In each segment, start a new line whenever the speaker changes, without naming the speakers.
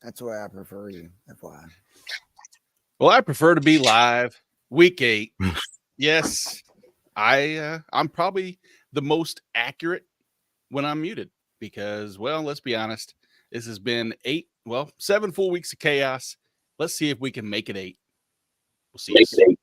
That's the way I prefer you. FYI.
Well, I prefer to be live. Week 8. Yes, I'm probably the most accurate when I'm muted because, well, let's be honest. This has been 7 full weeks of chaos. Let's see if we can make it 8. We'll see you soon.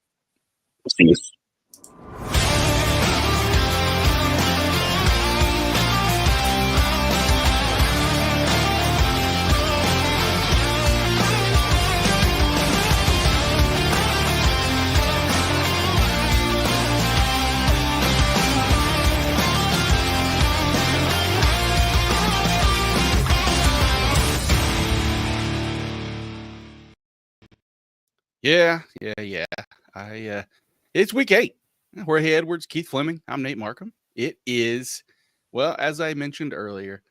Yeah. It's week 8. Jorge Edwards, Keith Fleming. I'm Nate Markham. It is, well, as I mentioned earlier,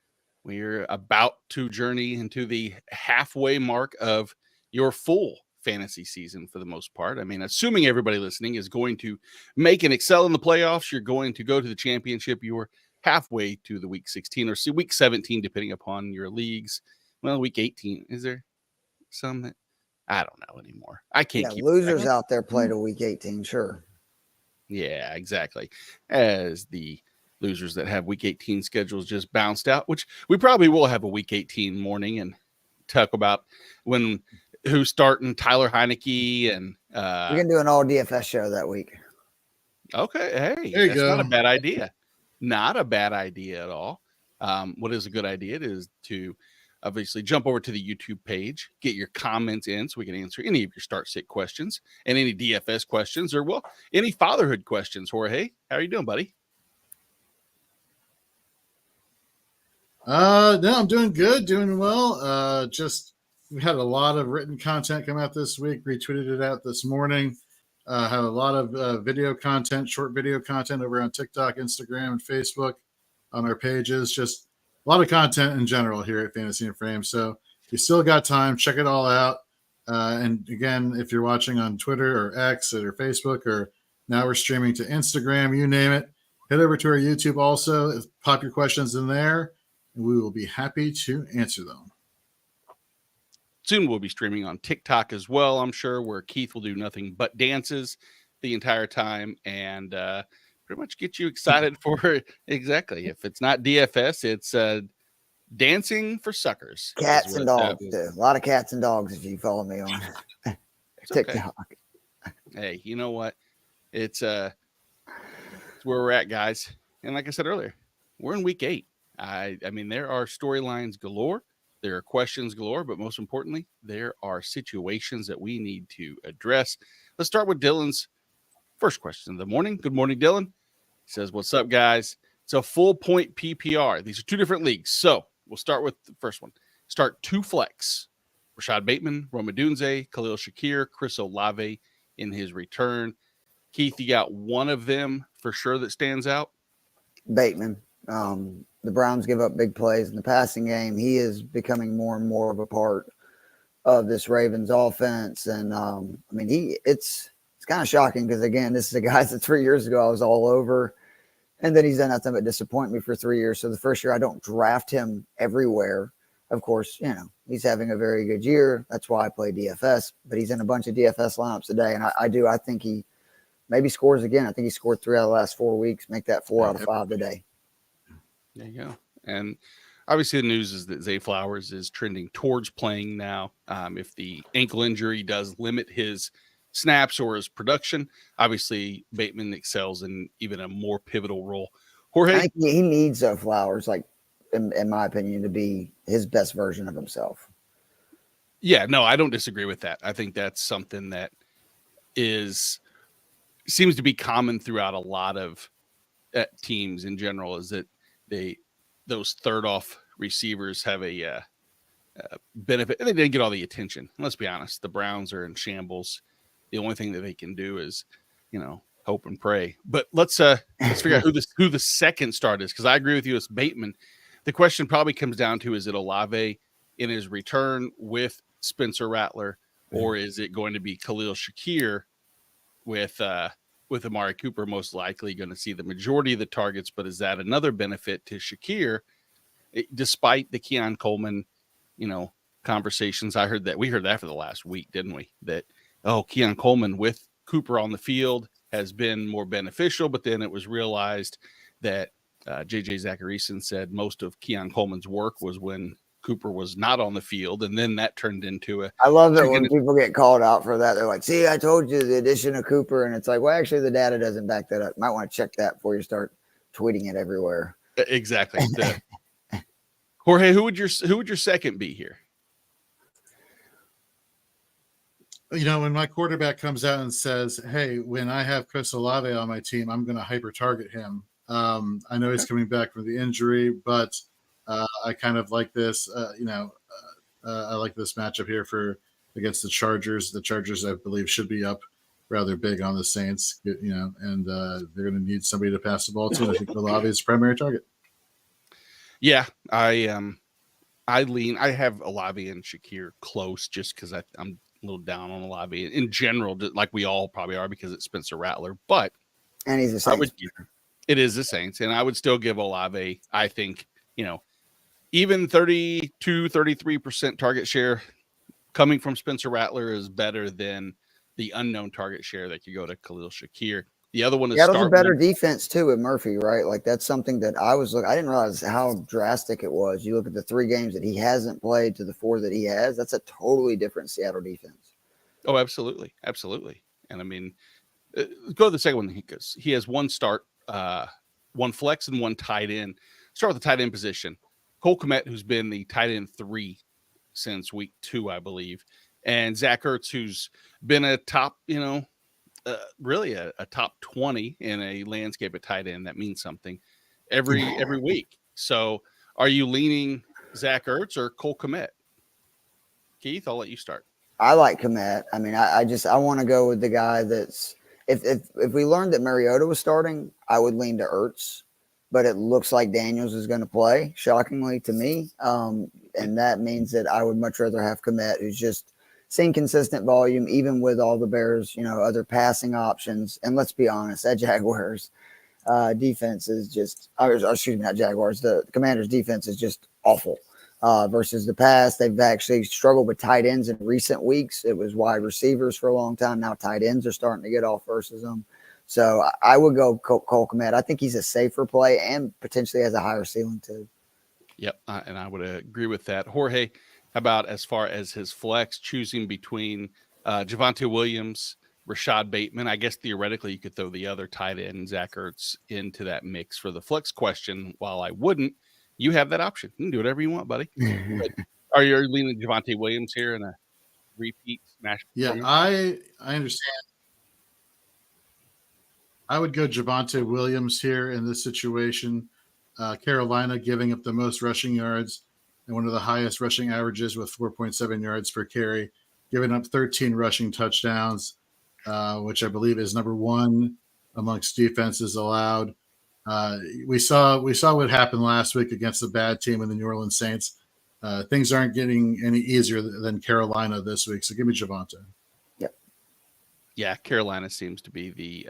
we're about to journey into the halfway mark of your full fantasy season for the most part. I mean, assuming everybody listening is going to make and excel in the playoffs, you're going to go to the championship, you're halfway to the week 16 or week 17, depending upon your leagues. Well, week 18. Is there some that I don't know anymore. I can't keep
losers out there played a week 18, sure.
Yeah, exactly. As the losers that have week 18 schedules just bounced out, which we probably will have a week 18 morning and talk about who's starting Tyler Heineke and
we're gonna do an all DFS show that week.
Okay, hey, that's not a bad idea. Not a bad idea at all. What is a good idea is to obviously jump over to the YouTube page, get your comments in so we can answer any of your start sit questions and any DFS questions or, well, any fatherhood questions. Jorge, how are you doing, buddy?
No, I'm doing good, doing well. Just we had a lot of written content come out this week, retweeted it out this morning. Had a lot of video content, short video content over on TikTok, Instagram, and Facebook on our pages. Just a lot of content in general here at Fantasy and Frame. So you still got time. Check it all out. And again, if you're watching on Twitter or X or Facebook, or now we're streaming to Instagram, you name it, head over to our YouTube also. Pop your questions in there, and we will be happy to answer them.
Soon we'll be streaming on TikTok as well, I'm sure, where Keith will do nothing but dances the entire time and pretty much get you excited for exactly. If it's not DFS, it's dancing for suckers.
Cats and dogs, too. A lot of cats and dogs if you follow me on TikTok.
Okay. Hey, you know what? It's where we're at, guys. And like I said earlier, we're in week 8. I mean, there are storylines galore. There are questions galore, but most importantly, there are situations that we need to address. Let's start with Dylan's first question of the morning. Good morning, Dylan. He says, what's up, guys? It's a full point PPR. These are 2 different leagues. So we'll start with the first one. Start 2 flex. Rashad Bateman, Rome Odunze, Khalil Shakir, Chris Olave in his return. Keith, you got one of them for sure that stands out?
Bateman. The Browns give up big plays in the passing game. He is becoming more and more of a part of this Ravens offense. And, I mean, it's kind of shocking because, again, this is a guy that 3 years ago I was all over. And then he's done nothing but disappoint me for 3 years. So the first year I don't draft him everywhere. Of course, he's having a very good year. That's why I play DFS. But he's in a bunch of DFS lineups today. And I think he maybe scores again. I think he scored 3 out of the last 4 weeks. Make that 4 out of 5 today.
There you go. And obviously the news is that Zay Flowers is trending towards playing now. If the ankle injury does limit his snaps or his production, obviously Bateman excels in even a more pivotal role. Jorge,
I think he needs Flowers, like in my opinion, to be his best version of himself.
Yeah, no, I don't disagree with that. I think that's something that seems to be common throughout a lot of teams in general, is that those third off receivers have a benefit. They didn't get all the attention. Let's be honest. The Browns are in shambles. The only thing that they can do is, hope and pray. But let's figure out who the second start is, because I agree with you. It's Bateman. The question probably comes down to, is it Olave in his return with Spencer Rattler, or is it going to be Khalil Shakir with Amari Cooper most likely going to see the majority of the targets? But is that another benefit to Shakir, despite the Keon Coleman, kind conversations. We heard that for the last week, didn't we? That, Keon Coleman with Cooper on the field has been more beneficial, but then it was realized that JJ Zacharyson said most of Keon Coleman's work was when Cooper was not on the field, and then that turned into a.
I love it when people get called out for that. They're like, "See, I told you the addition of Cooper," and it's like, well, actually, the data doesn't back that up. You might want to check that before you start tweeting it everywhere.
Exactly. Jorge, who would your second be here?
When my quarterback comes out and says, "Hey, when I have Chris Olave on my team, I'm going to hyper target him." I know he's coming back from the injury, but I kind of like this. I like this matchup here against the Chargers. The Chargers, I believe, should be up rather big on the Saints. And they're going to need somebody to pass the ball to. And I think Olave is the primary target.
Yeah, I have Olave and Shakir close just because I'm a little down on Olave in general, like we all probably are because it's Spencer Rattler. But
and he's a Saints.
It is the Saints, and I would still give Olave. I think even 33% target share coming from Spencer Rattler is better than the unknown target share that could go to Khalil Shakir. The other one is
Seattle's a better defense too with Murphy, right? Like that's something that I didn't realize how drastic it was. You look at the 3 games that he hasn't played to the 4 that he has. That's a totally different Seattle defense.
Oh, absolutely, absolutely. And I mean, go to the second one because he has 1 start, 1 flex, and 1 tight end. Start with the tight end position. Cole Kmet, who's been the tight end 3 since week 2, I believe, and Zach Ertz, who's been a top, really a top 20 in a landscape at tight end. That means something every week. So are you leaning Zach Ertz or Cole Kmet? Keith, I'll let you start.
I like Kmet. I mean, I want to go with the guy that's if we learned that Mariota was starting, I would lean to Ertz, but it looks like Daniels is going to play, shockingly to me. And that means that I would much rather have Kmet, who's just seeing consistent volume, even with all the Bears, other passing options. And let's be honest, that Jaguars defense is just, not Jaguars, the Commanders defense is just awful versus the past. They've actually struggled with tight ends in recent weeks. It was wide receivers for a long time. Now tight ends are starting to get off versus them. So I would go Cole Kmet. I think he's a safer play and potentially has a higher ceiling too.
Yep, and I would agree with that. Jorge, how about as far as his flex, choosing between Javonte Williams, Rashad Bateman? I guess theoretically you could throw the other tight end, Zach Ertz, into that mix for the flex question. While I wouldn't, you have that option. You can do whatever you want, buddy. But are you leaning Javonte Williams here in a repeat smash?
Yeah, I understand. I would go Javonte Williams here in this situation. Carolina giving up the most rushing yards and one of the highest rushing averages with 4.7 yards per carry, giving up 13 rushing touchdowns, which I believe is number 1 amongst defenses allowed. We saw what happened last week against the bad team in the New Orleans Saints. Things aren't getting any easier than Carolina this week. So give me Javonte.
Yep.
Yeah, Carolina seems to be the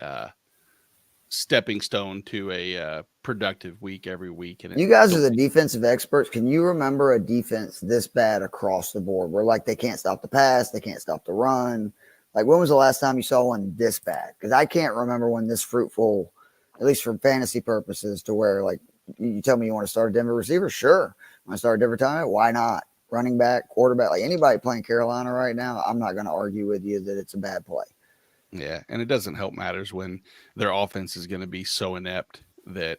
stepping stone to a productive week every week. And
you guys are the defensive experts. Can you remember a defense this bad across the board where like they can't stop the pass, they can't stop the run? Like when was the last time you saw one this bad? Because I can't remember one this fruitful, at least for fantasy purposes, to where like you tell me you want to start a Denver receiver, sure. Want to start a different time? Why not? Running back, quarterback, like anybody playing Carolina right now, I'm not going to argue with you that it's a bad play.
Yeah, and it doesn't help matters when their offense is going to be so inept that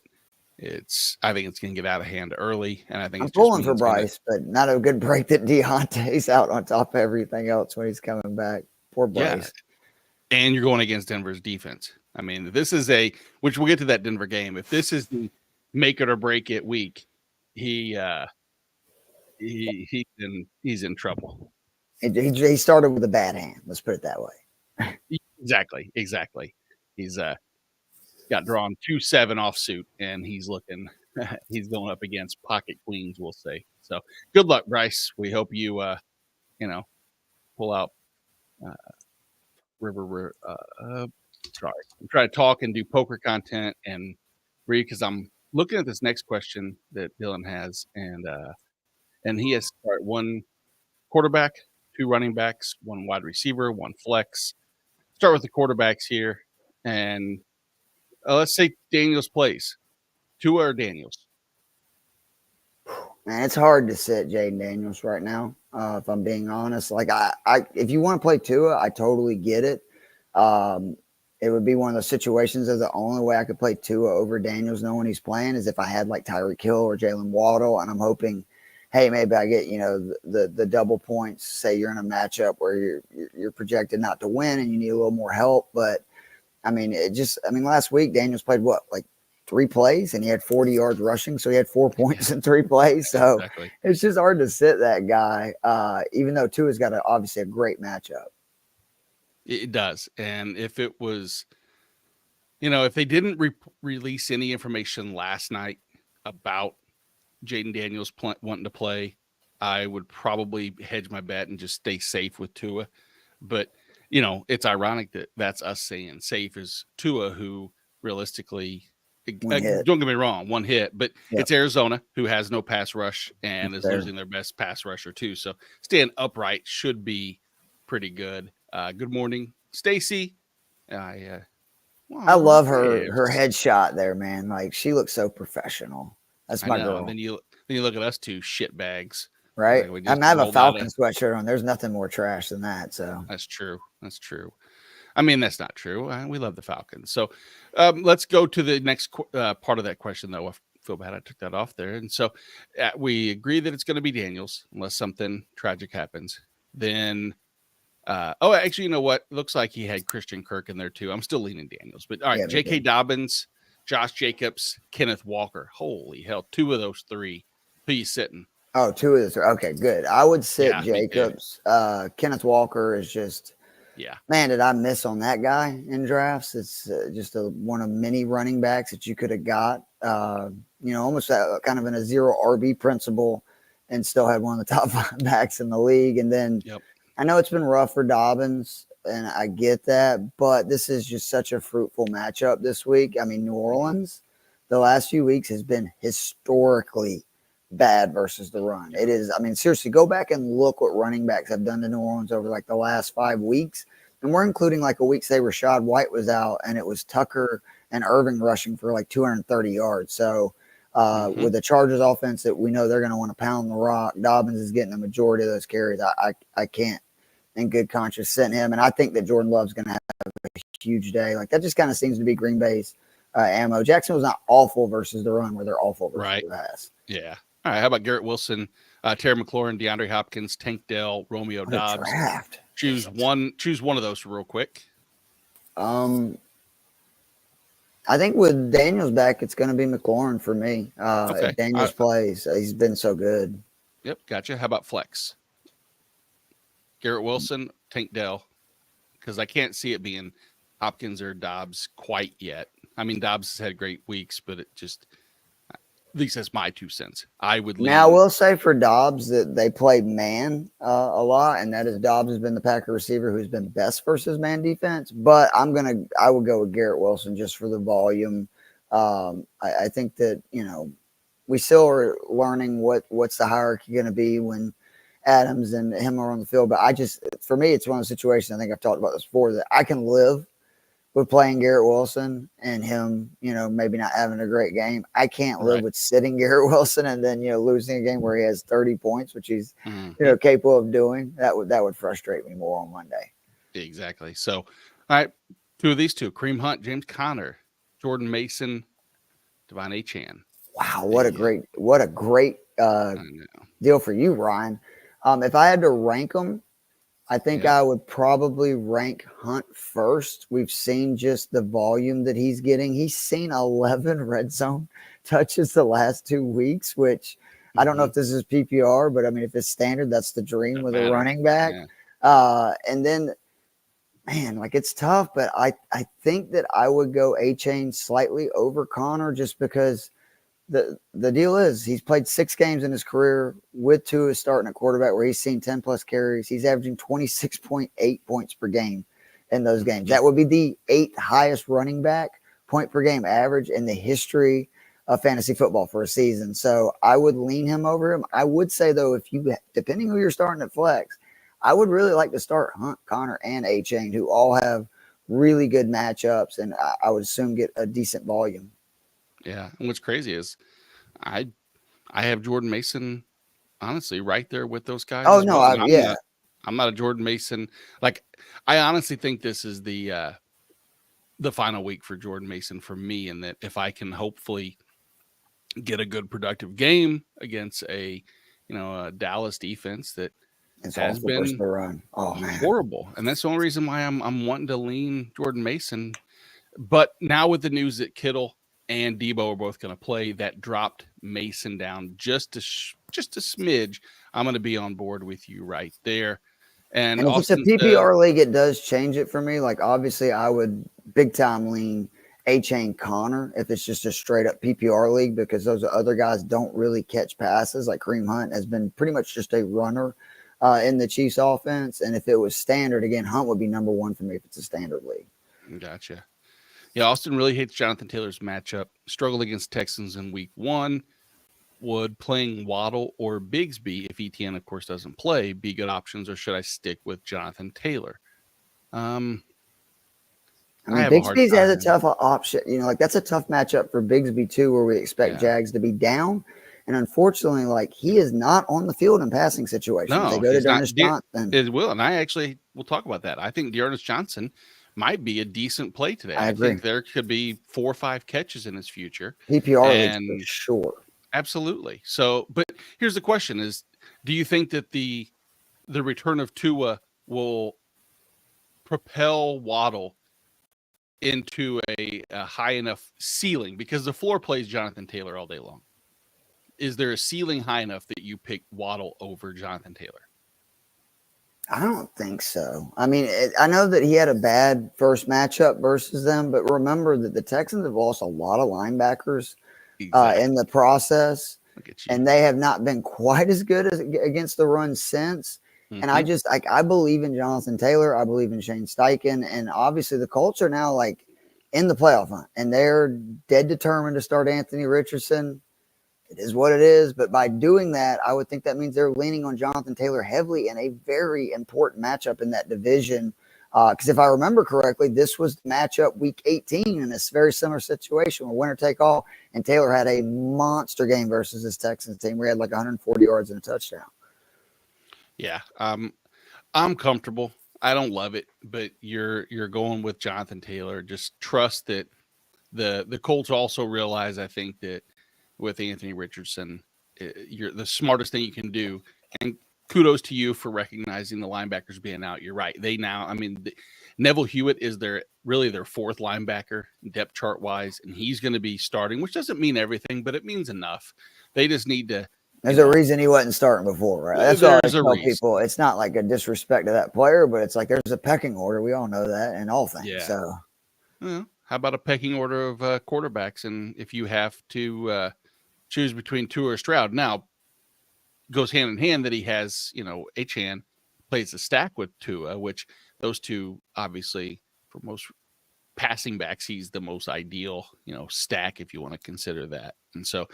I think it's going to get out of hand early. And I think
I'm pulling for Bryce, but not a good break that Deontay's out on top of everything else when he's coming back. Poor Bryce.
Yeah. And you're going against Denver's defense. I mean, this is which we'll get to that Denver game. If this is the make it or break it week, he's in trouble.
He started with a bad hand. Let's put it that way.
Exactly. He's got drawn 2-7 offsuit, and he's going up against pocket queens, we'll say. So good luck, Bryce. We hope you pull out River. Sorry, I'm trying to talk and do poker content and read because I'm looking at this next question that Dylan has, and he has one quarterback, 2 running backs, 1 wide receiver, 1 flex. Start with the quarterbacks here, and let's say Daniels plays. Tua or Daniels?
Man, it's hard to sit Jaden Daniels right now. If I'm being honest, like if you want to play Tua, I totally get it. It would be one of those situations that the only way I could play Tua over Daniels knowing he's playing is if I had like Tyreek Hill or Jalen Waddle, and I'm hoping, hey, maybe I get, the double points. Say you're in a matchup where you're projected not to win and you need a little more help. But I mean, last week Daniels played like 3 plays and he had 40 yards rushing, so he had 4 points in 3 plays. So
Exactly.
It's just hard to sit that guy, even though Tua's got obviously a great matchup.
It does. And if it was, if they didn't release any information last night about Jaden Daniels wanting to play, I would probably hedge my bet and just stay safe with Tua. But, it's ironic that that's us saying safe is Tua, who realistically, don't get me wrong, 1 hit, but It's Arizona, who has no pass rush and is losing their best pass rusher too. So staying upright should be pretty good. Good morning, Stacy. I
love her headshot there, man. Like, she looks so professional. That's my girl.
And then you look at us 2 shit bags,
right? I have a Falcon sweatshirt on. There's nothing more trash than that. So
that's true. I mean, that's not true. We love the Falcons. So let's go to the next part of that question, though. I feel bad I took that off there. And so we agree that it's going to be Daniels unless something tragic happens. Then, actually, you know what? It looks like he had Christian Kirk in there, too. I'm still leaning Daniels. But, all right, J.K. Dobbins, Josh Jacobs, Kenneth Walker. Holy hell, 2 of those 3. Who you sitting?
Oh, 2 of those 3. Okay, good. I would sit Jacobs. Kenneth Walker is just...
Yeah,
man, did I miss on that guy in drafts? It's just one of many running backs that you could have got, almost kind of in a 0 RB principle, and still had one of the top 5 backs in the league. And then I know it's been rough for Dobbins, and I get that, but this is just such a fruitful matchup this week. I mean, New Orleans, the last few weeks has been historically bad versus the run. It is, I mean, seriously, go back and look what running backs have done to New Orleans over like the last 5 weeks. And we're including like a week, say Rashad White was out and it was Tucker and Irving rushing for like 230 yards. So with the Chargers offense that we know they're going to want to pound the rock, Dobbins is getting the majority of those carries. I can't in good conscience send him. And I think that Jordan Love's going to have a huge day. Like, that just kind of seems to be Green Bay's ammo. Jacksonville's not awful versus the run where they're awful versus the pass.
Yeah. All right. How about Garrett Wilson, Terry McLaurin, DeAndre Hopkins, Tank Dell, Romeo Dobbs?
Draft.
Choose one of those real quick.
I think with Daniels back, it's going to be McLaurin for me. If Daniels plays, he's been so good.
Yep. Gotcha. How about flex? Garrett Wilson, Tank Dell, because I can't see it being Hopkins or Dobbs quite yet. I mean, Dobbs has had great weeks, but it just, at least that's my 2 cents. I would
now. I will say for Dobbs that they play man a lot, and that is Dobbs has been the Packer receiver who's been best versus man defense. But I would go with Garrett Wilson just for the volume. I think that we still are learning what's the hierarchy going to be when Adams and him are on the field. But for me, it's one of those situations, I think I've talked about this before, that I can live with playing Garrett Wilson and him, maybe not having a great game. I can't live with sitting Garrett Wilson and then, losing a game where he has 30 points, which he's, capable of doing. That would frustrate me more on Monday.
Exactly. So, all right, 2 of these 2, Kareem Hunt, James Conner, Jordan Mason, Devon Achane.
Wow. What a great deal for you, Ryan. If I had to rank them, I think I would probably rank Hunt first. We've seen just the volume that he's getting. He's seen 11 red zone touches the last 2 weeks, which I don't know if this is PPR, but I mean, if it's standard, that's the dream with a running back. Yeah. And then, man, like, it's tough, but I think that I would go Achane slightly over Connor just because the deal is he's played 6 games in his career with Tua starting at quarterback where he's seen 10 plus carries. He's averaging 26.8 points per game in those games. That would be the 8th highest running back point per game average in the history fantasy football for a season. So I would lean him over him. I would say, though, if you, depending who you're starting at flex, I would really like to start Hunt, Connor, and A-Chain, who all have really good matchups, and I would assume get a decent volume.
Yeah. And what's crazy is I have Jordan Mason, honestly, right there with those guys.
Oh,
as
no,
well. I'm not a Jordan Mason. Like, I honestly think this is the final week for Jordan Mason for me, and that if I can hopefully get a good productive game against a Dallas defense that has been
run. Oh, man.
horrible, and that's the only reason why I'm wanting to lean Jordan Mason. But now with the news that Kittle and Debo are both going to play, that dropped Mason down just a smidge. I'm going to be on board with you right there. And
if
Austin,
it's a PPR league, it does change it for me. Like, obviously, I would big time lean A-Chain Connor if it's just a straight up PPR league, because those other guys don't really catch passes. Like Kareem Hunt has been pretty much just a runner in the Chiefs offense. And if it was standard, again, Hunt would be number one for me if it's a standard league.
Gotcha. Yeah, Austin really hates Jonathan Taylor's matchup. Struggled against Texans in week 1. Would playing Waddle or Bigsby, if ETN, of course, doesn't play, be good options, or should I stick with Jonathan Taylor?
I mean, Bigsby's has a tough option. Like, that's a tough matchup for Bigsby, too, where we expect Jags to be down. And unfortunately, like, he is not on the field in passing situations.
No,
they go to D'Ernest Johnson.
It will, and we'll talk about that. I think D'Ernest Johnson might be a decent play today.
I agree.
Think there could be 4 or 5 catches in his future.
PPR league for sure.
Absolutely. So, but here's the question: is do you think that the return of Tua will propel Waddle into a high enough ceiling? Because the floor plays Jonathan Taylor all day long. Is there a ceiling high enough that you pick Waddle over Jonathan Taylor?
I don't think so. I mean, I know that he had a bad first matchup versus them, but remember that the Texans have lost a lot of linebackers in the process, and they have not been quite as good as against the run since. Mm-hmm. And I believe in Jonathan Taylor. I believe in Shane Steichen, and obviously the Colts are now like in the playoff hunt, and they're dead determined to start Anthony Richardson. It is what it is, but by doing that, I would think that means they're leaning on Jonathan Taylor heavily in a very important matchup in that division. Because if I remember correctly, this was the matchup week 18 in this very similar situation where winner take all, and Taylor had a monster game versus this Texans team where he had like 140 yards and a touchdown.
Yeah, I'm comfortable. I don't love it, but you're going with Jonathan Taylor. Just trust that the Colts also realize, I think, that with Anthony Richardson, you're the smartest thing you can do. And kudos to you for recognizing the linebackers being out. You're right. Neville Hewitt is their 4th linebacker depth chart wise, and he's going to be starting, which doesn't mean everything, but it means enough. They just need to.
There's a reason he wasn't starting before, right? That's all I tell people. It's not like a disrespect to that player, but it's like there's a pecking order. We all know that in all things.
Yeah.
So,
well, how about a pecking order of quarterbacks? And if you have to choose between Tua or Stroud, now goes hand in hand that he has, Achane plays the stack with Tua, which those two, obviously, for most passing backs, he's the most ideal, stack, if you want to consider that. And so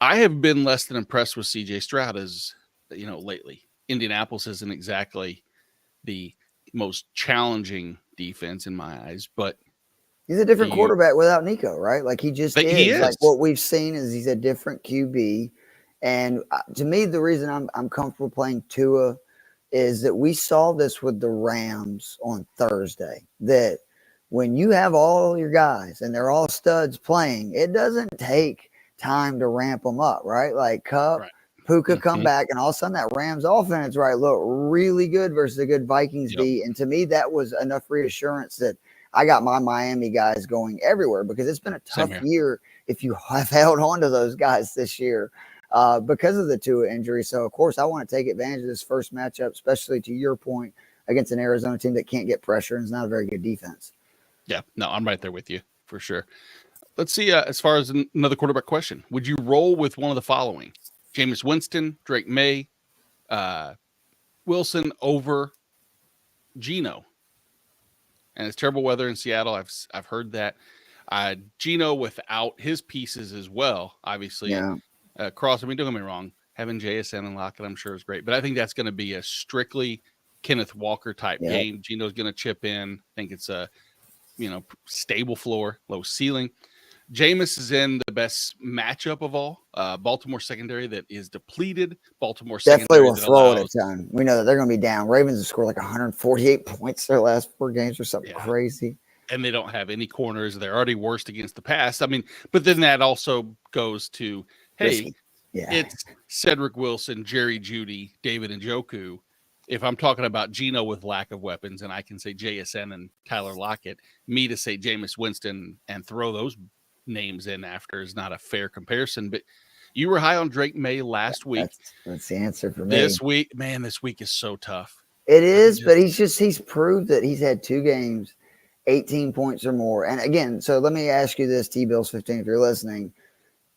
I have been less than impressed with CJ Stroud as, lately. Indianapolis isn't exactly the most challenging defense in my eyes, but
he's a different quarterback without Nico, right? Like he is. Like what we've seen is he's a different QB. And to me, the reason I'm comfortable playing Tua is that we saw this with the Rams on Thursday, that when you have all your guys and they're all studs playing, it doesn't take time to ramp them up, right? Like Kupp, Puka come back, and all of a sudden that Rams offense, look really good versus a good Vikings D. And to me, that was enough reassurance that I got my Miami guys going everywhere, because it's been a tough year if you have held on to those guys this year because of the Tua injury. So, of course, I want to take advantage of this first matchup, especially to your point, against an Arizona team that can't get pressure and is not a very good defense.
Yeah, no, I'm right there with you for sure. Let's see, as far as another quarterback question, would you roll with one of the following? Jameis Winston, Drake May, Wilson over Geno? And it's terrible weather in Seattle. I've heard that. Gino without his pieces as well, obviously.
Yeah.
Cross, I mean, don't get me wrong, having JSN and Lockett, I'm sure is great, but I think that's going to be a strictly Kenneth Walker type game. Gino's going to chip in. I think it's a, stable floor, low ceiling. Jameis is in the best matchup of all. Baltimore secondary that is depleted. Baltimore
definitely
secondary
will throw it a ton. We know that they're going to be down. Ravens have scored like 148 points their last 4 games or something crazy.
And they don't have any corners. They're already worst against the pass. I mean, but then that also goes to, hey, it's Cedric Wilson, Jerry Jeudy, David Njoku. If I'm talking about Geno with lack of weapons, and I can say JSN and Tyler Lockett, me to say Jameis Winston and throw those names in after is not a fair comparison. But you were high on Drake May last week.
That's the answer for me.
This week is so tough.
It is, but he's proved that he's had 2 games, 18 points or more. And again, so let me ask you this, T-Bills 15, if you're listening.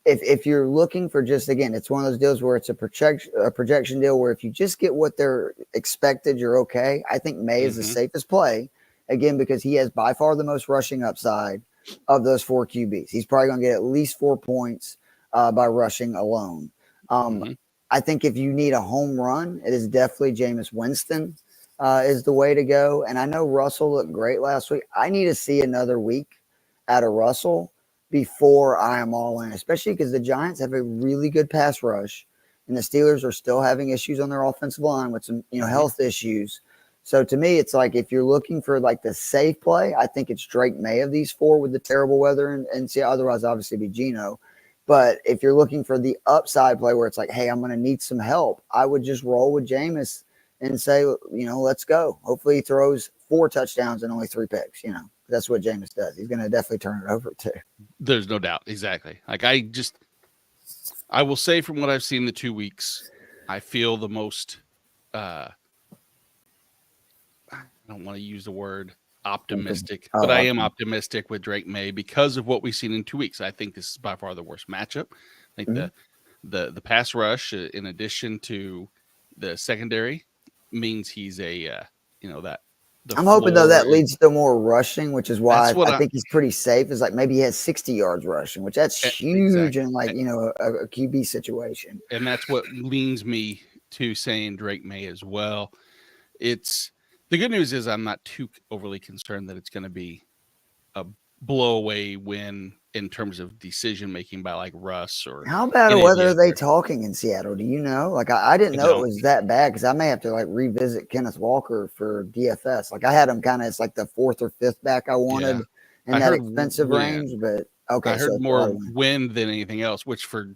If you're looking for just, again, it's one of those deals where it's a projection deal where if you just get what they're expected, you're okay. I think May is the safest play, again, because he has by far the most rushing upside of those 4 QBs. He's probably going to get at least 4 points by rushing alone. I think if you need a home run, it is definitely Jameis Winston is the way to go. And I know Russell looked great last week. I need to see another week out of Russell before I am all in, especially because the Giants have a really good pass rush and the Steelers are still having issues on their offensive line with some, health issues. So to me, it's like if you're looking for like the safe play, I think it's Drake May of these 4 with the terrible weather and see, otherwise obviously be Geno. But if you're looking for the upside play where it's like, hey, I'm going to need some help, I would just roll with Jameis and say, let's go. Hopefully he throws 4 touchdowns and only 3 picks, That's what Jameis does. He's going to definitely turn it over too.
There's no doubt. Exactly. Like I will say from what I've seen the 2 weeks, I feel the most, I don't want to use the word optimistic, but I am optimistic with Drake May because of what we've seen in 2 weeks. I think this is by far the worst matchup. I think the pass rush, in addition to the secondary, means he's I'm
hoping though that leads to more rushing, which is why I think he's pretty safe. Is like maybe he has 60 yards rushing, which that's huge in like a QB situation.
And that's what leans me to saying Drake May as well. It's the good news is I'm not too overly concerned that it's going to be a blowaway win in terms of decision making by like Russ or.
How bad or weather are they talking in Seattle? Do you know? Like I didn't know it was that bad because I may have to like revisit Kenneth Walker for DFS. Like I had him kind of it's like the 4th or 5th back I wanted in that expensive range, but okay.
I heard more wind than anything else, which for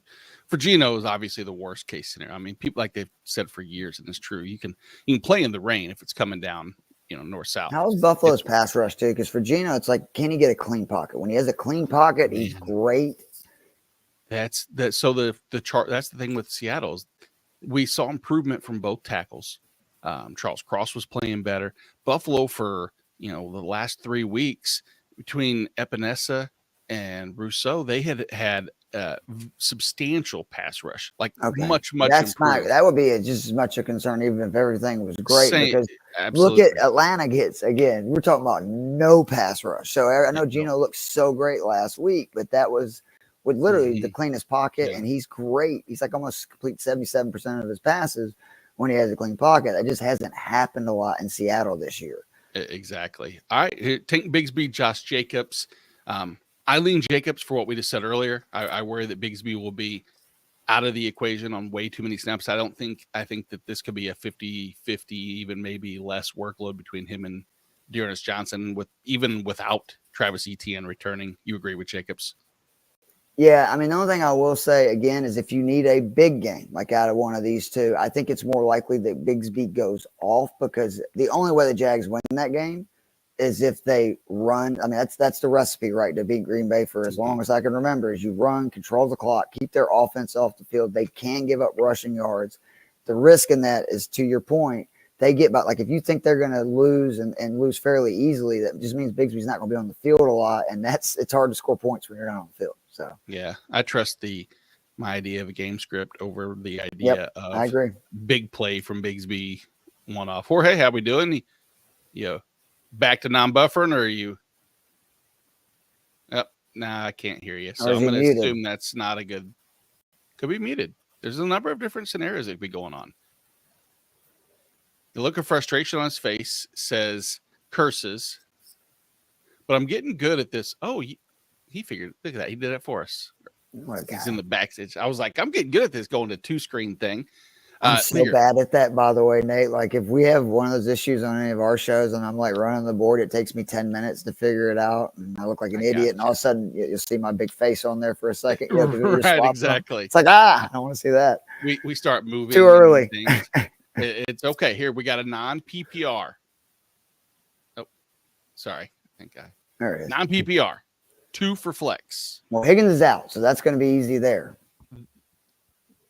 Geno is obviously the worst case scenario. I mean, people like they've said for years, and it's true. You can play in the rain if it's coming down. North south.
How's Buffalo's pass rush too? Because for Geno, it's like, can he get a clean pocket? When he has a clean pocket, he's great.
That's that. So the chart. That's the thing with Seattle is we saw improvement from both tackles. Charles Cross was playing better. Buffalo for the last 3 weeks between Epinesa and Rousseau, they had substantial pass rush, like much.
That's that would be just as much a concern, even if everything was great. Because look at Atlanta gets again. We're talking about no pass rush. So I know Geno looked so great last week, but that was with literally the cleanest pocket, and he's great. He's like almost complete 77% of his passes when he has a clean pocket. That just hasn't happened a lot in Seattle this year.
Exactly. All right, Tank Bigsby, Josh Jacobs. I lean Jacobs for what we just said earlier. I worry that Bigsby will be out of the equation on way too many snaps. I think that this could be a 50-50, even maybe less workload between him and Dearness Johnson even without Travis Etienne returning. You agree with Jacobs?
Yeah, I mean, the only thing I will say again is if you need a big game, like out of one of these two, I think it's more likely that Bigsby goes off because the only way the Jags win that game is if they run. I mean, that's the recipe, right, to beat Green Bay for as long as I can remember, is you run, control the clock, keep their offense off the field. They can give up rushing yards. The risk in that is, to your point, they get about, like, if you think they're going to lose and lose fairly easily, that just means Bigsby's not going to be on the field a lot, and it's hard to score points when you're not on the field. So
yeah, I trust my idea of a game script over the idea of
I agree.
Big play from Bigsby one-off. Jorge, how we doing? Back to non-buffering, or are you? Yep. Nah, I can't hear you.
Or
So
is
I'm
he
going to
muted?
assume that's not a good. Could be muted. There's a number of different scenarios that could be going on. The look of frustration on his face says curses, but I'm getting good at this. Oh, he figured. Look at that. He did it for us.
What a
He's
guy.
in the backstage. I was like, I'm getting good at this going to 2-screen thing.
I'm so bad at that, by the way, Nate. Like, if we have one of those issues on any of our shows and I'm like running the board, it takes me 10 minutes to figure it out. And I look like an idiot. And all of a sudden, you'll see my big face on there for a second. You know, 'cause you're
Right,
swapping them.
exactly.
It's like, I don't want to see that.
We start moving
Too early.
things. It's okay. Here, we got a non-PPR. Oh, sorry. I think
There it is.
non-PPR. 2 for flex.
Well, Higgins is out, so that's going to be easy there.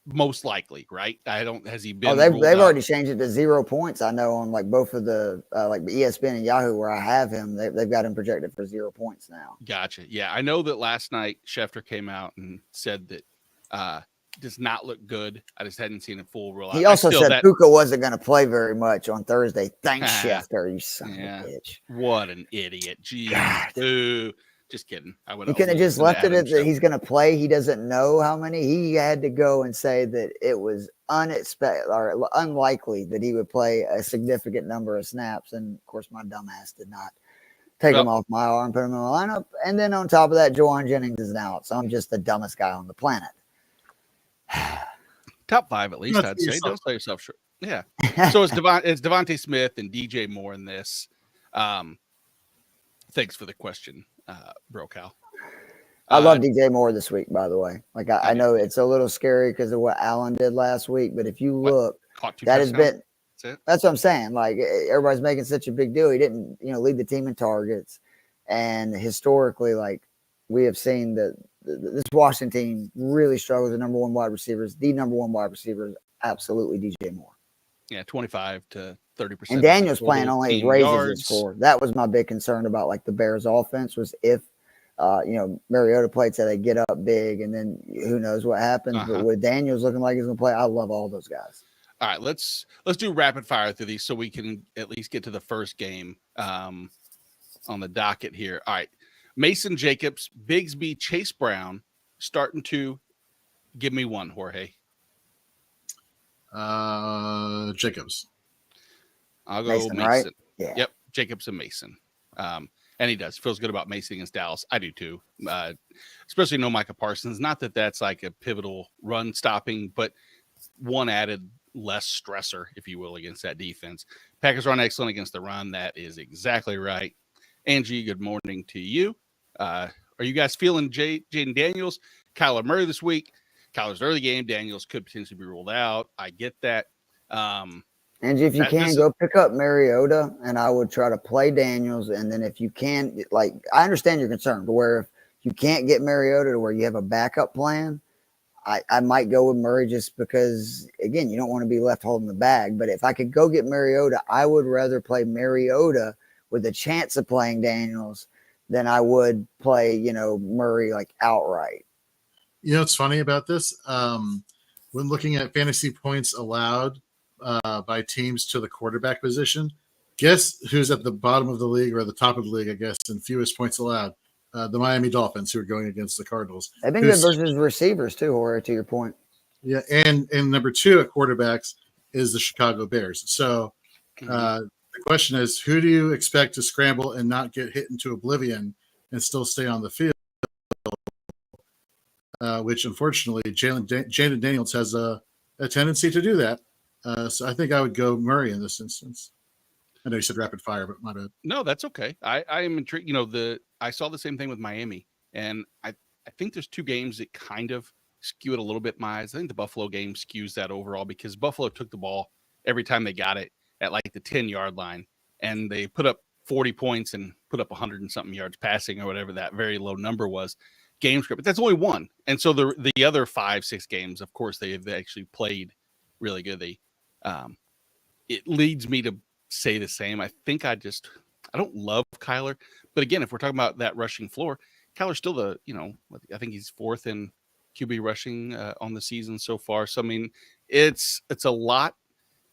Most likely, right? Has he been?
Oh, they've
ruled out?
already changed it to 0 points. I know on like both of the like ESPN and Yahoo where I have him, they've got him projected for 0 points now.
Gotcha. Yeah, I know that last night Schefter came out and said that does not look good. I just hadn't seen a full roll out.
He also said Puka wasn't going to play very much on Thursday. Thanks, Schefter, you son of a bitch.
What an idiot. Jeez. Boo. Just kidding. I would.
He could have just left it at that he's going to play. He doesn't know how many. He had to go and say that it was unexpected or unlikely that he would play a significant number of snaps. And of course, my dumbass did not take him off my arm, put him in the lineup. And then on top of that, Juwan Jennings is out. So I'm just the dumbest guy on the planet.
Top 5 at least, I'd say. Don't sell yourself short. Yeah. So it's Devontae Smith and DJ Moore in this. Thanks for the question, Bro Cal.
I love DJ Moore this week, by the way. Like I know it's a little scary because of what Allen did last week, but if you look, that has been that's what I'm saying. Like everybody's making such a big deal. He didn't, lead the team in targets, and historically, like we have seen that this Washington team really struggles with number 1 wide receivers. The number 1 wide receiver is absolutely DJ Moore.
Yeah, 25 to 30%.
And Daniel's playing only raises his score. That was my big concern about like the Bears offense was if Mariota played, so they get up big, and then who knows what happens. But with Daniels looking like he's gonna play, I love all those guys.
All right, let's do rapid fire through these so we can at least get to the first game on the docket here. All right, Mason Jacobs, Bigsby, Chase Brown, starting to give me one, Jorge.
Jacobs.
I'll go Mason.
Right? Yeah.
Yep, Jacobs and Mason. And he does. Feels good about Mason against Dallas. I do too. Especially no Micah Parsons. Not that that's like a pivotal run stopping, but one added less stressor, if you will, against that defense. Packers run excellent against the run. That is exactly right. Angie, good morning to you. Are you guys feeling Jaden Daniels, Kyler Murray this week? Kyler's early game. Daniels could potentially be ruled out. I get that.
Angie, if you can, go pick up Mariota, and I would try to play Daniels. And then if you can, like, I understand your concern, but where if you can't get Mariota to where you have a backup plan, I might go with Murray just because, again, you don't want to be left holding the bag. But if I could go get Mariota, I would rather play Mariota with a chance of playing Daniels than I would play, Murray like outright.
You know what's funny about this? When looking at fantasy points allowed by teams to the quarterback position, guess who's at the bottom of the league or the top of the league, I guess, in fewest points allowed? The Miami Dolphins, who are going against the Cardinals.
They've been good versus receivers too, Jorge, to your point.
Yeah, and number 2 at quarterbacks is the Chicago Bears. So the question is, who do you expect to scramble and not get hit into oblivion and still stay on the field? Which, unfortunately, Jaden Daniels has a tendency to do that. So I think I would go Murray in this instance. I know you said rapid fire, but my bad.
No, that's okay. I am intrigued. I saw the same thing with Miami, and I think there's 2 games that kind of skew it a little bit. My eyes. I think the Buffalo game skews that overall because Buffalo took the ball every time they got it at like the 10-yard line, and they put up 40 points and put up 100 and something yards passing or whatever that very low number was. Game script, but that's only one. And so the other 5-6 games, of course, they actually played really good. It leads me to say the same. I think I don't love Kyler, but again, if we're talking about that rushing floor, Kyler's still I think he's 4th in QB rushing on the season so far. So I mean, it's a lot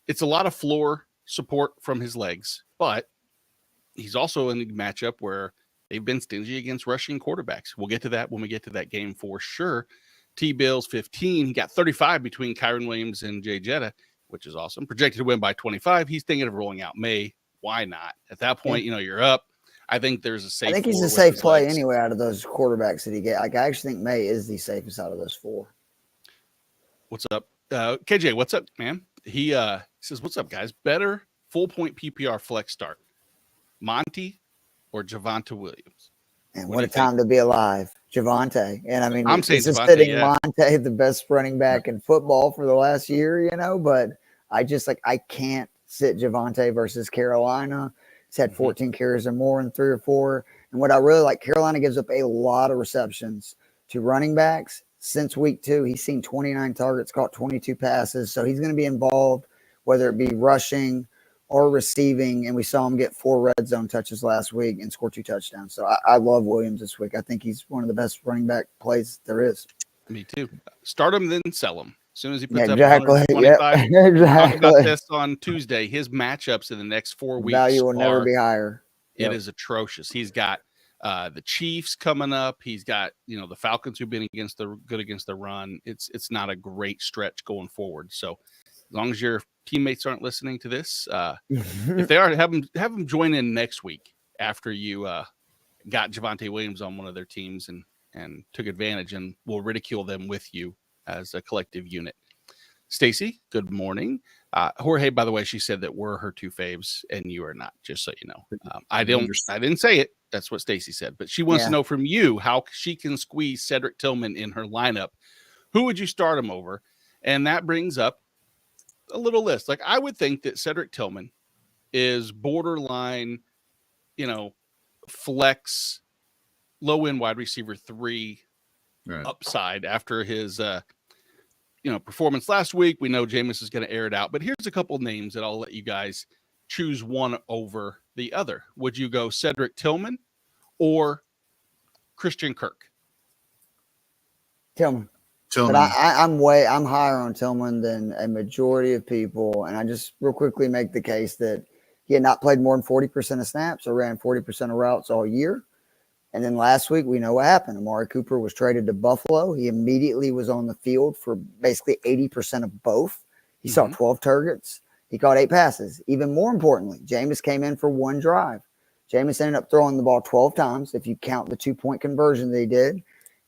of floor support from his legs, but he's also in a matchup where they've been stingy against rushing quarterbacks. We'll get to that when we get to that game for sure. T-Bills 15. He got 35 between Kyron Williams and Jay Jetta, which is awesome. Projected to win by 25. He's thinking of rolling out May. Why not? At that point, you're up. I think there's a safe.
I think he's a safe play anyway out of those quarterbacks that he get. Like, I actually think May is the safest out of those four.
What's up? KJ, what's up, man? He says, what's up, guys? Better full point PPR flex start, Monty or Javonte Williams?
And what a time to be alive, Javonte. And I mean,
I'm saying
just
Javonte,
fitting
yeah.
Monte, the best running back in football for the last year, but I just I can't sit Javonte versus Carolina. He's had 14 carries or more in 3 or 4. And what I really like, Carolina gives up a lot of receptions to running backs. Since week 2, he's seen 29 targets, caught 22 passes. So he's going to be involved, whether it be rushing or receiving. And we saw him get 4 red zone touches last week and score 2 touchdowns. So I love Williams this week. I think he's one of the best running back plays there is.
Me too. Start him, then sell him. As soon as he puts up
exactly.
125,
Exactly.
Talk about this on Tuesday. His matchups in the next 4 weeks
value will never be higher.
It is atrocious. He's got the Chiefs coming up. He's got the Falcons who've been good against the run. It's not a great stretch going forward. So as long as your teammates aren't listening to this, if they are, have them join in next week after you got Javonte Williams on one of their teams and took advantage, and we'll ridicule them with you as a collective unit. Stacy, good morning. Jorge, by the way, she said that we're her 2 faves and you are not, just so you know. I didn't say it. That's what Stacy said, but she wants to know from you how she can squeeze Cedric Tillman in her lineup. Who would you start him over? And that brings up a little list. Like, I would think that Cedric Tillman is borderline, flex, low end wide receiver 3 upside after his, performance last week. We know Jameis is going to air it out, but here's a couple names that I'll let you guys choose one over the other. Would you go Cedric Tillman or Christian Kirk?
Tillman. But I'm higher on Tillman than a majority of people. And I just real quickly make the case that he had not played more than 40% of snaps or ran 40% of routes all year. And then last week, we know what happened. Amari Cooper was traded to Buffalo. He immediately was on the field for basically 80% of both. He saw 12 targets. He caught 8 passes. Even more importantly, Jameis came in for 1 drive. Jameis ended up throwing the ball 12 times, if you count the 2-point conversion that he did.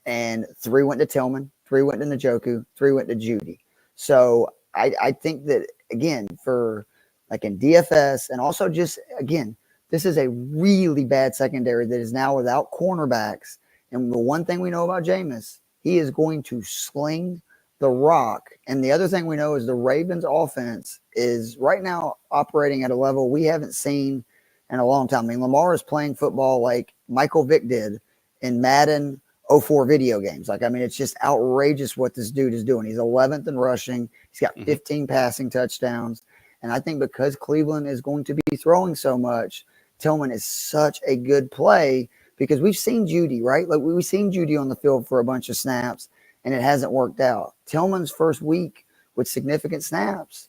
And 3 went to Tillman, 3 went to Njoku, 3 went to Judy. So I think that, again, for like in DFS and also just, again, this is a really bad secondary that is now without cornerbacks. And the one thing we know about Jameis, he is going to sling the rock. And the other thing we know is the Ravens offense is right now operating at a level we haven't seen in a long time. I mean, Lamar is playing football like Michael Vick did in Madden 04 video games. It's just outrageous what this dude is doing. He's 11th in rushing. He's got 15 passing touchdowns. And I think because Cleveland is going to be throwing so much, Tillman is such a good play because we've seen Judy, right? Like we've seen Judy on the field for a bunch of snaps and it hasn't worked out. Tillman's first week with significant snaps,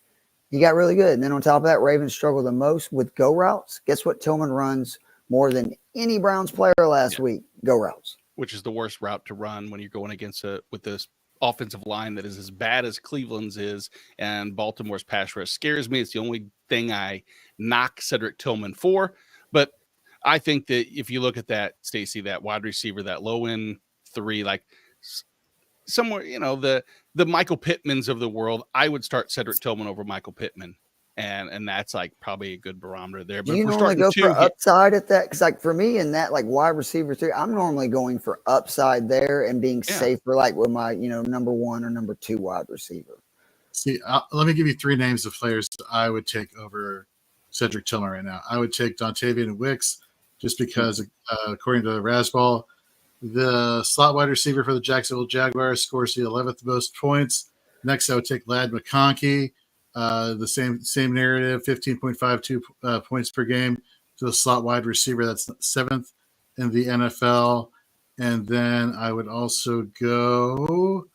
he got really good. And then on top of that, Ravens struggle the most with go routes. Guess what? Tillman runs more than any Browns player last week. Go routes.
Which is the worst route to run when you're going against with this offensive line that is as bad as Cleveland's is, and Baltimore's pass rush scares me. It's the only thing I knock Cedric Tillman for. But I think that if you look at that, Stacy, that wide receiver, that low end 3, like somewhere, the Michael Pittmans of the world, I would start Cedric Tillman over Michael Pittman. And that's like probably a good barometer there. But
do you normally go for upside at that? Because like for me in that like wide receiver 3, I'm normally going for upside there and being safer like with my number 1 or number 2 wide receiver.
See, let me give you 3 names of players I would take over Cedric Tillman right now. I would take Dontavian Wicks just because, according to Razzball, the slot wide receiver for the Jacksonville Jaguars scores the 11th most points. Next, I would take Ladd McConkey. The same narrative, 15.52 points per game to the slot wide receiver. That's 7th in the NFL. And then I would also go.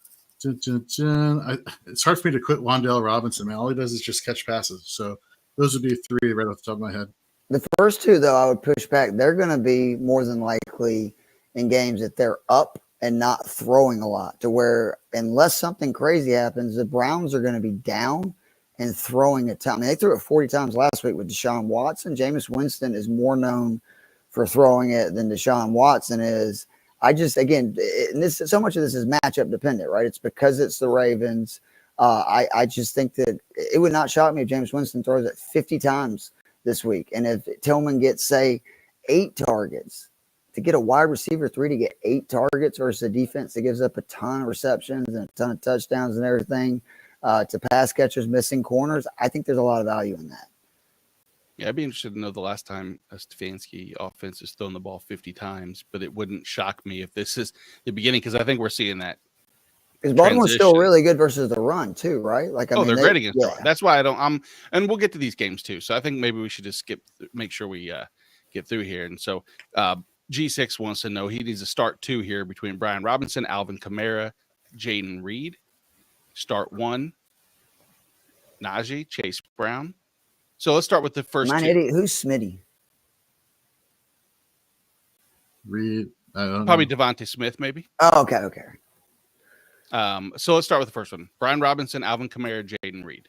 It's hard for me to quit Wan'Dale Robinson, man. All he does is just catch passes. So those would be 3 right off the top of my head.
The first two, though, I would push back. They're going to be more than likely in games that they're up and not throwing a lot, to where unless something crazy happens, the Browns are going to be down and throwing a ton. I mean, they threw it 40 times last week with Deshaun Watson. Jameis Winston is more known for throwing it than Deshaun Watson is. I just, again, and so much of this is matchup dependent, right? It's because it's the Ravens. I just think that it would not shock me if Jameis Winston throws it 50 times this week. And if Tillman gets, say, 8 targets, to get a wide receiver 3 to get 8 targets versus a defense that gives up a ton of receptions and a ton of touchdowns and everything to pass catchers, missing corners, I think there's a lot of value in that.
Yeah, I'd be interested to know the last time a Stefanski offense has thrown the ball 50 times, but it wouldn't shock me if this is the beginning, because I think we're seeing that.
Because Baltimore's still really good versus the run too, right? Like, I mean,
they're great against the run. That's why I don't. And we'll get to these games too. So I think maybe we should just make sure we get through here. And so G6 wants to know he needs to start 2 here between Brian Robinson, Alvin Kamara, Jaden Reed. Start 1, Najee, Chase Brown. So let's start with the first 2.
Idiot. Who's Smitty?
Reed. I don't
Probably
know.
Devontae Smith, maybe.
Oh, okay.
So let's start with the first one. Brian Robinson, Alvin Kamara, Jaden Reed.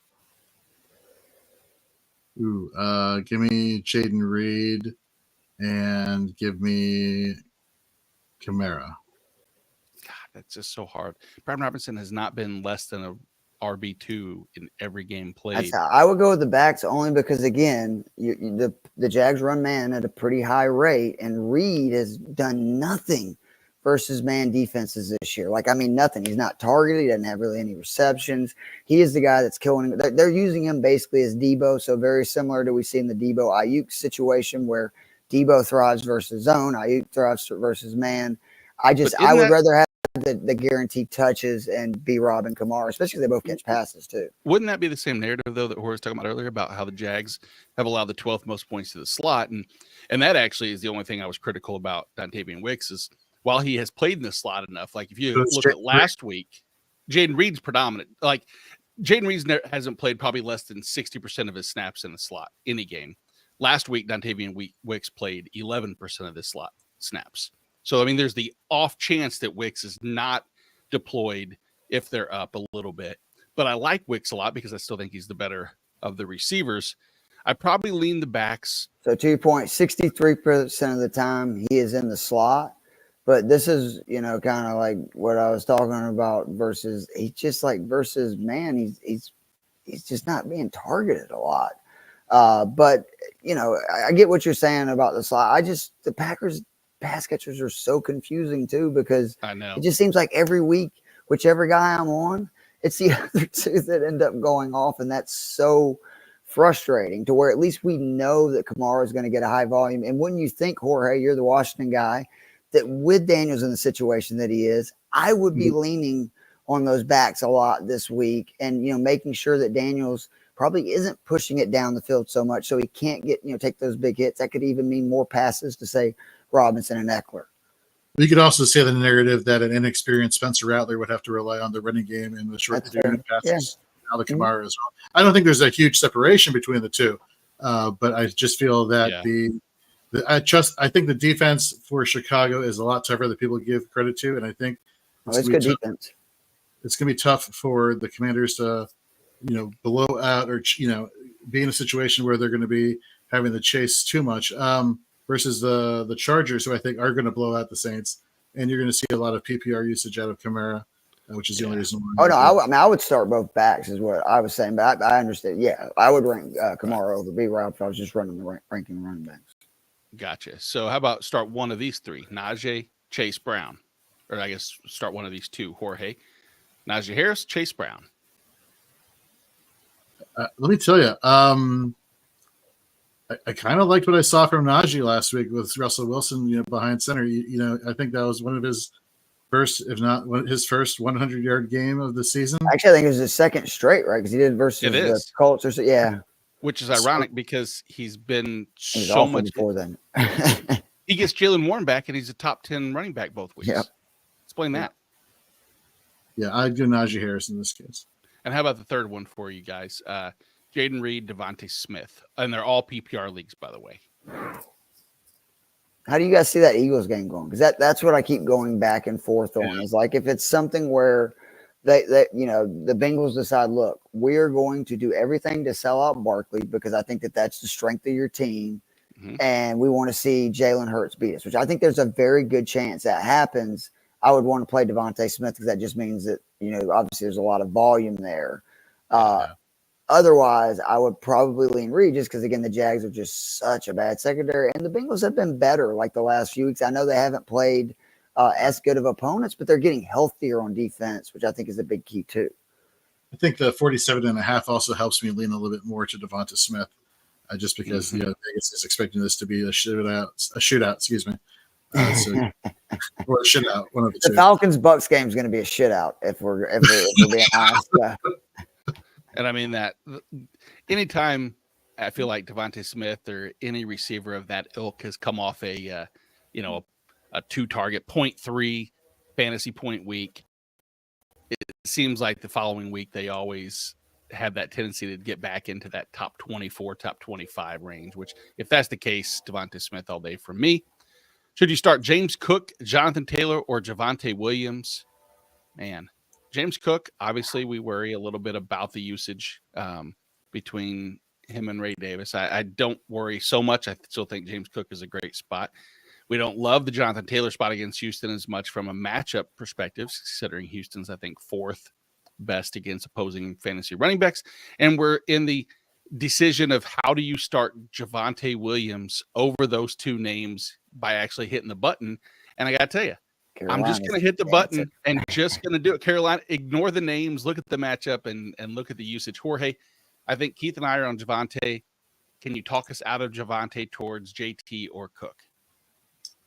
Ooh, give me Jaden Reed and give me Kamara.
God, that's just so hard. Brian Robinson has not been less than a RB2 in every game played.
I would go with the backs only because, again, the Jags run man at a pretty high rate, and Reed has done nothing versus man defenses this year. Like, I mean, nothing. He's not targeted. He doesn't have really any receptions. He is the guy that's killing. They're using him basically as Debo, so very similar to we see in the Debo Ayuk situation where Debo thrives versus zone, Ayuk thrives versus man. I would rather have the guaranteed touches and be Robin Kamara, especially if they both catch passes too.
Wouldn't that be the same narrative though that Horace was talking about earlier about how the Jags have allowed the 12th most points to the slot, and that actually is the only thing I was critical about Dontavian Wicks is while he has played in the slot enough. Like if you look at last week, Jaden Reed's predominant. Like Jaden Reed hasn't played probably less than 60% of his snaps in the slot any game. Last week, Dontavian Wicks played 11% of the slot snaps. So, I mean, there's the off chance that Wicks is not deployed if they're up a little bit. But I like Wicks a lot because I still think he's the better of the receivers. I probably lean the backs.
So 2.63% of the time he is in the slot. But this is, kind of like what I was talking about versus versus man, he's just not being targeted a lot. But, I get what you're saying about the slot. The Packers pass catchers are so confusing too, because
I know
it just seems like every week, whichever guy I'm on, it's the other two that end up going off. And that's so frustrating to where at least we know that Kamara is going to get a high volume. And when you think, Jorge, you're the Washington guy, that with Daniels in the situation that he is, I would be leaning on those backs a lot this week and, making sure that Daniels probably isn't pushing it down the field so much so he can't get, take those big hits. That could even mean more passes to, say, Robinson and Eckler.
You could also say the narrative that an inexperienced Spencer Rattler would have to rely on the running game and the short passes. Now the Kamara as well. I don't think there's a huge separation between the two, but I just feel that I think the defense for Chicago is a lot tougher than people give credit to, and I think
it's good defense.
It's going to be tough for the Commanders to, blow out or be in a situation where they're going to be having to chase too much. Versus the Chargers, who I think are going to blow out the Saints, and you're going to see a lot of PPR usage out of Kamara, which is the only reason why.
I would start both backs, is what I was saying, but I understand. Yeah, I would rank Kamara over B-Rob if I was just running the ranking running backs.
Gotcha. So how about start one of these 3? Najee, Chase Brown, or I guess start one of these 2. Jorge, Najee Harris, Chase Brown.
Let me tell you. I kind of liked what I saw from Najee last week with Russell Wilson, behind center. I think that was one of his first, if not his first 100-yard game of the season.
Actually, I think it was his second straight, right? Because he did versus the Colts.
Which is ironic because he's been
he's
so much
before then.
He gets Jalen Warren back, and he's a top 10 running back both weeks.
Yep.
Explain that.
Yeah, I'd do Najee Harris in this case.
And how about the third one for you guys? Jaden Reed, Devontae Smith, and they're all PPR leagues, by the way.
How do you guys see that Eagles game going? Because that's what I keep going back and forth on.
Yeah.
Is like if it's something where they the Bengals decide, look, we're going to do everything to sell out Barkley because I think that's the strength of your team, and we want to see Jalen Hurts beat us, which I think there's a very good chance that happens. I would want to play Devontae Smith because that just means that obviously there's a lot of volume there. Otherwise, I would probably lean Reed just because, again, the Jags are just such a bad secondary. And the Bengals have been better like the last few weeks. I know they haven't played as good of opponents, but they're getting healthier on defense, which I think is a big key too.
I think the 47.5 also helps me lean a little bit more to Devonta Smith just because Vegas is expecting this to be a shootout, excuse me. Or a shootout, one of the two.
The Falcons-Bucks game is going to be a shootout if we're being honest.
And I mean that anytime I feel like Devontae Smith or any receiver of that ilk has come off a 2-target 0.3 fantasy point week, it seems like the following week they always have that tendency to get back into that top 24, top 25 range, which if that's the case, Devontae Smith all day for me. Should you start James Cook, Jonathan Taylor, or Javonte Williams? Man, James Cook, obviously we worry a little bit about the usage between him and Ray Davis. I don't worry so much. I still think James Cook is a great spot. We don't love the Jonathan Taylor spot against Houston as much from a matchup perspective, considering Houston's, I think, 4th best against opposing fantasy running backs. And we're in the decision of how do you start Javonte Williams over those two names by actually hitting the button. And I got to tell you, I'm just going to hit the button and just going to do it. Carolina, ignore the names, look at the matchup, and look at the usage. Jorge, I think Keith and I are on Javonte. Can you talk us out of Javonte towards JT or Cook?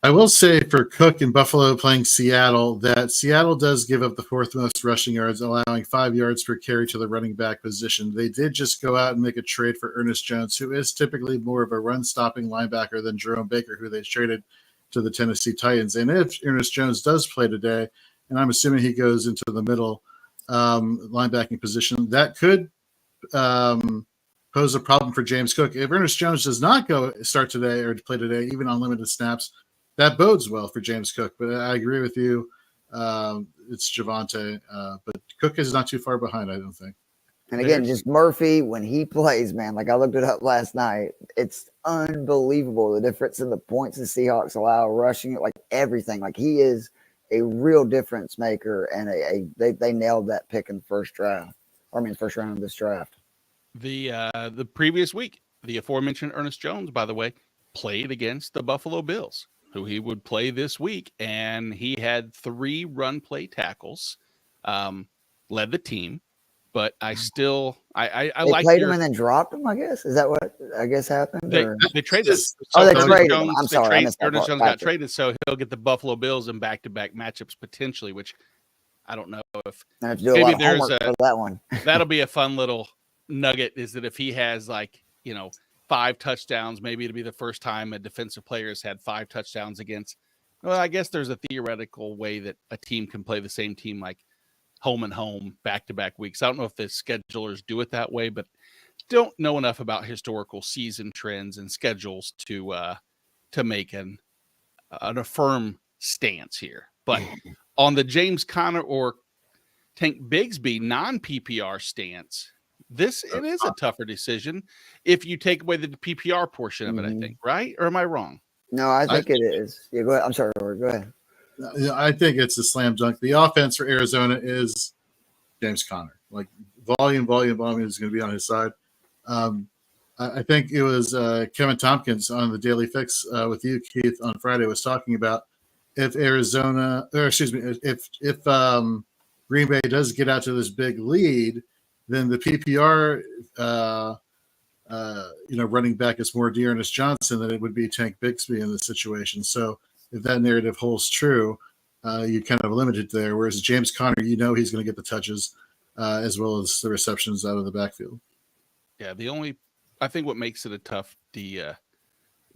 I will say for Cook and Buffalo playing Seattle, that Seattle does give up the 4th most rushing yards, allowing 5 yards per carry to the running back position. They did just go out and make a trade for Ernest Jones, who is typically more of a run-stopping linebacker than Jerome Baker, who they traded to the Tennessee Titans. And if Ernest Jones does play today, and I'm assuming he goes into the middle linebacking position, that could pose a problem for James Cook. If Ernest Jones does not start today or play today, even on limited snaps, that bodes well for James Cook. But I agree with you. It's Javonte. But Cook is not too far behind, I don't think.
And again, just Murphy, when he plays, man, like I looked it up last night, it's unbelievable the difference in the points the Seahawks allow, rushing, like everything. Like he is a real difference maker, and they nailed that pick in the first round of this draft.
The previous week, the aforementioned Ernest Jones, by the way, played against the Buffalo Bills, who he would play this week, and he had 3 run play tackles, led the team. But I still, I like
played him and then dropped him. I guess is that what happened?
They traded.
They traded him. I'm sorry,
Ernest Jones got traded, so he'll get the Buffalo Bills in back-to-back matchups potentially. Which I don't know if
I have to do a lot of homework for that one.
That'll be a fun little nugget. Is that if he has 5 touchdowns, maybe it'll be the first time a defensive player has had 5 touchdowns against. Well, I guess there's a theoretical way that a team can play the same team like home and home back-to-back weeks. I don't know if the schedulers do it that way, but don't know enough about historical season trends and schedules to make an affirm stance here. But on the James Conner or Tank Bigsby non-PPR stance, it is a tougher decision if you take away the PPR portion of it, I think, right? Or am I wrong?
No, I think it is. Yeah, go ahead. I'm sorry, Rory. Go ahead.
I think it's a slam dunk. The offense for Arizona is James Conner. Like volume is going to be on his side. I think it was Kevin Tompkins on the Daily Fix with you, Keith, on Friday was talking about if Green Bay does get out to this big lead, then the PPR running back is more Dearness Johnson than it would be Tank Bigsby in this situation. So if that narrative holds true, you kind of limited there. Whereas James Conner, he's going to get the touches as well as the receptions out of the backfield.
Yeah, I think what makes it a tough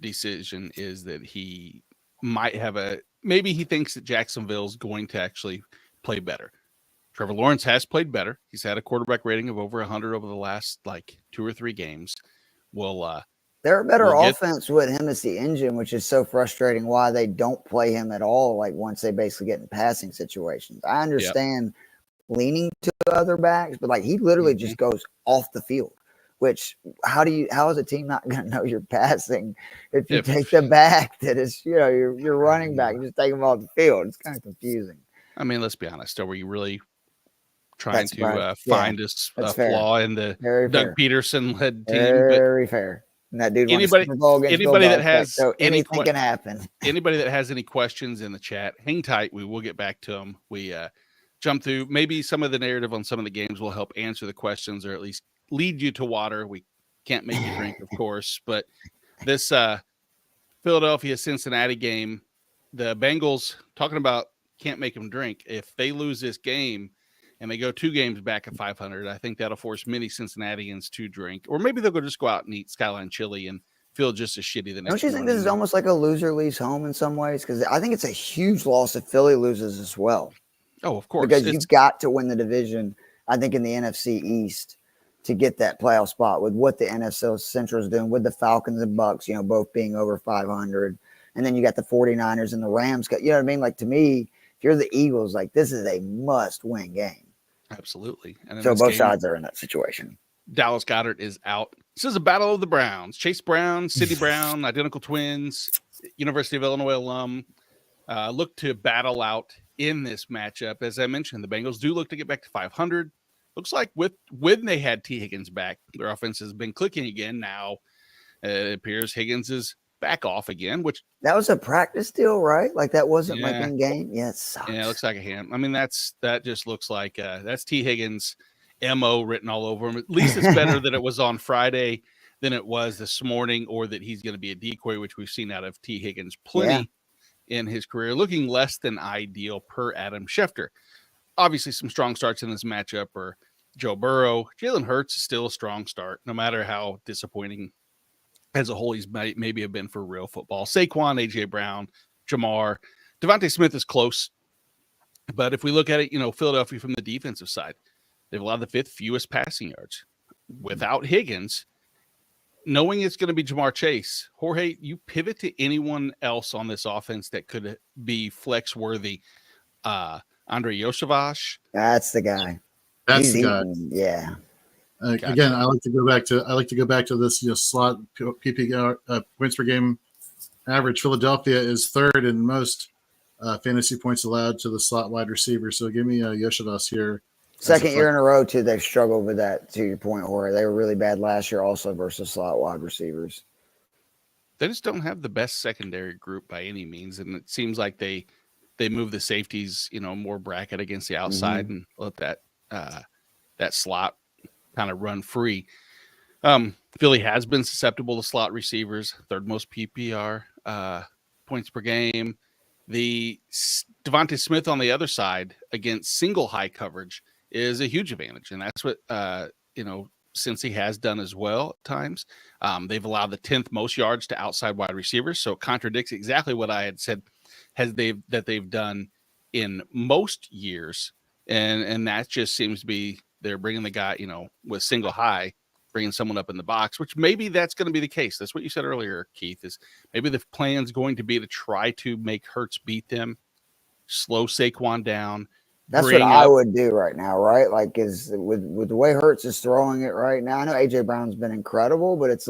decision is that he might have maybe he thinks that Jacksonville's going to actually play better. Trevor Lawrence has played better. He's had a quarterback rating of over 100 over the last 2 or 3 games.
They're a better offense with him as the engine, which is so frustrating why they don't play him at all. Like once they basically get in passing situations, I understand leaning to other backs, but he literally just goes off the field. Which how is a team not going to know you're passing if you take the back that is you're running back, you just take them off the field? It's kind of confusing.
I mean, let's be honest. Are we really trying to find a flaw in the Doug Peterson led team?
Very fair. And that dude
anybody that has
so anything can happen.
Anybody that has any questions in the chat, hang tight. We will get back to them. We jump through. Maybe some of the narrative on some of the games will help answer the questions, or at least lead you to water. We can't make you drink, of course, but this Philadelphia-Cincinnati game, the Bengals, talking about can't make them drink. If they lose this game and they go 2 games back at 500, I think that'll force many Cincinnatians to drink, or maybe they'll just go out and eat Skyline chili and feel just as shitty the next.
Don't you think this is almost like a loser leaves home in some ways? Because I think it's a huge loss if Philly loses as well.
Oh, of course.
Because you've got to win the division, I think, in the NFC East to get that playoff spot with what the NFC Central is doing with the Falcons and Bucks, both being over 500. And then you got the 49ers and the Rams. You know what I mean? To me, if you're the Eagles, this is a must-win game.
Absolutely.
And so both sides are in that situation.
Dallas Goedert is out. This is a battle of the Browns. Chase Brown, Sidney Brown, identical twins, University of Illinois alum, look to battle out in this matchup. As I mentioned, the Bengals do look to get back to 500. Looks like when they had T. Higgins back, their offense has been clicking again. Now it appears Higgins is back off again, which
that was a practice deal, right? That wasn't in game. Yeah, it sucks.
Yeah, it looks like a hand. I mean, that just looks like that's T. Higgins' MO written all over him. At least it's better that it was on Friday than it was this morning, or that he's going to be a decoy, which we've seen out of T. Higgins plenty in his career. Looking less than ideal per Adam Schefter. Obviously, some strong starts in this matchup are Joe Burrow. Jalen Hurts is still a strong start, no matter how disappointing as a whole he's maybe have been for real football. Saquon, A.J. Brown, Jamar. Devontae Smith is close. But if we look at it, Philadelphia from the defensive side, they've allowed the 5th fewest passing yards. Without Higgins, knowing it's going to be Jamar Chase, Jorge, you pivot to anyone else on this offense that could be flex-worthy. Andre Yosevich.
That's the guy.
That's the guy.
Yeah.
Gotcha. Again, I like to go back to this slot PPR points per game average. Philadelphia is 3rd in most fantasy points allowed to the slot wide receiver. So give me Yosevich here.
Second year in a row too, they've struggled with that. To your point, Jorge, they were really bad last year, also versus slot wide receivers.
They just don't have the best secondary group by any means, and it seems like they move the safeties, more bracket against the outside and let that slot kind of run free. Philly has been susceptible to slot receivers, 3rd most PPR points per game. The Devontae Smith on the other side against single high coverage is a huge advantage, and that's what Cincy has done as well at times. They've allowed the 10th most yards to outside wide receivers, so it contradicts exactly what I had said that they've done in most years, and that just seems to be they're bringing the guy, with single high, bringing someone up in the box, which maybe that's going to be the case. That's what you said earlier, Keith, is maybe the plan's going to be to try to make Hurts beat them, slow Saquon down.
That's what I would do right now, right? Is with the way Hurts is throwing it right now. I know A.J. Brown's been incredible, but it's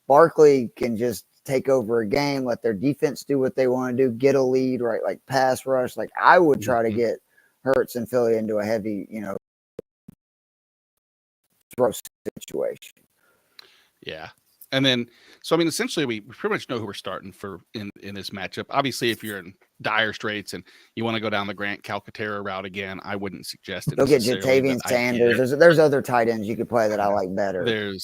Barkley can just take over a game, let their defense do what they want to do, get a lead, right? Pass rush. I would try to get Hurts and Philly into a heavy, throw situation.
Yeah. And then, so I mean, essentially, we pretty much know who we're starting for in this matchup. Obviously, if you're in dire straits and you want to go down the Grant Calcaterra route again, I wouldn't suggest it.
Go get Jatavian Sanders. There's other tight ends you could play that I like better.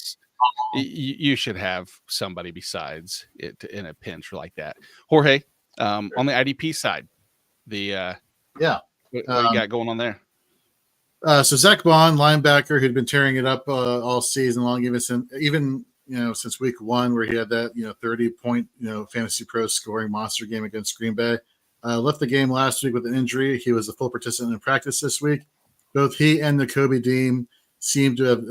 You should have somebody besides it in a pinch like that. Jorge, on the IDP side, what you got going on there?
So Zach Bond, linebacker, who'd been tearing it up all season long, even since week 1, where he had that 30-point Fantasy Pro scoring monster game against Green Bay. Left the game last week with an injury. He was a full participant in practice this week. both he and Nakobe Dean seem to have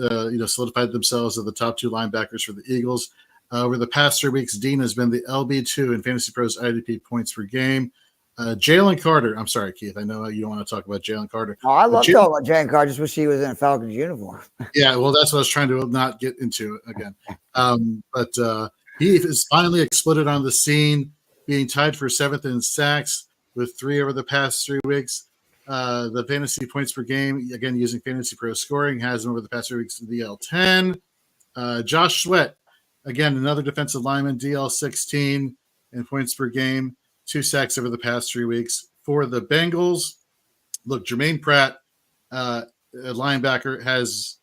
solidified themselves as the top 2 linebackers for the Eagles. Over the past 3 weeks, Dean has been the LB2 in Fantasy Pros IDP points per game. Jalen Carter. I'm sorry, Keith. I know you don't want to talk about Jalen Carter.
Oh, I love talking about Jalen Carter. I just wish he was in a Falcons uniform.
Yeah, well, that's what I was trying to not get into again. But he has finally exploded on the scene, being tied for 7th in sacks with 3 over the past 3 weeks. The fantasy points per game, again, using Fantasy Pro scoring, has him over the past 3 weeks in the L10. Josh Sweat, again, another defensive lineman, DL16 in points per game, 2 sacks over the past 3 weeks. For the Bengals, look, Jermaine Pratt, a linebacker, has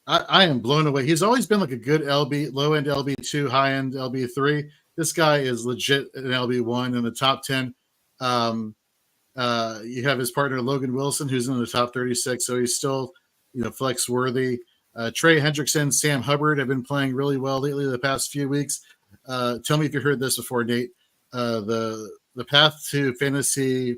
I am blown away. He's always been like a good LB, low-end LB2, high-end LB3. This guy is legit an LB1 in the top 10. You have his partner Logan Wilson, who's in the top 36, so he's still, flex worthy. Trey Hendrickson, Sam Hubbard have been playing really well lately the past few weeks. Tell me if you heard this before, Nate. The path to fantasy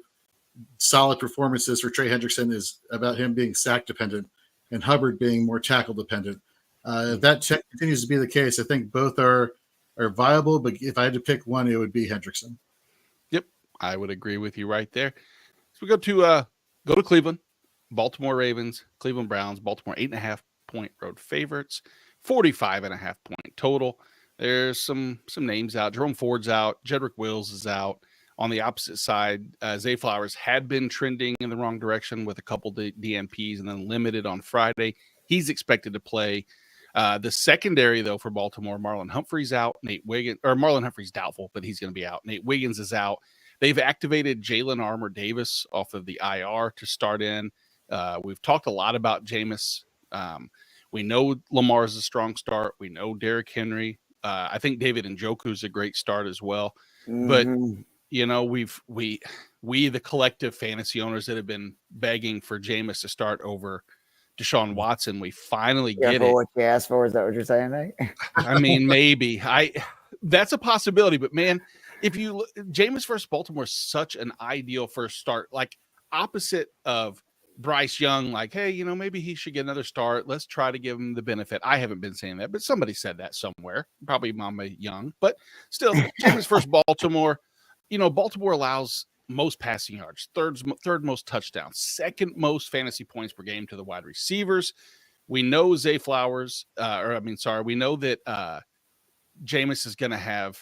solid performances for Trey Hendrickson is about him being sack dependent and Hubbard being more tackle dependent. If that continues to be the case, I think both are viable. But if I had to pick one, it would be Hendrickson.
Yep, I would agree with you right there. So we go to Cleveland, Baltimore Ravens, Cleveland Browns, Baltimore 8.5-point road favorites, 45.5-point total. There's some names out. Jerome Ford's out. Jedrick Wills is out. On the opposite side, Zay Flowers had been trending in the wrong direction with a couple DNPs and then limited on Friday. He's expected to play. The secondary, though, for Baltimore, Marlon Humphrey's out. Marlon Humphrey's doubtful, but he's going to be out. Nate Wiggins is out. They've activated Jalen Armour Davis off of the IR to start in. We've talked a lot about Jameis. We know Lamar's a strong start. We know Derrick Henry. I think David Njoku's a great start as well.
Mm-hmm.
But we the collective fantasy owners that have been begging for Jameis to start over Deshaun Watson, we finally get it.
What you asked for, is that what you're saying, Nate?
I mean, maybe that's a possibility, but man, if you look, Jameis versus Baltimore is such an ideal first start, like opposite of Bryce Young, like, hey, maybe he should get another start. Let's try to give him the benefit. I haven't been saying that, but somebody said that somewhere, probably Mama Young, but still, Jameis versus Baltimore. Baltimore allows most passing yards, third most touchdowns, second most fantasy points per game to the wide receivers. We know Zay Flowers, we know that Jameis is going to have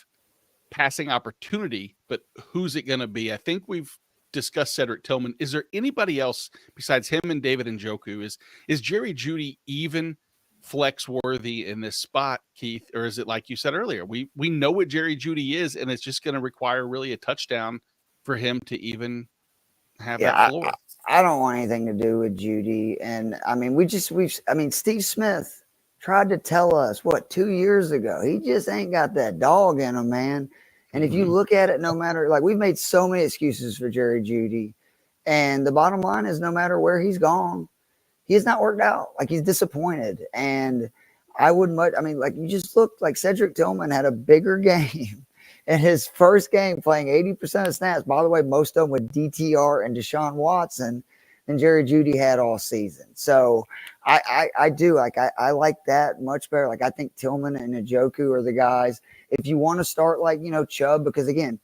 passing opportunity, but who's it going to be? I think we've discussed Cedric Tillman. Is there anybody else besides him and David Njoku? Is Jerry Jeudy even flex worthy in this spot, Keith? Or is it like you said earlier? We know what Jerry Jeudy is, and it's just going to require really a touchdown for him to even have that floor.
I don't want anything to do with Jeudy. And I mean, Steve Smith tried to tell us 2 years ago, he just ain't got that dog in him, man. And if you look at it, no matter, like, we've made so many excuses for Jerry Jeudy, and the bottom line is no matter where he's gone, he has not worked out. Like, he's disappointed. And you just looked like Cedric Tillman had a bigger game in his first game, playing 80% of snaps. By the way, most of them with DTR and Deshaun Watson, than Jerry Jeudy had all season. So I do like that much better. Like, I think Tillman and Njoku are the guys. If you want to start Chubb, because again,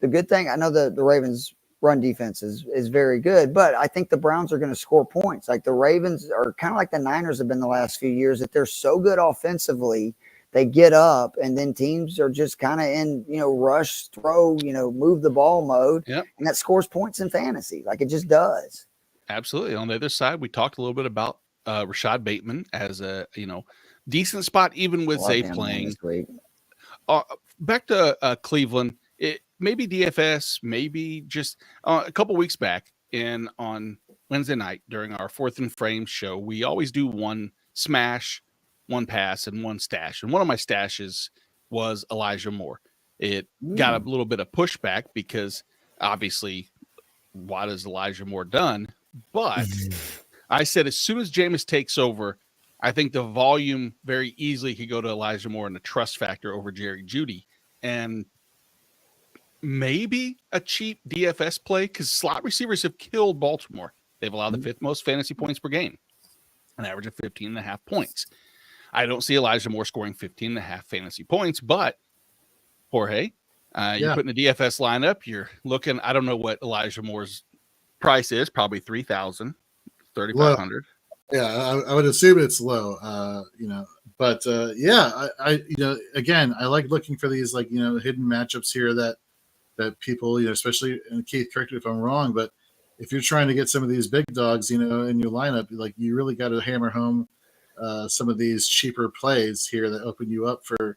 the good thing, I know the Ravens run defense is very good, but I think the Browns are going to score points. Like, the Ravens are kind of like the Niners have been the last few years, that they're so good offensively, they get up, and then teams are just kind of in, rush, throw, move the ball mode.
Yep.
And that scores points in fantasy. Like, it just does.
Absolutely. On the other side, we talked a little bit about Rashad Bateman as a, decent spot, even with Zay playing. Back to Cleveland, maybe DFS, maybe just a couple weeks back on Wednesday night during our 4th and Frame show, we always do one smash, one pass, and one stash. And one of my stashes was Elijah Moore. It got a little bit of pushback because obviously, what has Elijah Moore done? But I said, as soon as Jameis takes over, I think the volume very easily could go to Elijah Moore and the trust factor over Jerry Jeudy. And maybe a cheap DFS play, because slot receivers have killed Baltimore. They've allowed the fifth most fantasy points per game, an average of 15.5 points. I don't see Elijah Moore scoring 15.5 fantasy points, but Jorge, you're putting the DFS lineup. You're looking, I don't know what Elijah Moore's price is, probably 3,000, 3,500.
Yeah, I would assume it's low, but again, I like looking for these hidden matchups here that people, especially, and Keith, correct me if I'm wrong, but if you're trying to get some of these big dogs, in your lineup, like you really got to hammer home some of these cheaper plays here that open you up for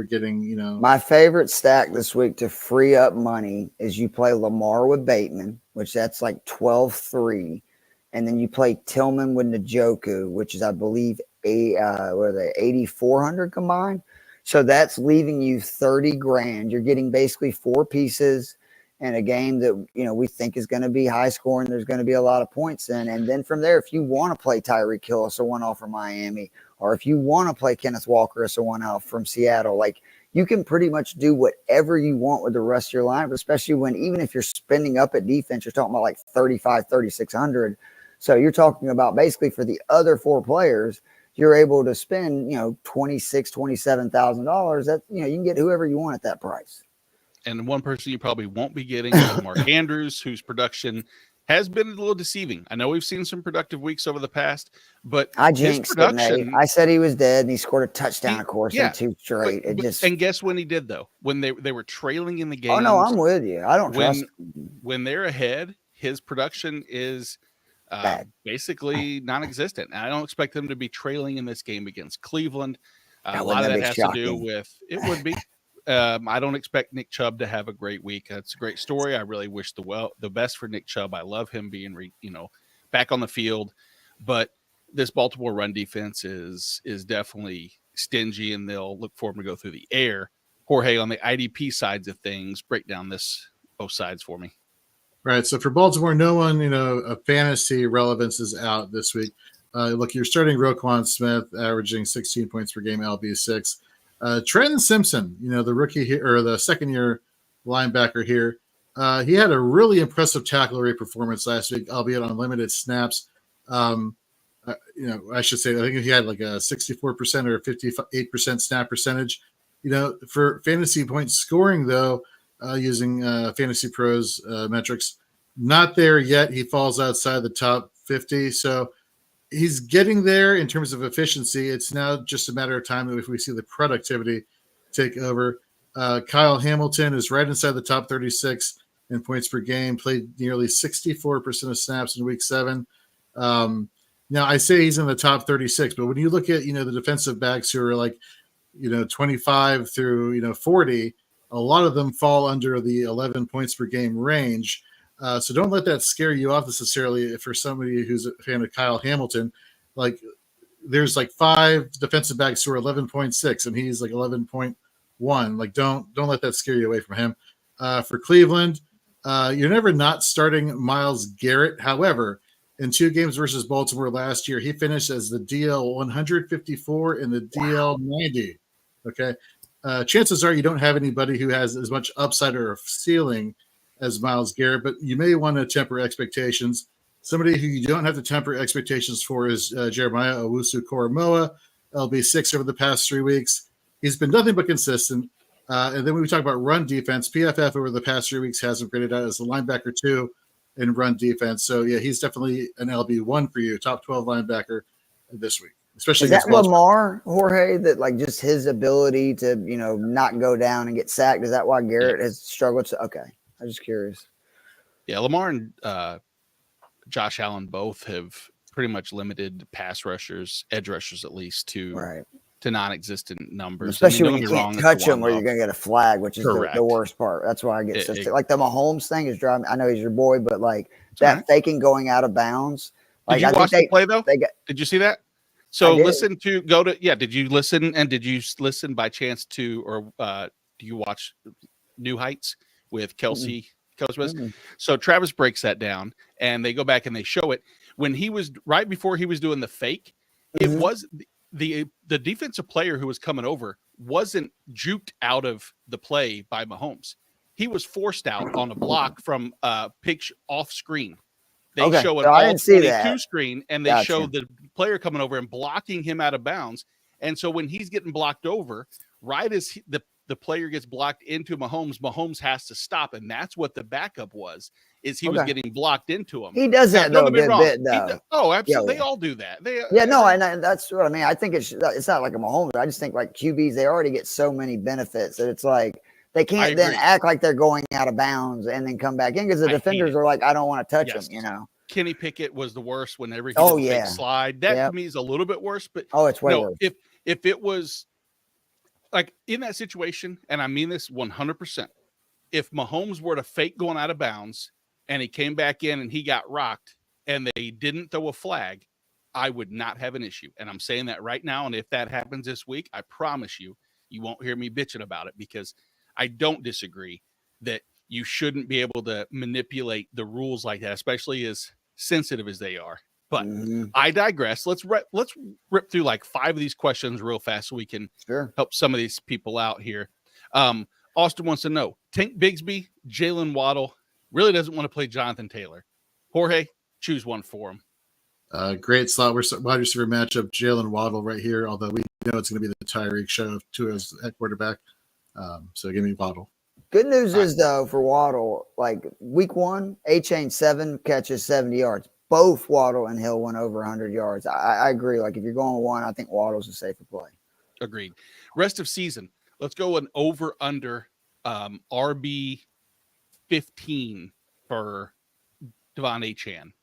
getting,
My favorite stack this week to free up money is you play Lamar with Bateman, which that's like 12-3. And then you play Tillman with Njoku, which is, I believe, 8,400 combined. So that's leaving you 30 grand. You're getting basically 4 pieces in a game that, we think is going to be high scoring. There's going to be a lot of points in. And then from there, if you want to play Tyreek Hill as a one-off from Miami, or if you want to play Kenneth Walker as a one-off from Seattle, like, you can pretty much do whatever you want with the rest of your lineup, especially when, even if you're spending up at defense, you're talking about like 3,600. So you're talking about basically for the other 4 players, you're able to spend, $27,000. That, you can get whoever you want at that price.
And one person you probably won't be getting is Mark Andrews, whose production has been a little deceiving. I know we've seen some productive weeks over the past, but
I jinxed it, Nate. I said he was dead, and he scored a touchdown, of course, in 2 straight.
And guess when he did, though? When they were trailing in the game.
Oh, no, I'm with you. I don't trust him.
When they're ahead, his production is basically non-existent. And I don't expect them to be trailing in this game against Cleveland. A lot of that has to do with it would be. I don't expect Nick Chubb to have a great week. That's a great story. I really wish the best for Nick Chubb. I love him being back on the field, but this Baltimore run defense is definitely stingy, and they'll look for him to go through the air. Jorge, on the IDP sides of things, break down both sides for me.
Right. So for Baltimore, no one, a fantasy relevance is out this week. Look, you're starting Roquan Smith, averaging 16 points per game, LB6. Trenton Simpson, the rookie here, or the second-year linebacker here, he had a really impressive tackle rate performance last week, albeit on limited snaps. I should say, I think he had like a 64% or 58% snap percentage. For fantasy point scoring, though, using Fantasy Pros metrics, not there yet. He falls outside the top 50. So he's getting there in terms of efficiency. It's now just a matter of time if we see the productivity take over. Kyle Hamilton is right inside the top 36 in points per game, played nearly 64% of snaps in week 7. Now, I say he's in the top 36, but when you look at, the defensive backs who are like, 25 through, 40, a lot of them fall under the 11 points per game range. So don't let that scare you off necessarily. For somebody who's a fan of Kyle Hamilton, like there's like 5 defensive backs who are 11.6 and he's like 11.1. Like don't let that scare you away from him. For Cleveland, you're never not starting Myles Garrett. However, in 2 games versus Baltimore last year, he finished as the DL 154 and the DL 90. Okay. Chances are you don't have anybody who has as much upside or ceiling as Myles Garrett, but you may want to temper expectations. Somebody who you don't have to temper expectations for is Jeremiah Owusu-Koramoah, LB6 over the past 3 weeks. He's been nothing but consistent. And then when we talk about run defense, PFF over the past 3 weeks has him graded out as the linebacker 2 in run defense. So, yeah, he's definitely an LB1 for you, top 12 linebacker this week. Especially
is that Lamar, Jorge, that like just his ability to, not go down and get sacked? Is that why Garrett has struggled to? Okay. I'm just curious.
Yeah, Lamar and Josh Allen both have pretty much limited pass rushers, edge rushers at least, to non-existent numbers.
Especially when you can't touch them or you're going to get a flag, which is the worst part. That's why I get so sick. Like the Mahomes thing is driving. I know he's your boy, but like that faking going out of bounds. Like,
did you watch the play, though? Did you see that? So did you listen? And did you listen by chance to, or do you watch New Heights with Kelsey Cosmos? So Travis breaks that down and they go back and they show it when he was right before he was doing the fake. It was the defensive player who was coming over wasn't juked out of the play by Mahomes. He was forced out on a block from pitch off screen. They show an
so I
all
didn't see
22
that.
screen, and they show the player coming over and blocking him out of bounds. And so when he's getting blocked over, right as the player gets blocked into Mahomes has to stop, and that's what the backup was. Is he was getting blocked into him.
He does that though a good bit though.
Absolutely. They all do that.
And that's what I mean. I think it's not like a Mahomes. I just think like QBs, they already get so many benefits that it's like they can't then act like they're going out of bounds and then come back in because the defenders are like, I don't want to touch him, you know.
Kenny Pickett was the worst whenever he did the big slide. That to me is a little bit worse, but
it's way worse.
If it was like in that situation, and I mean this 100%, if Mahomes were to fake going out of bounds and he came back in and he got rocked and they didn't throw a flag, I would not have an issue. And I'm saying that right now. And if that happens this week, I promise you, you won't hear me bitching about it because I don't disagree that you shouldn't be able to manipulate the rules like that, especially as sensitive as they are. But I digress. Let's rip through like 5 of these questions real fast so we can help some of these people out here. Austin wants to know, Tank Bigsby, Jalen Waddle, really doesn't want to play Jonathan Taylor. Jorge, choose one for him.
Great slot wide receiver matchup, Jalen Waddle right here, although we know it's going to be the Tyreek show of Tua's at quarterback. So give me Waddle.
Good news is, though, for Waddle, like week 1, A-Chain 7 catches 70 yards. Both Waddle and Hill went over 100 yards. I agree. Like if you're going 1, I think Waddle's a safer play.
Agreed. Rest of season, let's go an over-under RB 15 for Devon Achane.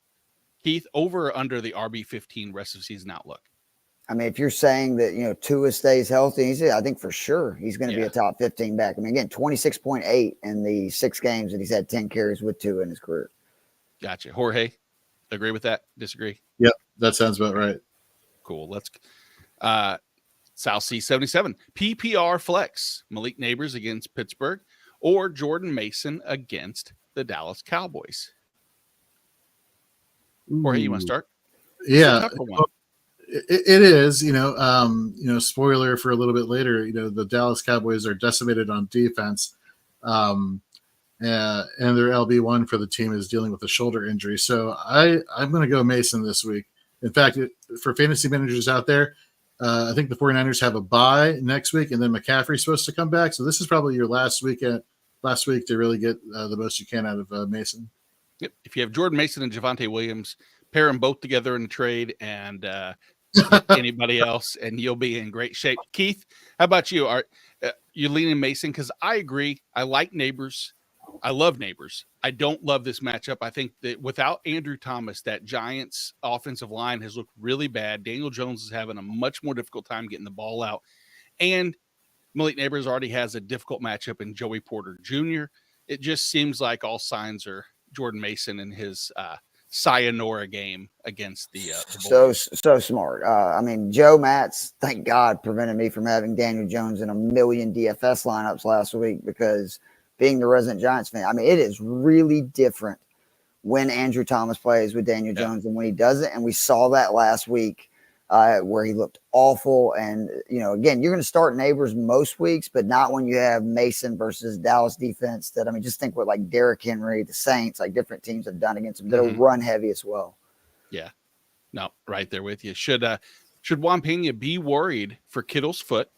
Keith, over or under the RB 15 rest of season outlook?
I mean, if you're saying that, Tua stays healthy, I think for sure he's going to be a top 15 back. I mean, again, 26.8 in the 6 games that he's had 10 carries with Tua in his career.
Gotcha. Jorge, agree with that? Disagree?
Yep, that sounds about right.
Cool. Let's South Sea 77. PPR flex. Malik Neighbors against Pittsburgh or Jordan Mason against the Dallas Cowboys. Jorge, you want to start?
Yeah. It is, spoiler for a little bit later, the Dallas Cowboys are decimated on defense. And their LB1 for the team is dealing with a shoulder injury. So I'm going to go Mason this week. In fact, for fantasy managers out there, I think the 49ers have a bye next week, and then McCaffrey's supposed to come back. So this is probably your last week to really get the most you can out of Mason.
Yep. If you have Jordan Mason and Javonte Williams, pair them both together in a trade and anybody else, and you'll be in great shape. Keith, how about you? Are you leaning Mason? Because I agree. I like Neighbors. I love Neighbors. I don't love this matchup. I think that without Andrew Thomas, that Giants offensive line has looked really bad. Daniel Jones is having a much more difficult time getting the ball out. And Malik Neighbors already has a difficult matchup in Joey Porter Jr. It just seems like all signs are Jordan Mason and his sayonara game against the
so smart. I mean, Joe Matz, thank God, prevented me from having Daniel Jones in a million DFS lineups last week because being the resident Giants fan, I mean, it is really different when Andrew Thomas plays with Daniel Jones and when he doesn't. And we saw that last week where he looked awful. And, again, you're going to start Neighbors most weeks, but not when you have Mason versus Dallas defense that, I mean, just think what like Derrick Henry, the Saints, like different teams have done against them. They'll run heavy as well.
Yeah. No, right there with you. Should Juan Pena be worried for Kittle's foot?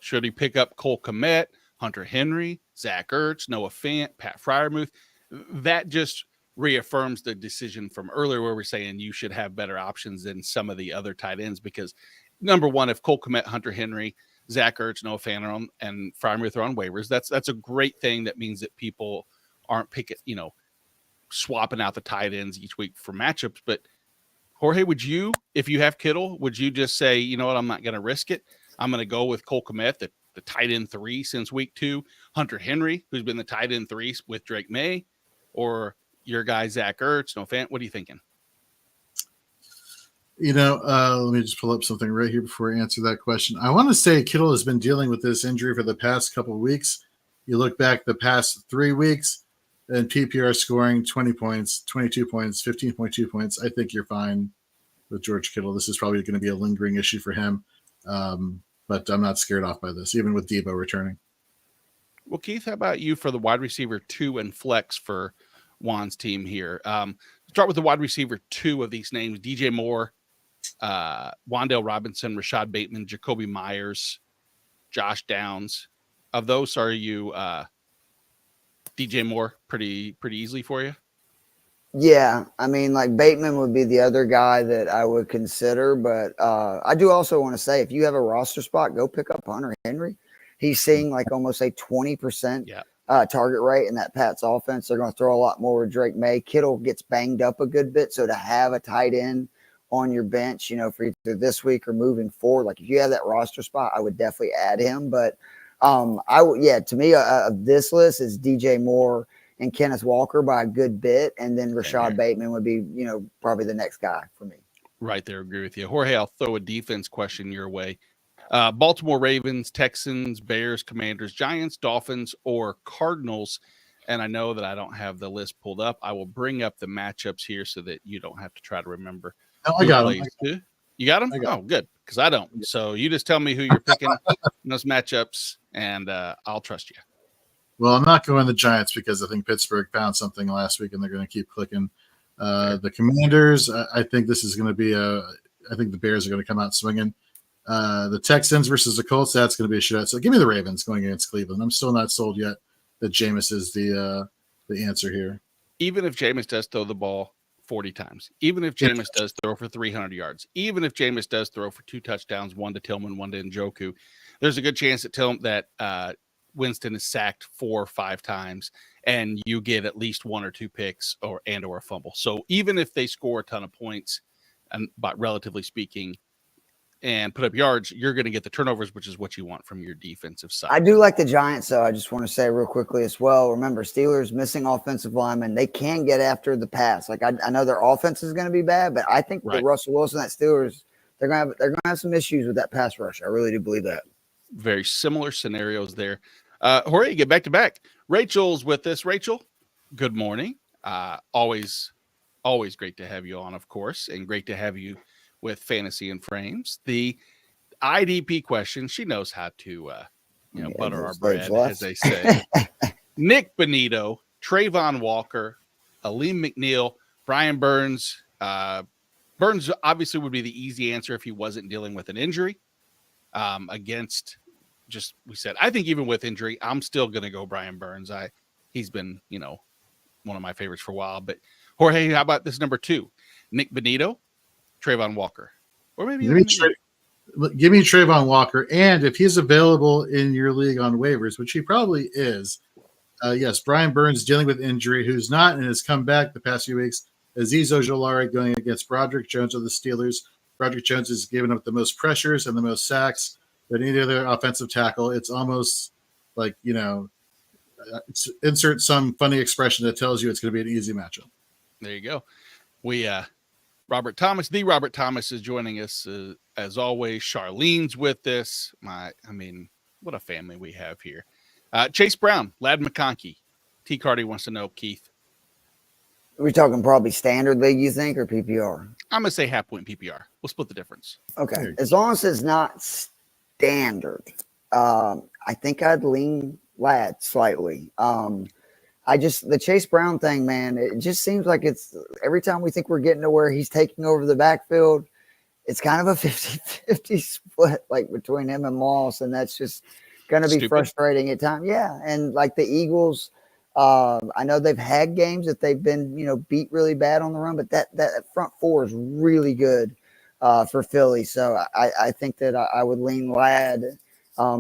Should he pick up Cole Kmet, Hunter Henry, Zach Ertz, Noah Fant, Pat Freiermuth? That just reaffirms the decision from earlier where we're saying you should have better options than some of the other tight ends because, number one, if Cole Kmet, Hunter Henry, Zach Ertz, Noah Fant and Freiermuth are on waivers, that's a great thing. That means that people aren't picking, swapping out the tight ends each week for matchups. But Jorge, would you, if you have Kittle, would you just say, you know what, I'm not going to risk it. I'm going to go with Cole Kmet, the tight end 3 since week 2, Hunter Henry, who's been the tight end 3 with Drake May, or your guy, Zach Ertz, no Fant? What are you thinking?
Let me just pull up something right here before I answer that question. I want to say Kittle has been dealing with this injury for the past couple of weeks. You look back the past 3 weeks, and PPR scoring 20 points, 22 points, 15.2 points. I think you're fine with George Kittle. This is probably going to be a lingering issue for him. But I'm not scared off by this, even with Debo returning. Well,
Keith, how about you for the wide receiver 2 and flex for Juan's team here? Start with the wide receiver 2 of these names: DJ Moore, Wan'Dale Robinson, Rashad Bateman, Jacoby Myers, Josh Downs. Of those, are you DJ Moore pretty easily for you?
Yeah, I mean, like Bateman would be the other guy that I would consider, but I do also want to say, if you have a roster spot, go pick up Hunter Henry. He's seeing like almost a 20% target rate in that Pats offense. They're going to throw a lot more with Drake May. Kittle gets banged up a good bit, so to have a tight end on your bench, for either this week or moving forward, like if you have that roster spot, I would definitely add him. But to me, this list is DJ Moore and Kenneth Walker by a good bit, and then Rashad Bateman would be, probably the next guy for me.
Right there, agree with you. Jorge, I'll throw a defense question your way. Baltimore Ravens, Texans, Bears, Commanders, Giants, Dolphins, or Cardinals. And I know that I don't have the list pulled up. I will bring up the matchups here so that you don't have to try to remember.
No, I got them.
You got them? Oh, good, because I don't. So you just tell me who you're picking in those matchups, and I'll trust you.
Well, I'm not going the Giants because I think Pittsburgh found something last week and they're going to keep clicking. The Commanders, I think this is going to be I think the Bears are going to come out swinging. The Texans versus the Colts, that's going to be a shootout. So give me the Ravens going against Cleveland. I'm still not sold yet that Jameis is the answer here.
Even if Jameis does throw the ball 40 times, even if Jameis does throw for 300 yards, even if Jameis does throw for 2 touchdowns, 1 to Tillman, 1 to Njoku, there's a good chance that Winston is sacked 4 or 5 times, and you get at least 1 or 2 picks or a fumble. So even if they score a ton of points, but relatively speaking, and put up yards, you're going to get the turnovers, which is what you want from your defensive side.
I do like the Giants, though. I just want to say real quickly as well. Remember, Steelers missing offensive linemen. They can get after the pass. Like I know their offense is going to be bad, but I think with Russell Wilson, that Steelers, they're going to have some issues with that pass rush. I really do believe that.
Very similar scenarios there. Jorge, get back to back. Rachel's with us. Rachel, good morning. Always great to have you on, of course, and great to have you with Fantasy and Frames. The IDP question, she knows how to butter our bread, as they say. Nick Benito, Trayvon Walker, Aleem McNeil, Brian Burns. Burns obviously would be the easy answer if he wasn't dealing with an injury. Against just, we said, I think even with injury, I'm still going to go Brian Burns. He's been, one of my favorites for a while. But Jorge, how about this number 2? Nick Benito, Trayvon Walker, or maybe
give me Trayvon Walker, and if he's available in your league on waivers, which he probably is, yes, Brian Burns dealing with injury, who's not and has come back the past few weeks. Azeez Ojulari going against Broderick Jones of the Steelers. Broderick Jones has given up the most pressures and the most sacks than any other offensive tackle. It's almost like insert some funny expression that tells you it's going to be an easy matchup.
There you go. We Robert Thomas is joining us as always. Charlene's with us. What a family we have here. Chase Brown, Lad McConkey. T. Cardi wants to know, Keith.
Are we talking probably standard league, you think, or PPR?
I'm going to say half point PPR. We'll split the difference.
Okay. As long as it's not standard, I think I'd lean Lad slightly. The Chase Brown thing, man, it just seems like it's every time we think we're getting to where he's taking over the backfield, it's kind of a 50-50 split like between him and Moss, and that's just going to be frustrating at times. Yeah, and like the Eagles, I know they've had games that they've been, beat really bad on the run, but that front four is really good for Philly. So I think that I would lean Lad.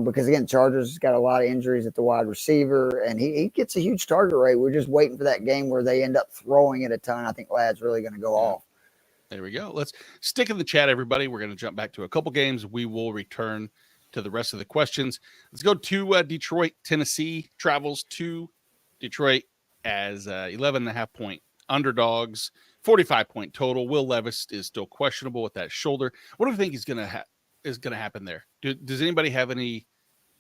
Because, again, Chargers got a lot of injuries at the wide receiver, and he gets a huge target rate. We're just waiting for that game where they end up throwing it a ton. I think Lad's really going to go off.
There we go. Let's stick in the chat, everybody. We're going to jump back to a couple games. We will return to the rest of the questions. Let's go to Detroit. Tennessee travels to Detroit as 11.5-point underdogs, 45-point total. Will Levis is still questionable with that shoulder. What do we think is going to happen there? Does anybody have any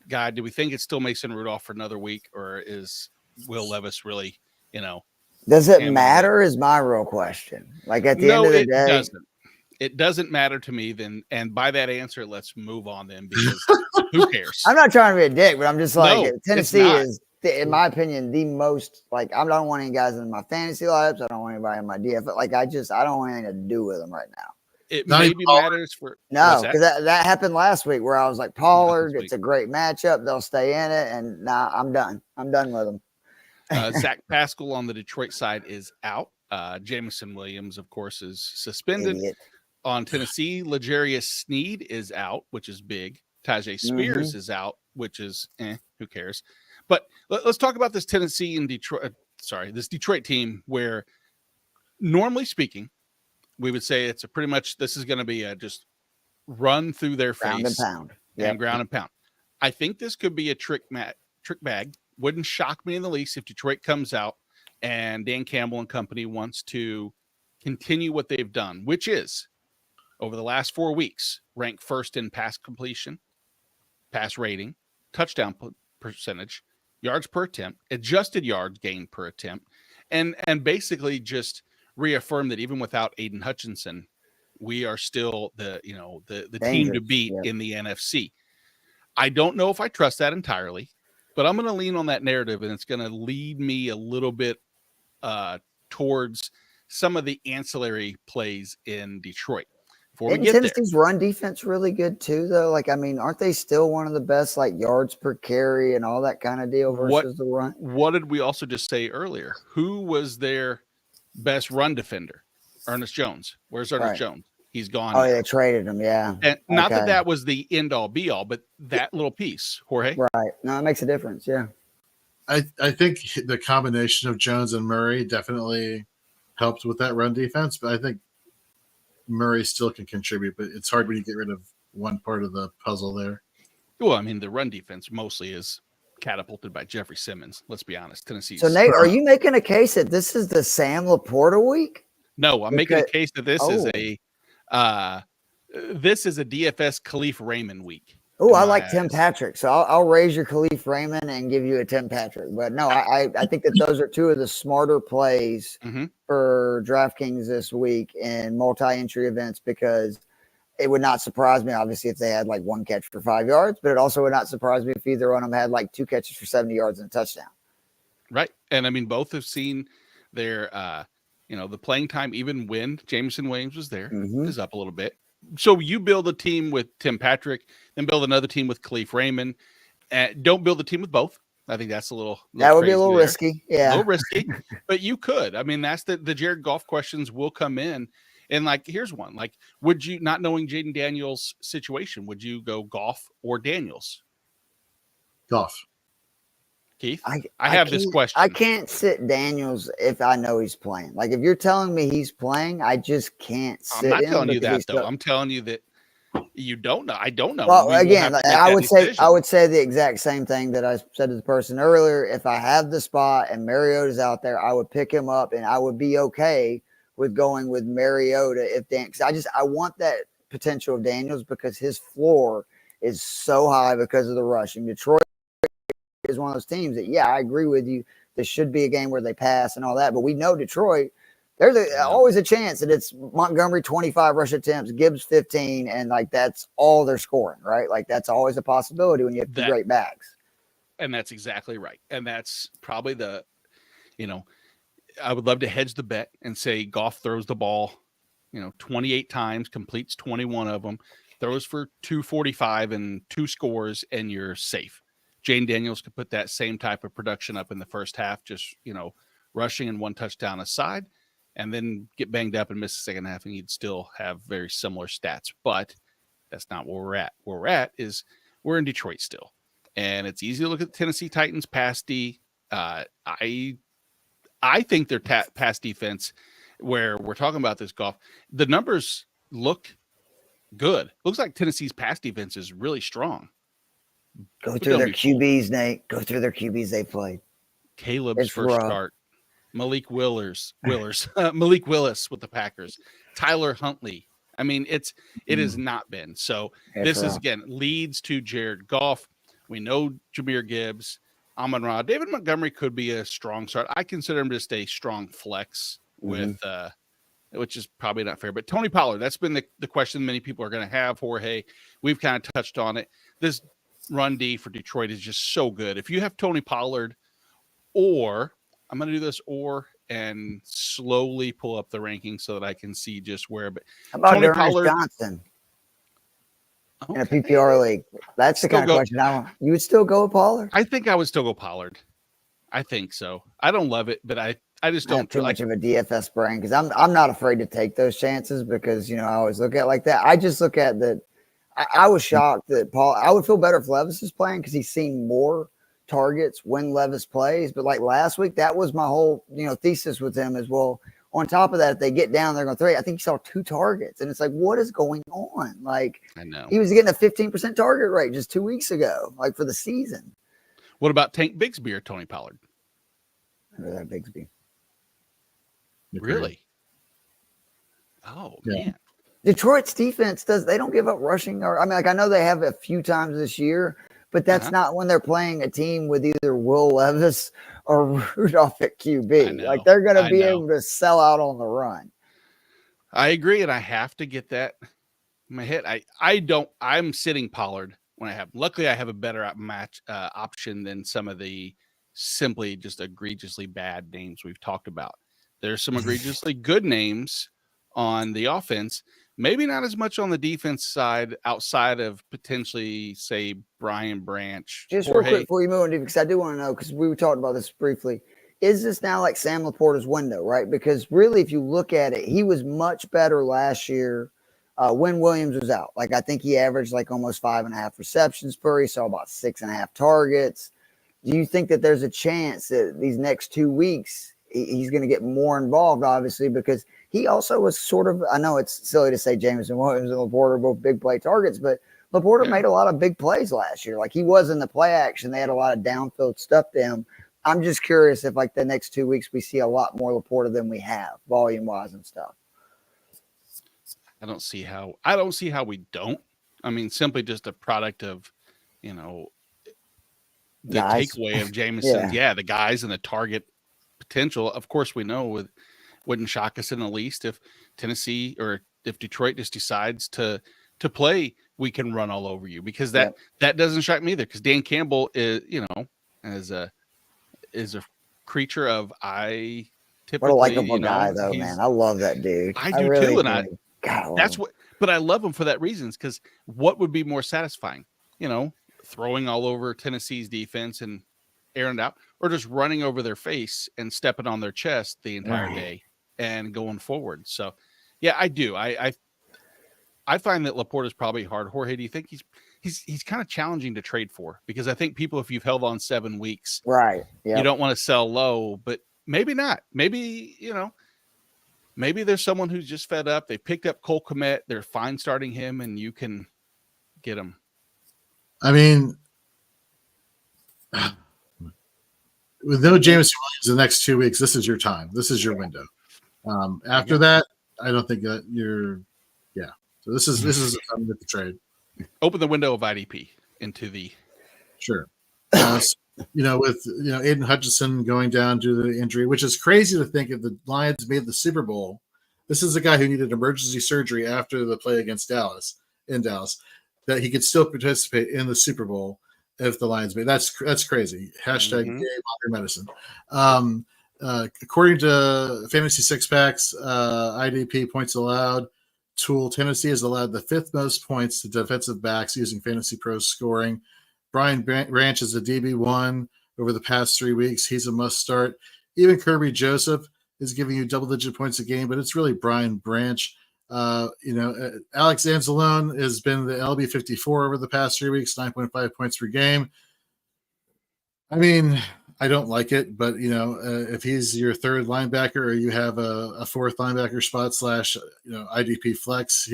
guide? Do we think it's still Mason Rudolph for another week, or is Will Levis really,
Does it matter is my real question. Like at the end of the day.
It doesn't matter to me then. And by that answer, let's move on then, because who cares?
I'm not trying to be a dick, but I'm just like, Tennessee in my opinion, the most, like, I don't want any guys in my fantasy lineups. I don't want anybody in my DFS. Like, I don't want anything to do with them right now.
It maybe matters for
no, because that happened last week where I was like, Pollard, it's a great matchup. They'll stay in it. And now I'm done. I'm done with them.
Zach Pascal on the Detroit side is out. Jameson Williams, of course, is suspended.
Idiot.
On Tennessee, L'Jarius Sneed is out, which is big. Tajay Spears is out, which is who cares? But let's talk about this Tennessee and Detroit. This Detroit team where, normally speaking, we would say it's pretty much this is going to be a just run through their
ground
face
and pound.
and ground and pound. I think this could be a trick bag. Wouldn't shock me in the least if Detroit comes out and Dan Campbell and company wants to continue what they've done, which is over the last 4 weeks, ranked first in pass completion, pass rating, touchdown percentage, yards per attempt, adjusted yards gained per attempt, and basically just reaffirm that even without Aiden Hutchinson, we are still the team to beat in the NFC. I don't know if I trust that entirely, but I'm going to lean on that narrative, and it's going to lead me a little bit towards some of the ancillary plays in Detroit.
Isn't Tennessee's run defense really good too, though? Like, I mean, aren't they still one of the best, like, yards per carry and all that kind of deal versus the run?
What did we also just say earlier? Who was their best run defender? Ernest Jones. Where's Ernest Jones? He's gone.
Oh, they traded him, yeah.
And not that was the end-all, be-all, but that little piece, Jorge.
Right. No, it makes a difference, yeah.
I think the combination of Jones and Murray definitely helped with that run defense, but I think Murray still can contribute, but it's hard when you get rid of one part of the puzzle there.
Well, I mean, the run defense mostly is catapulted by Jeffrey Simmons. Let's be honest. Tennessee.
So, Nate, are you making a case that this is the Sam Laporta week?
No, I'm making a case that this is a DFS Khalif Raymond week.
Oh, I like Tim Patrick. So I'll raise your Khalif Raymond and give you a Tim Patrick. But no, I think that those are two of the smarter plays for DraftKings this week in multi-entry events, because it would not surprise me, obviously, if they had like one catch for 5 yards, but it also would not surprise me if either one of them had like 2 catches for 70 yards and a touchdown.
Right. And I mean, both have seen their, the playing time, even when Jameson Williams was there, is up a little bit. So you build a team with Tim Patrick, then build another team with Khalif Raymond. Don't build a team with both. I think that's a little
that would be a little risky. Yeah.
A little risky, but you could. I mean, that's the Jared Goff questions will come in. And like, here's one. Like, would you, not knowing Jaden Daniels' situation, would you go Goff or Daniels?
Goff.
Keith, I have this question.
I can't sit Daniels if I know he's playing. Like, if you're telling me he's playing, I just can't sit him.
I'm not telling you that, though. I'm telling you that you don't know. I don't know.
Well, again, I would say the exact same thing that I said to the person earlier. If I have the spot and Mariota's out there, I would pick him up, and I would be okay with going with Mariota if Dan. Because I want that potential of Daniels because his floor is so high because of the rushing. Detroit is one of those teams that, I agree with you. This should be a game where they pass and all that, but we know Detroit. There's always a chance that it's Montgomery 25 rush attempts, Gibbs 15, and like that's all they're scoring, right? Like that's always a possibility when you have great backs.
And that's exactly right. And that's probably I would love to hedge the bet and say Goff throws the ball, 28 times, completes 21 of them, throws for 245 and 2 scores, and you're safe. Jane Daniels could put that same type of production up in the first half, just, rushing and 1 touchdown aside, and then get banged up and miss the second half, and you'd still have very similar stats. But that's not where we're at. Where we're at is we're in Detroit still. And it's easy to look at the Tennessee Titans pass D. I think their pass defense, where we're talking about this Goff, the numbers look good. Looks like Tennessee's pass defense is really strong.
Go through their QBs, Nate. Go through their QBs they played.
Caleb's first start. Malik Willis with the Packers. Tyler Huntley. I mean, it has not been. So this is, again, leads to Jared Goff. We know Jahmyr Gibbs, Amon-Ra. David Montgomery could be a strong start. I consider him just a strong flex with which is probably not fair. But Tony Pollard, that's been the question many people are going to have. Jorge, we've kind of touched on it. This run D for Detroit is just so good. If you have Tony Pollard or I'm going to do this and slowly pull up the rankings so that I can see just where. But
How about
Tony
Ernest
Pollard
Johnson in a
okay.
PPR league? That's the
Still
kind of question I want. You would still go with Pollard?
I think I would still go Pollard. I think so. I don't love it, but I just
I have
don't
too
like
much of a DFS brain because I'm not afraid to take those chances because I always look at it like that. I just look at that. I was shocked that I would feel better if Levis is playing because he's seen more targets when Levis plays. But like last week, that was my whole thesis with him as well. On top of that, if they get down, they're going to 3. I think he saw 2 targets, and it's like, what is going on? Like,
I know
he was getting a 15% target rate just 2 weeks ago, like for the season.
What about Tank Bigsby or Tony Pollard?
Remember that Bigsby?
Really? Oh man.
Detroit's defense they don't give up rushing I know they have a few times this year, but that's not when they're playing a team with either Will Levis or Rudolph at QB. Like they're going to be able to sell out on the run.
I agree, and I have to get that in my head. I'm sitting Pollard when I have. Luckily, I have a better option than some of the simply just egregiously bad names we've talked about. There's some egregiously good names on the offense. Maybe not as much on the defense side outside of potentially, say, Brian Branch.
Just real quick before you move on, because I do want to know, because we were talking about this briefly. Is this now like Sam Laporta's window, right? Because really, if you look at it, he was much better last year when Williams was out. Like I think he averaged like almost 5.5 receptions per. He saw about 6.5 targets. Do you think that there's a chance that these next 2 weeks he's going to get more involved, obviously, because he also was sort of, I know it's silly to say Jameson Williams and Laporta are both big play targets, but Laporta made a lot of big plays last year. Like he was in the play action. They had a lot of downfield stuff to him. I'm just curious if like the next 2 weeks we see a lot more Laporta than we have volume wise and stuff.
I don't see how we don't. I mean, simply just a product of, the takeaway of Jameson's, the guys and the target potential. Of course, we know wouldn't shock us in the least if Tennessee or if Detroit just decides to play, we can run all over you, because that doesn't shock me either. Because Dan Campbell is, is a creature of typically.
What a likable guy, though, man. I love that dude.
I do really too, and but I love him for that reason. Because what would be more satisfying, throwing all over Tennessee's defense and airing it out, or just running over their face and stepping on their chest the entire day and going forward. So, yeah, I do. I find that Laporta is probably hard. Jorge, do you think he's kind of challenging to trade for? Because I think people, if you've held on 7 weeks, you don't want to sell low, but maybe not. Maybe, maybe there's someone who's just fed up. They picked up Cole Kmet. They're fine starting him, and you can get him.
I mean, with no Jameson Williams the next 2 weeks, this is your time. This is your window. After that, I don't think that you're. Yeah. So this is the time with the trade.
Open the window of IDP into the.
Sure. With Aiden Hutchinson going down due to the injury, which is crazy to think if the Lions made the Super Bowl. This is a guy who needed emergency surgery after the play against Dallas, that he could still participate in the Super Bowl if the Lions made. That's crazy. Hashtag gay modern medicine. According to Fantasy Six Packs, IDP points allowed tool, Tennessee has allowed the 5th most points to defensive backs using Fantasy Pros scoring. Brian Branch is a DB1 over the past 3 weeks. He's a must start. Even Kirby Joseph is giving you double-digit points a game, but it's really Brian Branch. Alex Anzalone has been the LB 54 over the past 3 weeks, 9.5 points per game. I mean, I don't like it, but if he's your 3rd linebacker, or you have a 4th linebacker spot / IDP flex,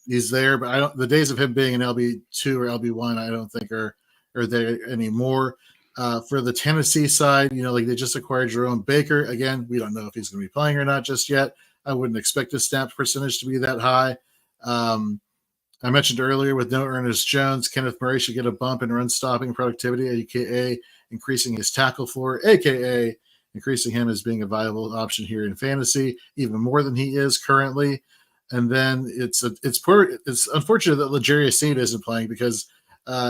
he's there. But the days of him being an LB2 or LB1, I don't think are there anymore. For the Tennessee side, they just acquired Jerome Baker. Again, we don't know if he's going to be playing or not just yet. I wouldn't expect his snap percentage to be that high. I mentioned earlier, with no Ernest Jones, Kenneth Murray should get a bump in run stopping productivity, aka increasing his tackle floor, aka increasing him as being a viable option here in fantasy, even more than he is currently. And then it's unfortunate that L'Jarius Sneed isn't playing, because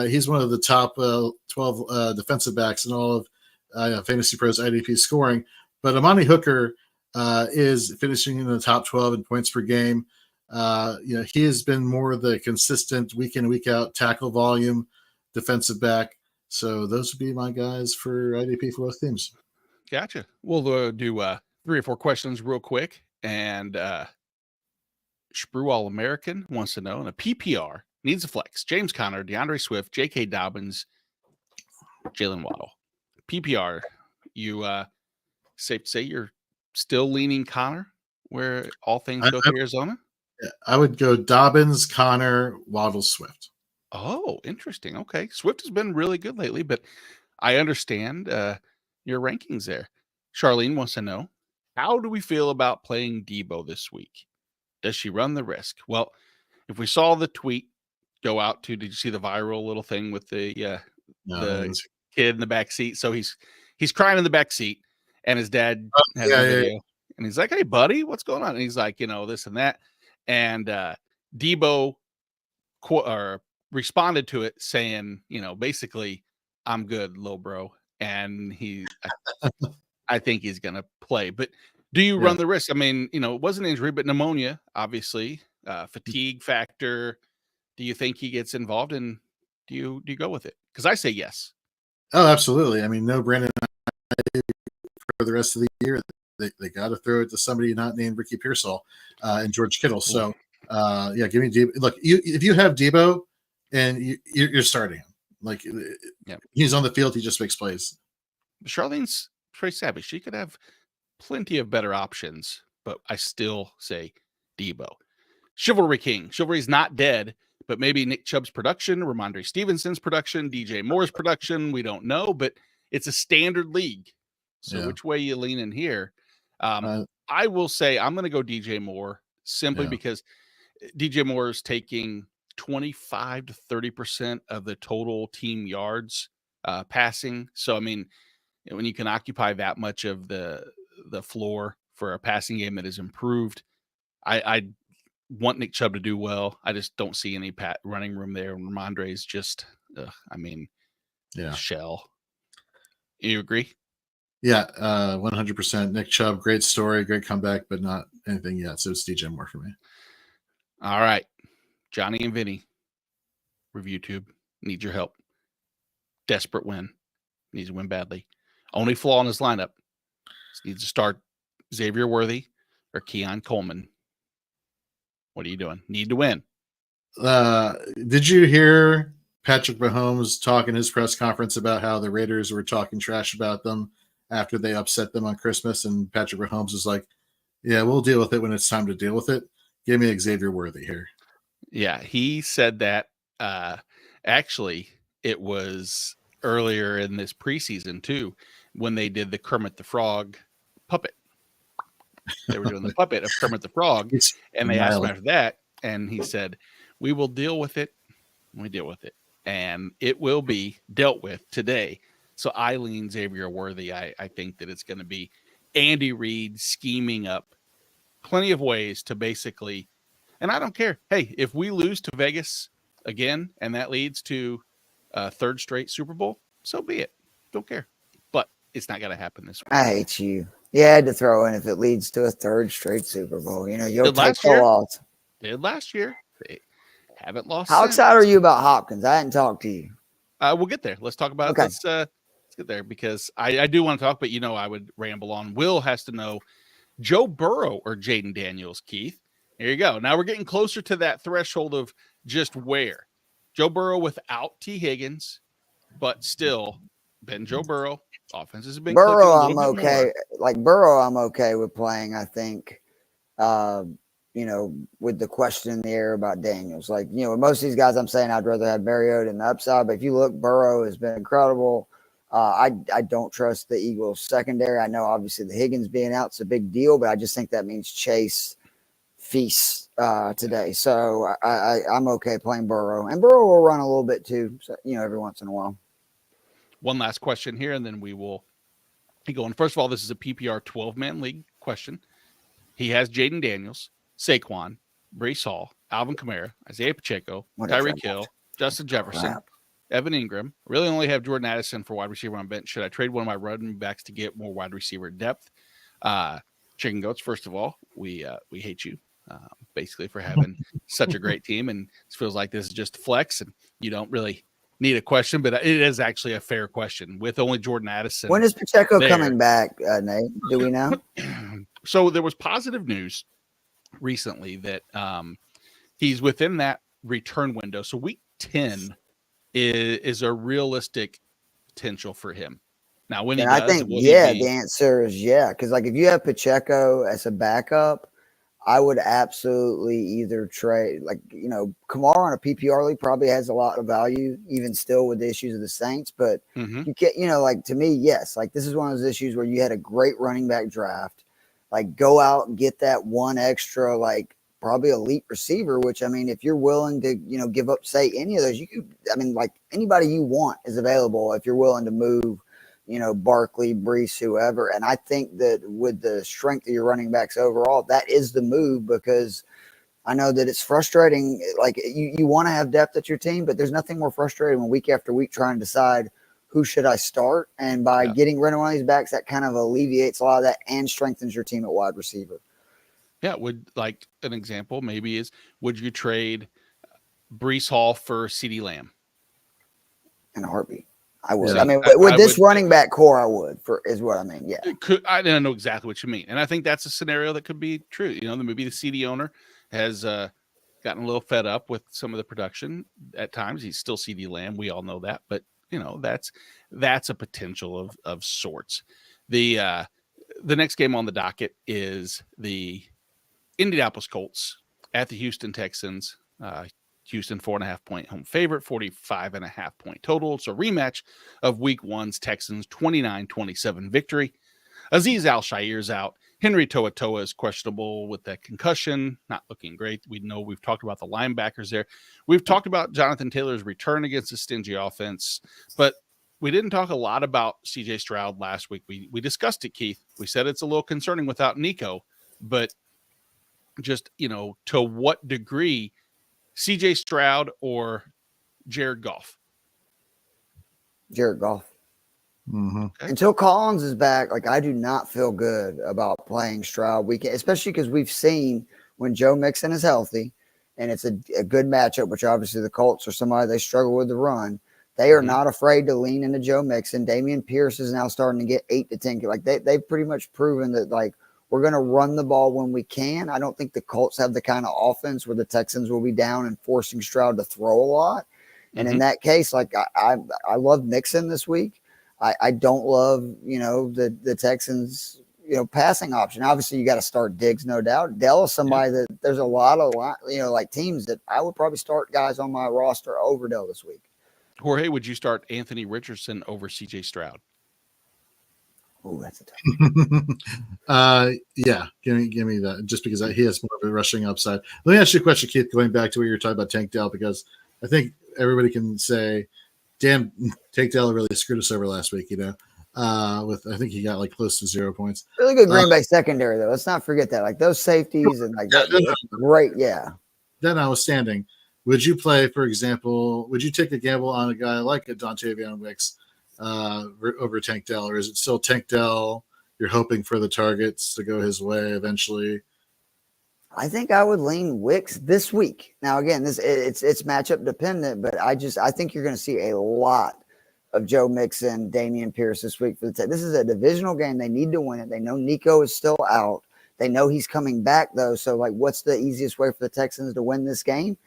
he's one of the top 12 defensive backs in all of Fantasy Pros IDP scoring. But Amani Hooker is finishing in the top 12 in points per game. He has been more the consistent week in, week out tackle volume defensive back. So those would be my guys for IDP for both teams.
Gotcha. We'll do 3 or 4 questions real quick. And Sprue All-American wants to know, in a PPR, needs a flex. James Conner, DeAndre Swift, J.K. Dobbins, Jalen Waddle. PPR, you safe to say you're still leaning Conner where all things go to Arizona?
I would go Dobbins, Conner, Waddle, Swift.
Oh, interesting. Okay. Swift has been really good lately, but I understand your rankings there. Charlene wants to know, how do we feel about playing Debo this week? Does she run the risk? Well, if we saw the tweet go out to, did you see the viral little thing with the kid in the back seat? So he's crying in the back seat, and his dad has a video, and he's like, "Hey, buddy, what's going on?" And he's like, this and that, and Debo responded to it saying, basically, "I'm good, little bro," and I think he's gonna play, but. Do you run the risk? I mean, it was an injury, but pneumonia, obviously, fatigue factor. Do you think he gets involved, and do you go with it? Because I say yes.
Oh, absolutely. I mean, no Brandon for the rest of the year. They got to throw it to somebody not named Ricky Pearsall and George Kittle. So, give me Debo. Look, if you have Debo and you're starting him, like he's on the field, he just makes plays.
Charlene's pretty savvy. She could have plenty of better options, but I still say Debo. Chivalry King. Chivalry's not dead, but maybe Nick Chubb's production, Ramondre Stevenson's production, DJ Moore's production, we don't know, but it's a standard league. So which way you lean in here? I will say I'm going to go DJ Moore simply because DJ Moore is taking 25 to 30% of the total team yards passing. So, I mean, when you can occupy that much of the floor for a passing game that is improved, I want Nick Chubb to do well. I just don't see any running room there. And Ramondre is just, shell. You agree?
Yeah, 100%. Nick Chubb, great story, great comeback, but not anything yet. So it's DJ Moore for me.
All right. Johnny and Vinny, Review Tube, need your help. Desperate win. Needs to win badly. Only flaw in his lineup. Needs to start Xavier Worthy or Keon Coleman. What are you doing? Need to win.
Did you hear Patrick Mahomes talk in his press conference about how the Raiders were talking trash about them after they upset them on Christmas? And Patrick Mahomes was like, yeah, we'll deal with it when it's time to deal with it. Give me Xavier Worthy here.
Yeah, he said that. Actually, it was earlier in this preseason, too, when they did the Kermit the Frog puppet. They were doing the puppet of Kermit the Frog, and they asked him after that, and he said, we will deal with it when we deal with it, and it will be dealt with today. So I lean Xavier Worthy. I think that it's going to be Andy Reid scheming up plenty of ways to basically, and I don't care. Hey, if we lose to Vegas again, and that leads to a third straight Super Bowl, so be it. Don't care. But it's not going to happen this week.
I hate you. You had to throw in if it leads to a third straight Super Bowl. You'll take the loss.
Did last year. They haven't lost.
How excited are you about Hopkins? I hadn't talked to you.
We'll get there. Let's talk about it. Let's get there because I do want to talk, but I would ramble on. Will has to know Joe Burrow or Jaden Daniels, Keith. Here you go. Now we're getting closer to that threshold of just where. Joe Burrow without T. Higgins, but still been Joe Burrow. Offense has been
Burrow. I'm okay. Like Burrow, I'm okay with playing. I think, with the question in the air about Daniels. Like, with most of these guys, I'm saying I'd rather have Mariota in the upside. But if you look, Burrow has been incredible. I don't trust the Eagles secondary. I know obviously the Higgins being out is a big deal, but I just think that means Chase feasts today. So I'm okay playing Burrow, and Burrow will run a little bit too. So, every once in a while.
One last question here, and then we will be going. First of all, this is a PPR 12-man league question. He has Jaden Daniels, Saquon, Breece Hall, Alvin Kamara, Isaiah Pacheco, Tyreek Hill, Justin Jefferson, Evan Ingram. Really only have Jordan Addison for wide receiver on bench. Should I trade one of my running backs to get more wide receiver depth? Chicken Goats, first of all, we hate you basically for having such a great team. And it feels like this is just a flex and you don't really need a question, but it is actually a fair question with only Jordan Addison.
When is Pacheco coming back, Nate? Do we know?
So there was positive news recently that he's within that return window. So week 10 is a realistic potential for him. Now, when he does,
I think, the answer is yeah. Because, like, if you have Pacheco as a backup, I would absolutely either trade, like, you know, Kamara on a PPR league probably has a lot of value, even still with the issues of the Saints. But you can't, you know, like, to me, yes, like, this is one of those issues where you had a great running back draft. Like, go out and get that one extra, like, probably elite receiver, which, I mean, if you're willing to, you know, give up, say, any of those, you could, I mean, like, anybody you want is available if you're willing to move, you know, Barkley, Brees, whoever. And I think that with the strength of your running backs overall, that is the move, because I know that it's frustrating. Like, you want to have depth at your team, but there's nothing more frustrating when week after week trying to decide who should I start. And by getting rid of one of these backs, that kind of alleviates a lot of that and strengthens your team at wide receiver.
Yeah, would, like, an example maybe is, would you trade Brees Hall for CeeDee Lamb?
In a heartbeat. I would.
Yeah.
I mean, with this running back core, I would, is what I mean. Yeah.
I don't know exactly what you mean. And I think that's a scenario that could be true. You know, maybe the CD owner has gotten a little fed up with some of the production at times. He's still CeeDee Lamb. We all know that. But, you know, that's a potential of sorts. The next game on the docket is the Indianapolis Colts at the Houston Texans. Houston 4.5-point home favorite, 45.5-point total. It's a rematch of week 1's Texans 29-27 victory. Azeez Al-Shaair's out. Henry To'oTo'o is questionable with that concussion. Not looking great. We know we've talked about the linebackers there. We've talked about Jonathan Taylor's return against a stingy offense, but we didn't talk a lot about CJ Stroud last week. We discussed it, Keith. We said it's a little concerning without Nico, but just, you know, to what degree CJ Stroud or Jared Goff?
Jared Goff.
Mm-hmm.
Okay.
Until Collins is back, like, I do not feel good about playing Stroud weekend, especially because we've seen when Joe Mixon is healthy and it's a good matchup, which obviously the Colts are somebody they struggle with the run. They are not afraid to lean into Joe Mixon. Damian Pierce is now starting to get 8 to 10. Like, they've pretty much proven that, like, we're going to run the ball when we can. I don't think the Colts have the kind of offense where the Texans will be down and forcing Stroud to throw a lot. And in that case, like, I love Mixon this week. I don't love, you know, the Texans, you know, passing option. Obviously, you got to start Diggs, no doubt. Dell is somebody that there's a lot, you know, like, teams that I would probably start guys on my roster over Dell this week.
Jorge, would you start Anthony Richardson over CJ Stroud?
Oh, that's a tough.
Yeah, give me that, just because he has more of a rushing upside. Let me ask you a question, Keith, going back to what you were talking about Tank Dell, because I think everybody can say, damn, Tank Dell really screwed us over last week, you know, I think he got like close to 0 points.
Really good Green Bay secondary, though. Let's not forget that. Like, those safeties and like that, great. Yeah.
That notwithstanding, would you play, for example, would you take a gamble on a guy like a Dontavion Wicks over Tank Dell, or is it still Tank Dell? You're hoping for the targets to go his way eventually.
I think I would lean Wicks this week. Now, again, it's matchup dependent, but I think you're going to see a lot of Joe Mixon, Damian Pierce this week for the Texans. This is a divisional game. They need to win it. They know Nico is still out. They know he's coming back, though. So, like, what's the easiest way for the Texans to win this game?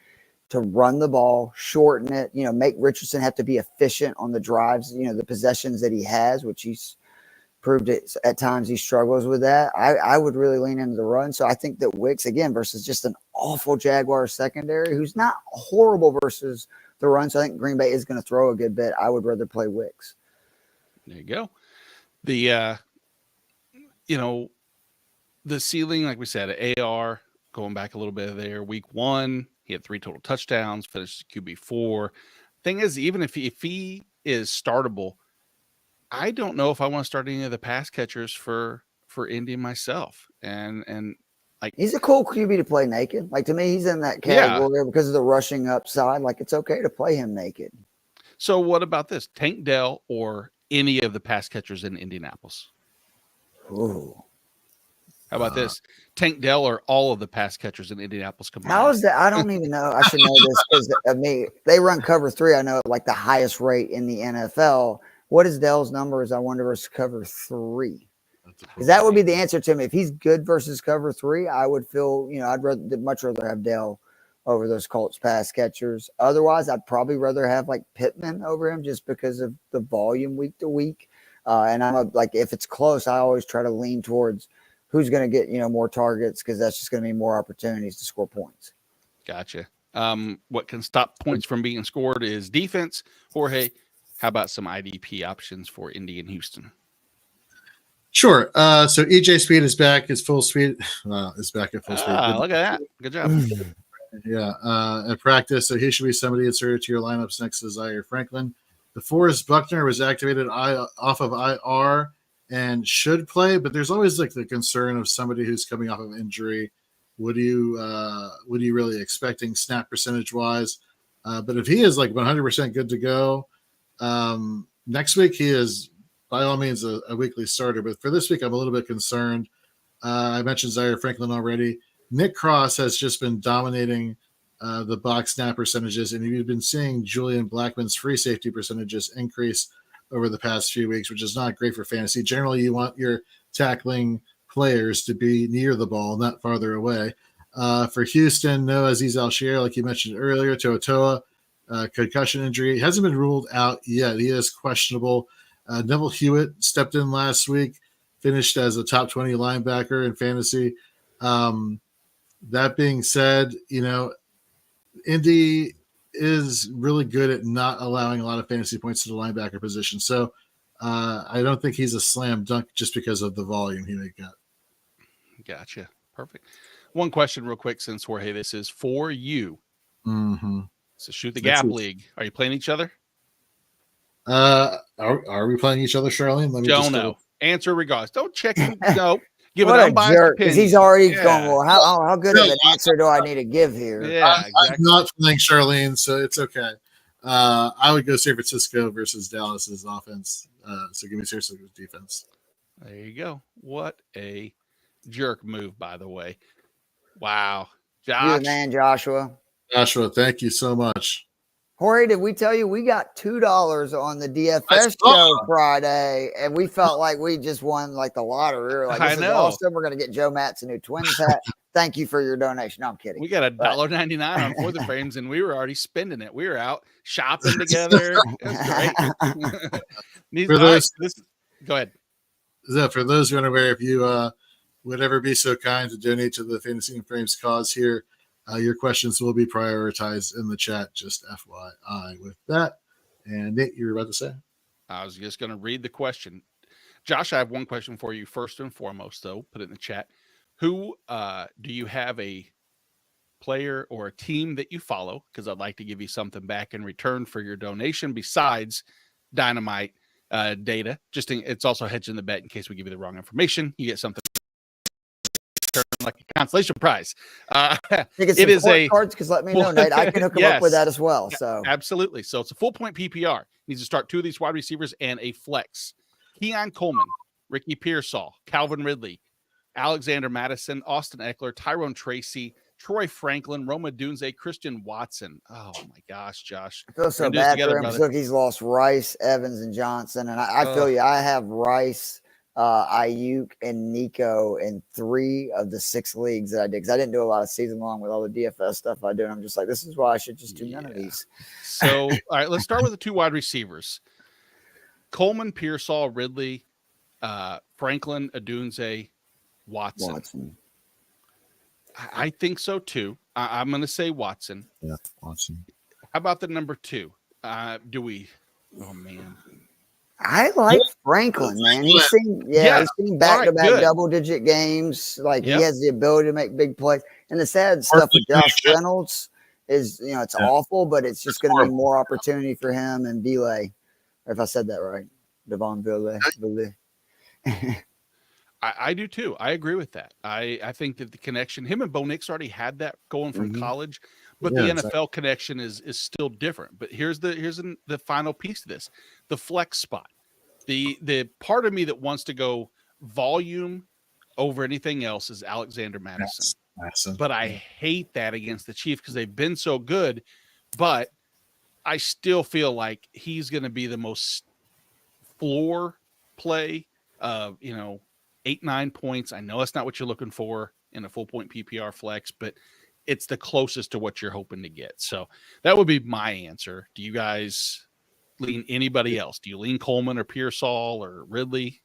To run the ball, shorten it, you know, make Richardson have to be efficient on the drives, you know, the possessions that he has, which he's proved it at times he struggles with that. I would really lean into the run. So I think that Wicks, again, versus just an awful Jaguars secondary, who's not horrible versus the run. So I think Green Bay is going to throw a good bit. I would rather play Wicks.
There you go. The, you know, the ceiling, like we said, AR going back a little bit there. Week 1, he had 3 total touchdowns, finished QB4. Thing is, even if he is startable, I don't know if I want to start any of the pass catchers for Indy myself. And like,
he's a cool QB to play naked. Like, to me, he's in that category because of the rushing upside. Like, it's okay to play him naked.
So what about this? Tank Dell or any of the pass catchers in Indianapolis?
Ooh.
How about this? Tank Dell or all of the pass catchers in Indianapolis combined?
How is that? I don't even know. I should know this because I mean they run cover 3. I know like the highest rate in the NFL. What is Dell's numbers? I wonder versus cover 3. Because that would be the answer to me. If he's good versus cover 3, I would feel, I'd much rather have Dell over those Colts pass catchers. Otherwise, I'd probably rather have like Pittman over him just because of the volume week to week. And if it's close, I always try to lean towards who's going to get, more targets because that's just going to be more opportunities to score points.
Gotcha. What can stop points from being scored is defense. Jorge, how about some IDP options for Indy and Houston?
Sure. So EJ Speed is back. His full speed is back at full speed.
Look at that. Good job.
Yeah. At practice. So he should be somebody inserted to your lineups next to Zaire Franklin. DeForest Buckner was activated off of IR and should play, but there's always like the concern of somebody who's coming off of injury. What are you really expecting snap percentage wise? But if he is like 100% good to go, next week he is by all means a weekly starter. But for this week, I'm a little bit concerned. I mentioned Zaire Franklin already. Nick Cross has just been dominating the box snap percentages, and you've been seeing Julian Blackman's free safety percentages increase over the past few weeks, which is not great for fantasy. Generally, you want your tackling players to be near the ball, not farther away. For Houston, no Aziz Al-Shir, like you mentioned earlier, Toa, concussion injury. He hasn't been ruled out yet. He is questionable. Neville Hewitt stepped in last week, finished as a top 20 linebacker in fantasy. That being said, Indy is really good at not allowing a lot of fantasy points to the linebacker position. So I don't think he's a slam dunk just because of the volume he may get.
Gotcha. Perfect. One question real quick, since Jorge, this is for you.
Mm-hmm.
So Shoot the Gap League. Are you playing each other?
Are we playing each other, Charlene? Let me
Don't know. Answer regardless. Don't check. No. Give
what
an
a jerk! Because he's already going. Well, how good of an answer do I need to give here?
Yeah, exactly.
I'm not playing Charlene, so it's okay. I would go San Francisco versus Dallas's offense. So give me San Francisco's defense.
There you go. What a jerk move, by the way. Wow, Josh.
You're the man, Joshua.
Joshua, thank you so much.
Jorge, did we tell you we got $2 on the DFS show Friday, and we felt like we just won like the lottery? We were like, this is awesome. We're going to get Joe Matz a new Twins hat. Thank you for your donation. No, I'm kidding.
We got $1.99 on For the Frames, and we were already spending it. We were out shopping together. It was great. Go ahead.
For those who are unaware, if you would ever be so kind to donate to the Fantasy and Frames cause here, your questions will be prioritized in the chat, just FYI with that. And Nate, you were about to say?
I was just going to read the question. Josh, I have one question for you first and foremost, though. Put it in the chat. Who do you have a player or a team that you follow? Because I'd like to give you something back in return for your donation besides Dynamite data. It's also hedging the bet in case we give you the wrong information. You get something like a consolation prize.
It is a cards because let me know, Nate. I can hook them up with that as well. So
absolutely. So it's a full point PPR. Needs to start 2 of these wide receivers and a flex. Keon Coleman, Ricky Pearsall, Calvin Ridley, Alexander Madison, Austin Eckler, Tyrone Tracy, Troy Franklin, Roma Dunze, Christian Watson. Oh my gosh, Josh.
I feel so bad for him. Look, he's lost Rice, Evans, and Johnson. And I feel you. I have Rice, Ayuk, and Nico in 3 of the 6 leagues that I did. Because I didn't do a lot of season long with all the DFS stuff I do. And I'm just like, this is why I should just do none of these.
So, all right, let's start with the 2 wide receivers. Coleman, Pearsall, Ridley, Franklin, Adunze, Watson. I think so too. I'm going to say Watson.
Yeah, Watson.
How about the number 2? Do we? Oh man,
I like Franklin, man. He's seen back-to-back double-digit games. Like he has the ability to make big plays. And the sad stuff with Josh Reynolds is, it's awful, but it's just going to be more opportunity for him and Belay. If I said that right, Devon Belay.
I do too. I agree with that. I think that the connection, him and Bo Nix already had that going from college, but
Yeah,
the
exactly.
NFL connection is still different. But here's the final piece to this: the flex spot. The part of me that wants to go volume over anything else is Alexander Madison.
Madison.
But I hate that against the Chiefs because they've been so good. But I still feel like he's going to be the most floor play of, 8-9 points. I know that's not what you're looking for in a full point PPR flex, but it's the closest to what you're hoping to get. So that would be my answer. Do you guys lean anybody else? Do you lean Coleman or Pearsall or Ridley?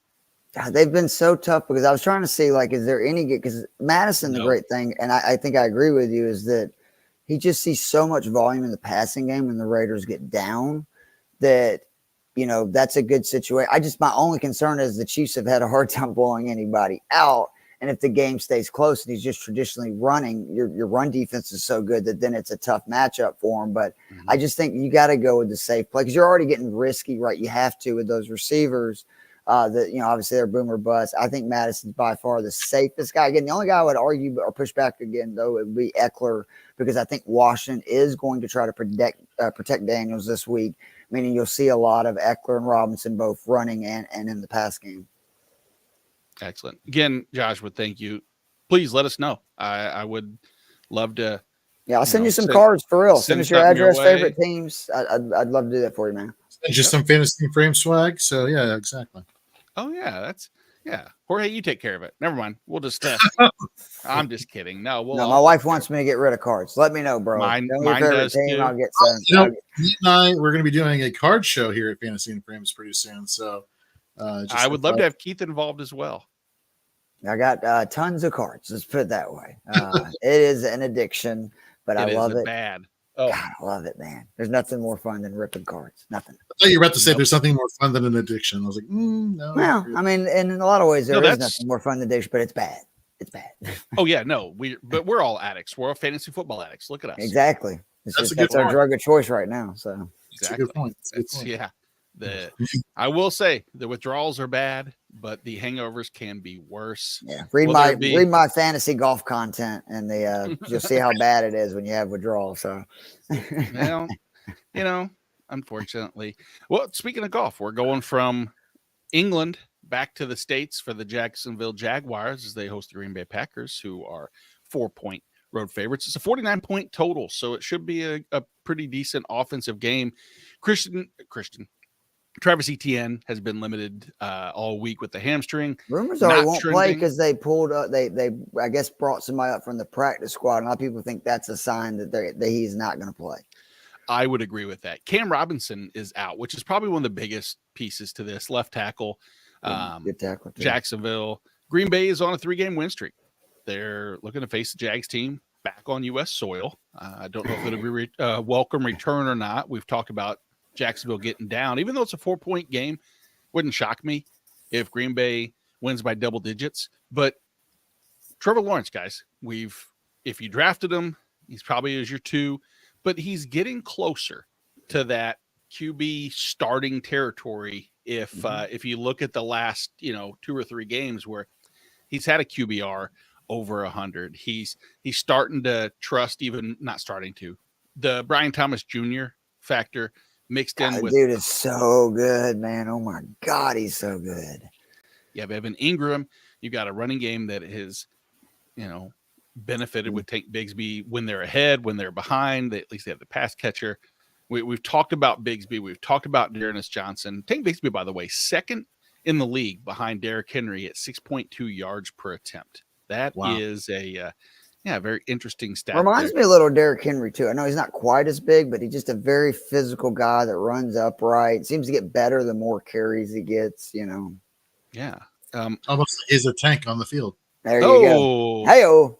God, they've been so tough because I was trying to see, like, is there any, because Madison, the great thing, and I think I agree with you, is that he just sees so much volume in the passing game when the Raiders get down that, that's a good situation. My only concern is the Chiefs have had a hard time blowing anybody out. And if the game stays close and he's just traditionally running, your run defense is so good that then it's a tough matchup for him. But I just think you got to go with the safe play because you're already getting risky, right? You have to with those receivers. Obviously they're boomer bust. I think Madison's by far the safest guy. Again, the only guy I would argue or push back again, though, it would be Eckler because I think Washington is going to try to protect Daniels this week, meaning you'll see a lot of Eckler and Robinson both running and in the pass game.
Excellent. Again, Joshua, thank you. Please let us know. I would love to.
Yeah, I'll send you some cards for real. Send us your address, favorite teams. I'd love to do that for you, man.
Send you some fantasy frame swag. So yeah, exactly.
Oh yeah, Jorge, you take care of it. Never mind. We'll just. I'm just kidding. No,
my wife wants me to get rid of cards. Let me know, bro.
Mine does too.
I'll get some.
Pete and I, we're going to be doing a card show here at Fantasy and Frames pretty soon. So
I would love to have Keith involved as well.
I got tons of cards. Let's put it that way. It is an addiction, but I love it.
Bad.
Oh, God, I love it, man. There's nothing more fun than ripping cards. Nothing.
I thought you were about to say there's something more fun than an addiction. I was like, no.
Well, I mean, in a lot of ways, there is nothing more fun than addiction, but it's bad. It's bad.
Oh yeah, no, we're all addicts. We're all fantasy football addicts. Look at us.
Exactly. That's our drug of choice right now. So
exactly. That's a good point. Yeah. I will say the withdrawals are bad, but the hangovers can be worse.
Yeah, read my fantasy golf content, and you'll see how bad it is when you have withdrawals. So,
well, unfortunately. Well, speaking of golf, we're going from England back to the States for the Jacksonville Jaguars as they host the Green Bay Packers, who are 4-point road favorites. It's a 49-point total, so it should be a pretty decent offensive game. Travis Etienne has been limited all week with the hamstring.
Rumors are he won't play because they pulled up. They I guess brought somebody up from the practice squad. And a lot of people think that's a sign that he's not going to play.
I would agree with that. Cam Robinson is out, which is probably one of the biggest pieces to this. Left tackle,
good tackle too.
Jacksonville. Green Bay is on a 3-game win streak. They're looking to face the Jags team back on U.S. soil. I don't know if it'll be a welcome return or not. We've talked about Jacksonville getting down, even though it's a 4-point game. Wouldn't shock me if Green Bay wins by double digits. But Trevor Lawrence, guys, if you drafted him, he's probably as your 2, but he's getting closer to that QB starting territory. If you look at the last 2 or 3 games where he's had a QBR over 100, he's starting to trust, even not starting to, the Brian Thomas Jr. factor mixed in with.
Dude is so good, man. Oh my God, he's so good.
You have Evan Ingram. You got a running game that has, benefited with Tank Bigsby when they're ahead, when they're behind. At least they have the pass catcher. We've talked about Bigsby. We've talked about Dearness Johnson. Tank Bigsby, by the way, second in the league behind Derrick Henry at 6.2 yards per attempt. That is a very interesting stat.
Reminds me a little of Derrick Henry too. I know he's not quite as big, but he's just a very physical guy that runs upright. Seems to get better the more carries he gets.
Yeah.
Almost like he's a tank on the field.
There you go. Hey-o.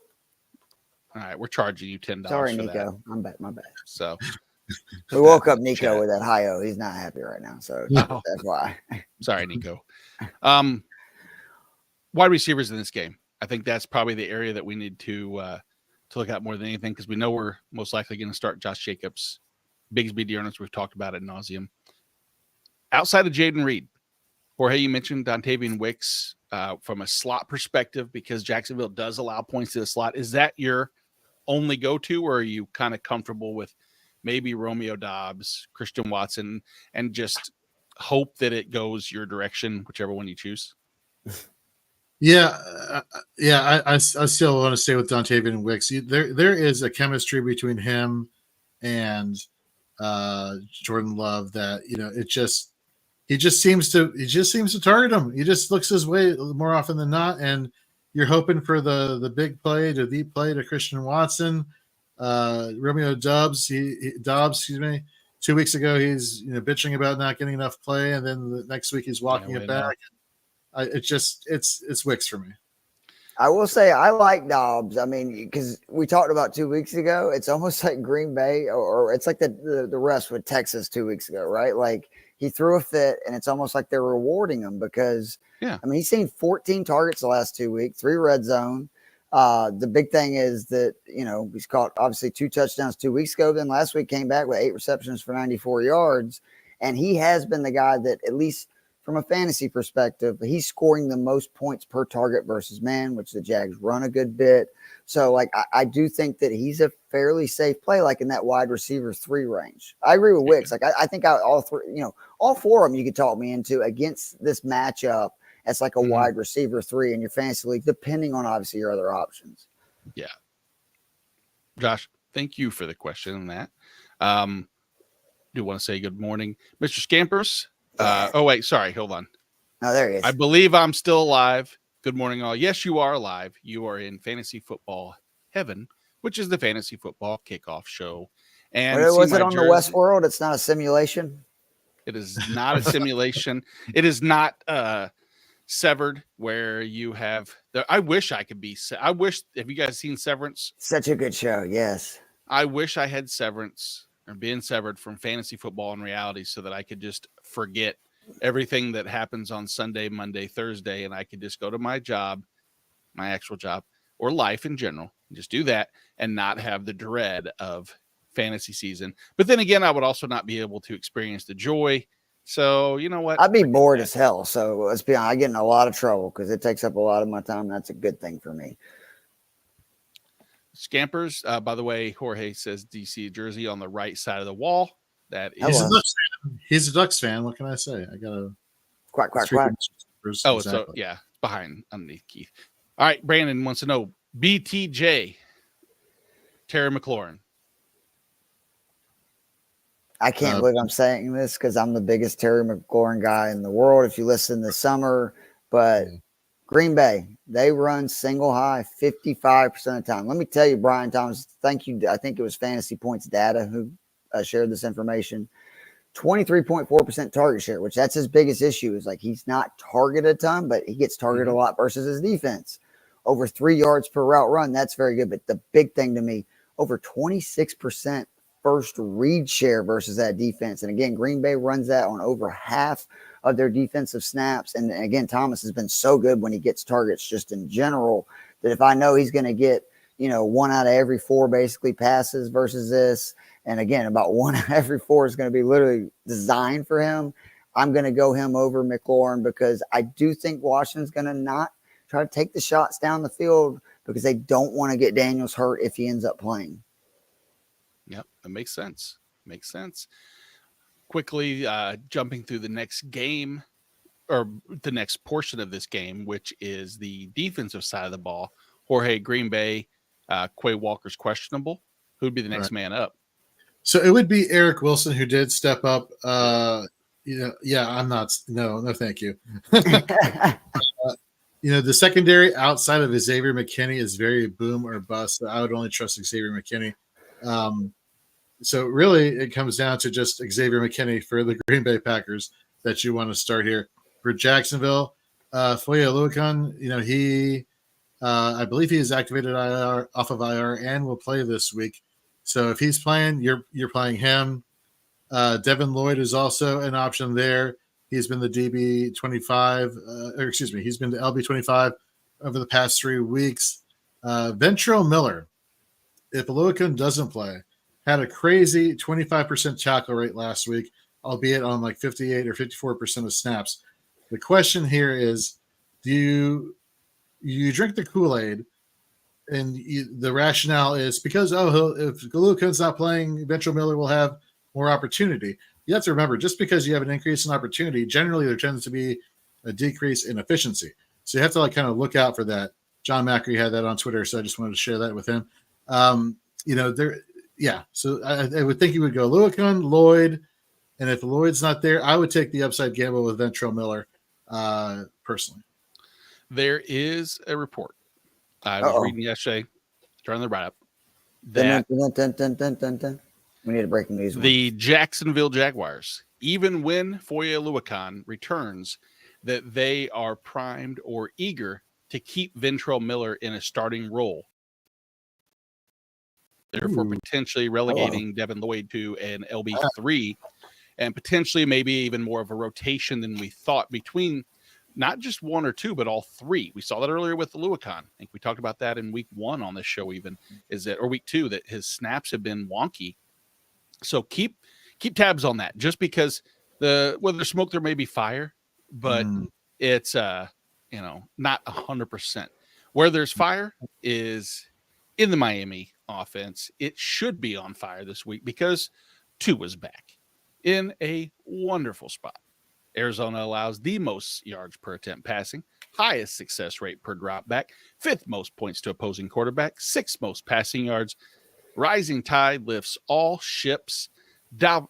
All right, we're charging you $10.
Sorry,
for
Nico.
That.
My bad.
So
we woke up Nico with that hi-o. He's not happy right now, so that's why.
Sorry, Nico. Wide receivers in this game. I think that's probably the area that we need to look at more than anything, because we know we're most likely going to start Josh Jacobs, Bigsby, Dearness. We've talked about it ad nauseum. Outside of Jaden Reed, Jorge, you mentioned Dontavian Wicks from a slot perspective, because Jacksonville does allow points to the slot. Is that your only go to, or are you kind of comfortable with maybe Romeo Dobbs, Christian Watson, and just hope that it goes your direction, whichever one you choose?
I still want to stay with Dontavian Wicks. There is a chemistry between him and Jordan Love that he just seems to target him. He just looks his way more often than not, and you're hoping for the big play, the deep play to Christian Watson. Romeo Dobbs, excuse me. 2 weeks ago, he's bitching about not getting enough play, and then the next week he's walking it back. It's Wicks for me.
I will say I like Dobbs. I mean, because we talked about 2 weeks ago, it's almost like Green Bay, or it's like the rest with Texas 2 weeks ago, right? Like he threw a fit, and it's almost like they're rewarding him because, I mean, he's seen 14 targets the last 2 weeks, 3 red zone. The big thing is that, he's caught obviously 2 touchdowns 2 weeks ago. Then last week came back with 8 receptions for 94 yards. And he has been the guy that, at least from a fantasy perspective, he's scoring the most points per target versus man, which the Jags run a good bit. So, like, I do think that he's a fairly safe play, like in that wide receiver 3 range. I agree with Wicks. Like, I think all 4 of them you could talk me into against this matchup as like a wide receiver 3 in your fantasy league, depending on obviously your other options.
Yeah. Josh, thank you for the question on that. Do want to say good morning, Mr. Scampers. Oh, wait, sorry. Hold on.
Oh, there he is.
I believe I'm still alive. Good morning, all. Yes, you are alive. You are in fantasy football heaven, which is the fantasy football kickoff show. And
was it on the Westworld? It's not a simulation.
It is not a simulation. It is not Severed, where you have I wish I could be. Have you guys seen Severance?
Such a good show. Yes.
I wish I had Severance or being severed from fantasy football and reality so that I could just forget everything that happens on Sunday, Monday, Thursday, and I could just go to my job, my actual job, or life in general, just do that and not have the dread of fantasy season. But then again, I would also not be able to experience the joy. So, you know what?
I'd be bored as hell. So let's be honest, I get in a lot of trouble because it takes up a lot of my time. That's a good thing for me.
Scampers, by the way, Jorge says DC jersey on the right side of the wall. That is
he's a Ducks fan. What can I say? I got a
quack.
Oh, exactly. So yeah, behind underneath Keith. All right, Brandon wants to know BTJ, Terry McLaurin.
I can't believe I'm saying this because I'm the biggest Terry McLaurin guy in the world. If you listen this summer, but Green Bay, they run single high 55% of the time. Let me tell you, Brian Thomas, thank you. I think it was Fantasy Points Data who shared this information. 23.4% target share, which that's his biggest issue, is like he's not targeted a ton, but he gets targeted a lot versus his defense. Over 3 yards per route run, that's very good. But the big thing to me, over 26% first read share versus that defense. And again, Green Bay runs that on over half of their defensive snaps. And again, Thomas has been so good when he gets targets just in general that if I know he's going to get, 1 out of every 4 basically passes versus this, and again, about 1 out of every 4 is going to be literally designed for him, I'm going to go him over McLaurin because I do think Washington's going to not try to take the shots down the field because they don't want to get Daniels hurt if he ends up playing.
Yep, that makes sense. Quickly jumping through the next game or the next portion of this game, which is the defensive side of the ball. Jorge, Green Bay, Quay Walker's questionable. Who'd be the next man up?
So it would be Eric Wilson, who did step up. I'm not. No, thank you. The secondary outside of Xavier McKinney is very boom or bust. I would only trust Xavier McKinney. So really, it comes down to just Xavier McKinney for the Green Bay Packers that you want to start here. For Jacksonville, Foye Oluokun, he, I believe he is activated off of IR and will play this week. So if he's playing, you're playing him. Devin Lloyd is also an option there. He's been the DB 25, he's been the LB 25 over the past 3 weeks. Ventrell Miller, if Oluokun doesn't play, had a crazy 25% tackle rate last week, albeit on like 58 or 54% of snaps. The question here is, do you drink the Kool-Aid the rationale is because if Galukin's not playing, Ventrell Miller will have more opportunity. You have to remember, just because you have an increase in opportunity, generally there tends to be a decrease in efficiency. So you have to kind of look out for that. John Macri had that on Twitter, so I just wanted to share that with him. So I would think you would go Lewicon, Lloyd, and if Lloyd's not there, I would take the upside gamble with Ventrell Miller personally.
There is a report I was reading yesterday during the write-up that
we need to break news.
The Jacksonville Jaguars, even when Foye Oluokun returns, that they are primed or eager to keep Ventrell Miller in a starting role, therefore potentially relegating Devin Lloyd to an LB3 and potentially maybe even more of a rotation than we thought between not just one or two, but all three. We saw that earlier with the Oluokun. I think we talked about that in week 1 on this show, or week 2, that his snaps have been wonky. So keep tabs on that, just because whether there's smoke, there may be fire, but it's not 100%. Where there's fire is in the Miami offense. It should be on fire this week because Tua's back in a wonderful spot. Arizona allows the most yards per attempt passing, highest success rate per drop back, 5th most points to opposing quarterback, 6th most passing yards. Rising tide lifts all ships. Devon,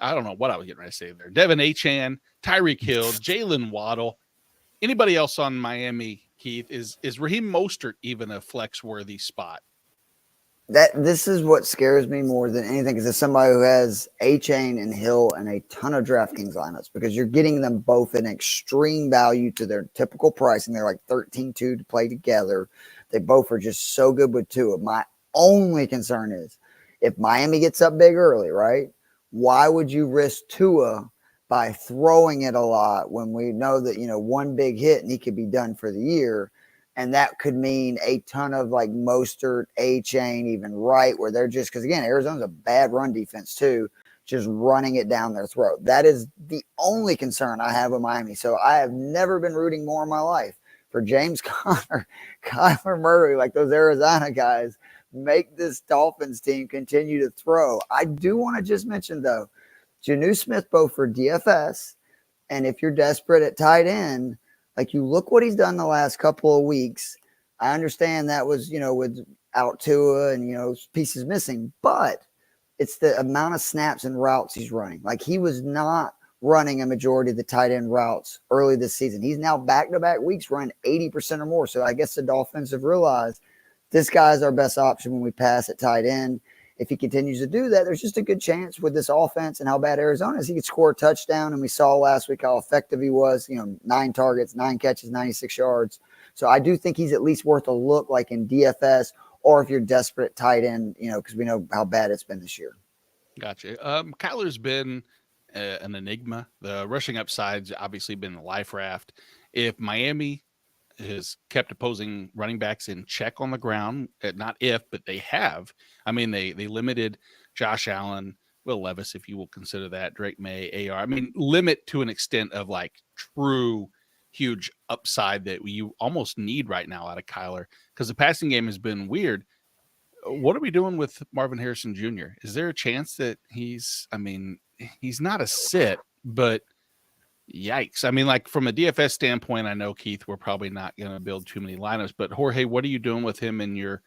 I don't know what I was getting ready to say there. Devin Achane, Tyreek Hill, Jalen Waddle. Anybody else on Miami, Keith? Is Raheem Mostert even a flex-worthy spot?
This is what scares me more than anything, because it's somebody who has Achane and Hill and a ton of DraftKings lineups, because you're getting them both in extreme value to their typical pricing. They're like 13-2 to play together. They both are just so good with Tua. My only concern is if Miami gets up big early, right? Why would you risk Tua by throwing it a lot when we know that, one big hit and he could be done for the year? And that could mean a ton of Mostert, A-Chain, even Wright, where they're just, because again, Arizona's a bad run defense too, just running it down their throat. That is the only concern I have with Miami. So I have never been rooting more in my life for James Conner, Kyler Murray, like those Arizona guys, make this Dolphins team continue to throw. I do want to just mention, though, Jonnu Smith both for DFS, and if you're desperate at tight end, you look what he's done the last couple of weeks. I understand that was, without Tua and, pieces missing, but it's the amount of snaps and routes he's running. He was not running a majority of the tight end routes early this season. He's now back-to-back weeks running 80% or more. So I guess the Dolphins have realized this guy's our best option when we pass at tight end. If he continues to do that, there's just a good chance with this offense and how bad Arizona is, he could score a touchdown. And we saw last week how effective he was, 9 targets, 9 catches, 96 yards. So I do think he's at least worth a look in DFS, or if you're desperate at tight end, because we know how bad it's been this year.
Gotcha. Kyler's been an enigma. The rushing upside's obviously been a life raft. If Miami has kept opposing running backs in check on the ground, not if, but they have. I mean, they limited Josh Allen, Will Levis, if you will consider that, Drake May, AR. I mean, limit to an extent of true huge upside that you almost need right now out of Kyler, because the passing game has been weird. What are we doing with Marvin Harrison Jr.? Is there a chance that he's not a sit, but yikes. I mean, from a DFS standpoint, I know, Keith, we're probably not going to build too many lineups, but Jorge, what are you doing with him in your,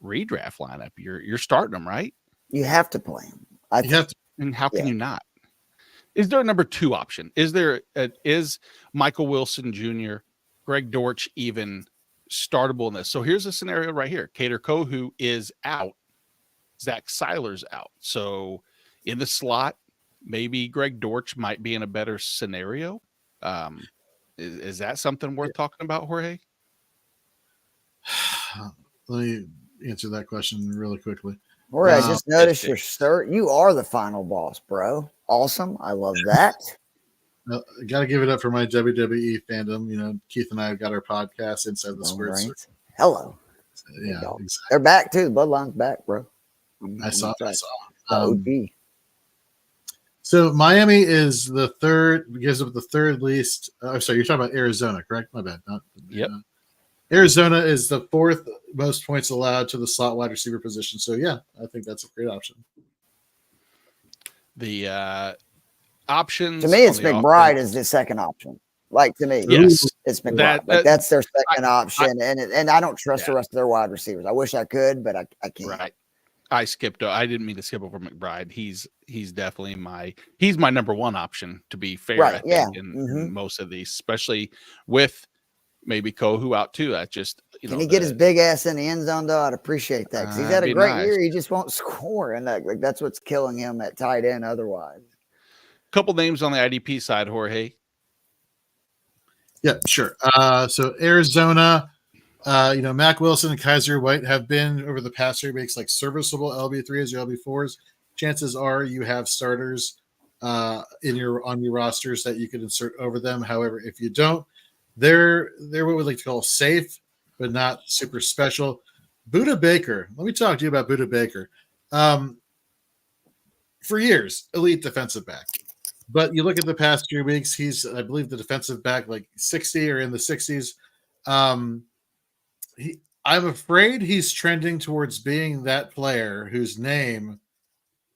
redraft lineup? You're starting him, right?
You have to play him.
And how can you not? Is there a number 2 option? Is Michael Wilson Jr., Greg Dortch even startable in this? So here's a scenario right here. Kader Kohu is out. Zach Seiler's out. So in the slot, maybe Greg Dortch might be in a better scenario. Is that something worth talking about, Jorge?
Let me answer that question really quickly.
Jorge, I just noticed your shirt. You are the final boss, bro. Awesome. I love that.
I got to give it up for my WWE fandom. Keith and I have got our podcast Inside the Spurs.
Right. Hello.
Yeah, exactly.
They're back too. The Bloodline's back, bro.
I saw.
OG.
So Miami is the third, gives up the third least. Sorry, you're talking about Arizona, correct? My bad.
Yep.
Arizona is the 4th most points allowed to the slot wide receiver position. So yeah, I think that's a great option.
The options
To me, it's
on the
McBride
offense-
is the second option. Like to me,
Yes,
it's McBride. That's their second option, and I don't trust the rest of their wide receivers. I wish I could, but I can't.
Right. I didn't mean to skip over McBride. He's definitely he's my number one option, to be fair.
Right,
I think,
yeah.
in most of these, especially with maybe Kohu out too. That's just
Can he get his big ass in the end zone though? I'd appreciate that because he's had a great year. He just won't score, and that's what's killing him at tight end. Otherwise,
couple names on the IDP side, Jorge.
Yeah, sure. So Arizona, Mac Wilson and Kaiser White have been over the past 3 weeks like serviceable LB3s or LB4s. Chances are you have starters on your rosters that you could insert over them. However, if you don't, they're what we like to call safe, but not super special. Budda Baker. Let me talk to you about Budda Baker. For years, elite defensive back. But you look at the past 3 weeks, he's, I believe, the defensive back like 60 or in the 60s. I'm afraid he's trending towards being that player whose name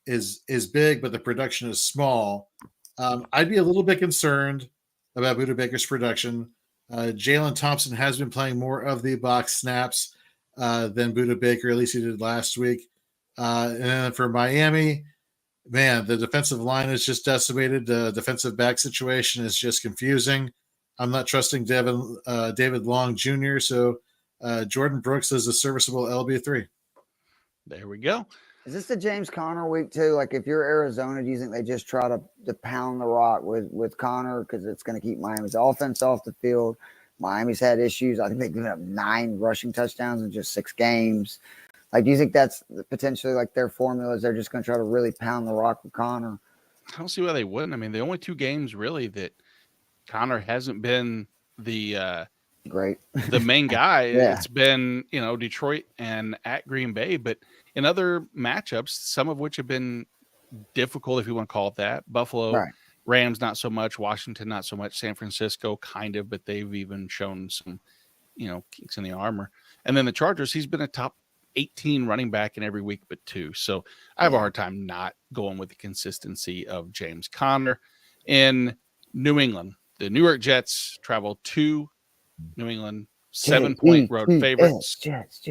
is big, but the production is small. I'd be a little bit concerned about Budda Baker's production. Jalen Thompson has been playing more of the box snaps than Budda Baker, at least he did last week. And then for Miami, man, the defensive line is just decimated. The defensive back situation is just confusing. I'm not trusting David Long Jr., so Jordan Brooks is a serviceable LB3.
There we go.
Is this the James Conner week too? Like if you're Arizona, do you think they just try to pound the rock with Conner because it's going to keep Miami's offense off the field? Miami's had issues. I think they've given up 9 rushing touchdowns in just 6 games. Like, do you think that's potentially like their formula is they're just going to try to really pound the rock with Conner?
I don't see why they wouldn't. I mean, the only 2 games really that Conner hasn't been the main guy.
Yeah.
It's been, Detroit and at Green Bay, but in other matchups, some of which have been difficult, if you want to call it that. Buffalo,
right.
Rams, not so much. Washington, not so much. San Francisco, kind of, but they've even shown some, kinks in the armor. And then the Chargers, he's been a top 18 running back in every week but 2. So I have a hard time not going with the consistency of James Conner. In New England, the New York Jets travel to New England, 7-point road favorites.
Jets.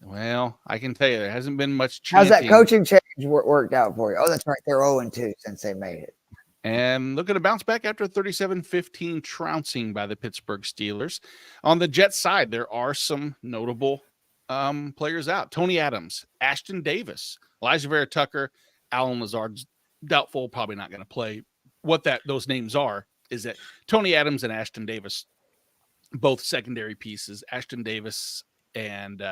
Well, I can tell you there hasn't been much
chanting. How's that coaching change worked out for you? Oh, that's right. They're 0-2 since they made it.
And looking to bounce back after a 37-15 trouncing by the Pittsburgh Steelers. On the Jets side, there are some notable players out. Tony Adams, Ashton Davis, Elijah Vera Tucker, Alan Lazard's doubtful, probably not going to play. What those names are is that Tony Adams and Ashton Davis, both secondary pieces. Ashton Davis and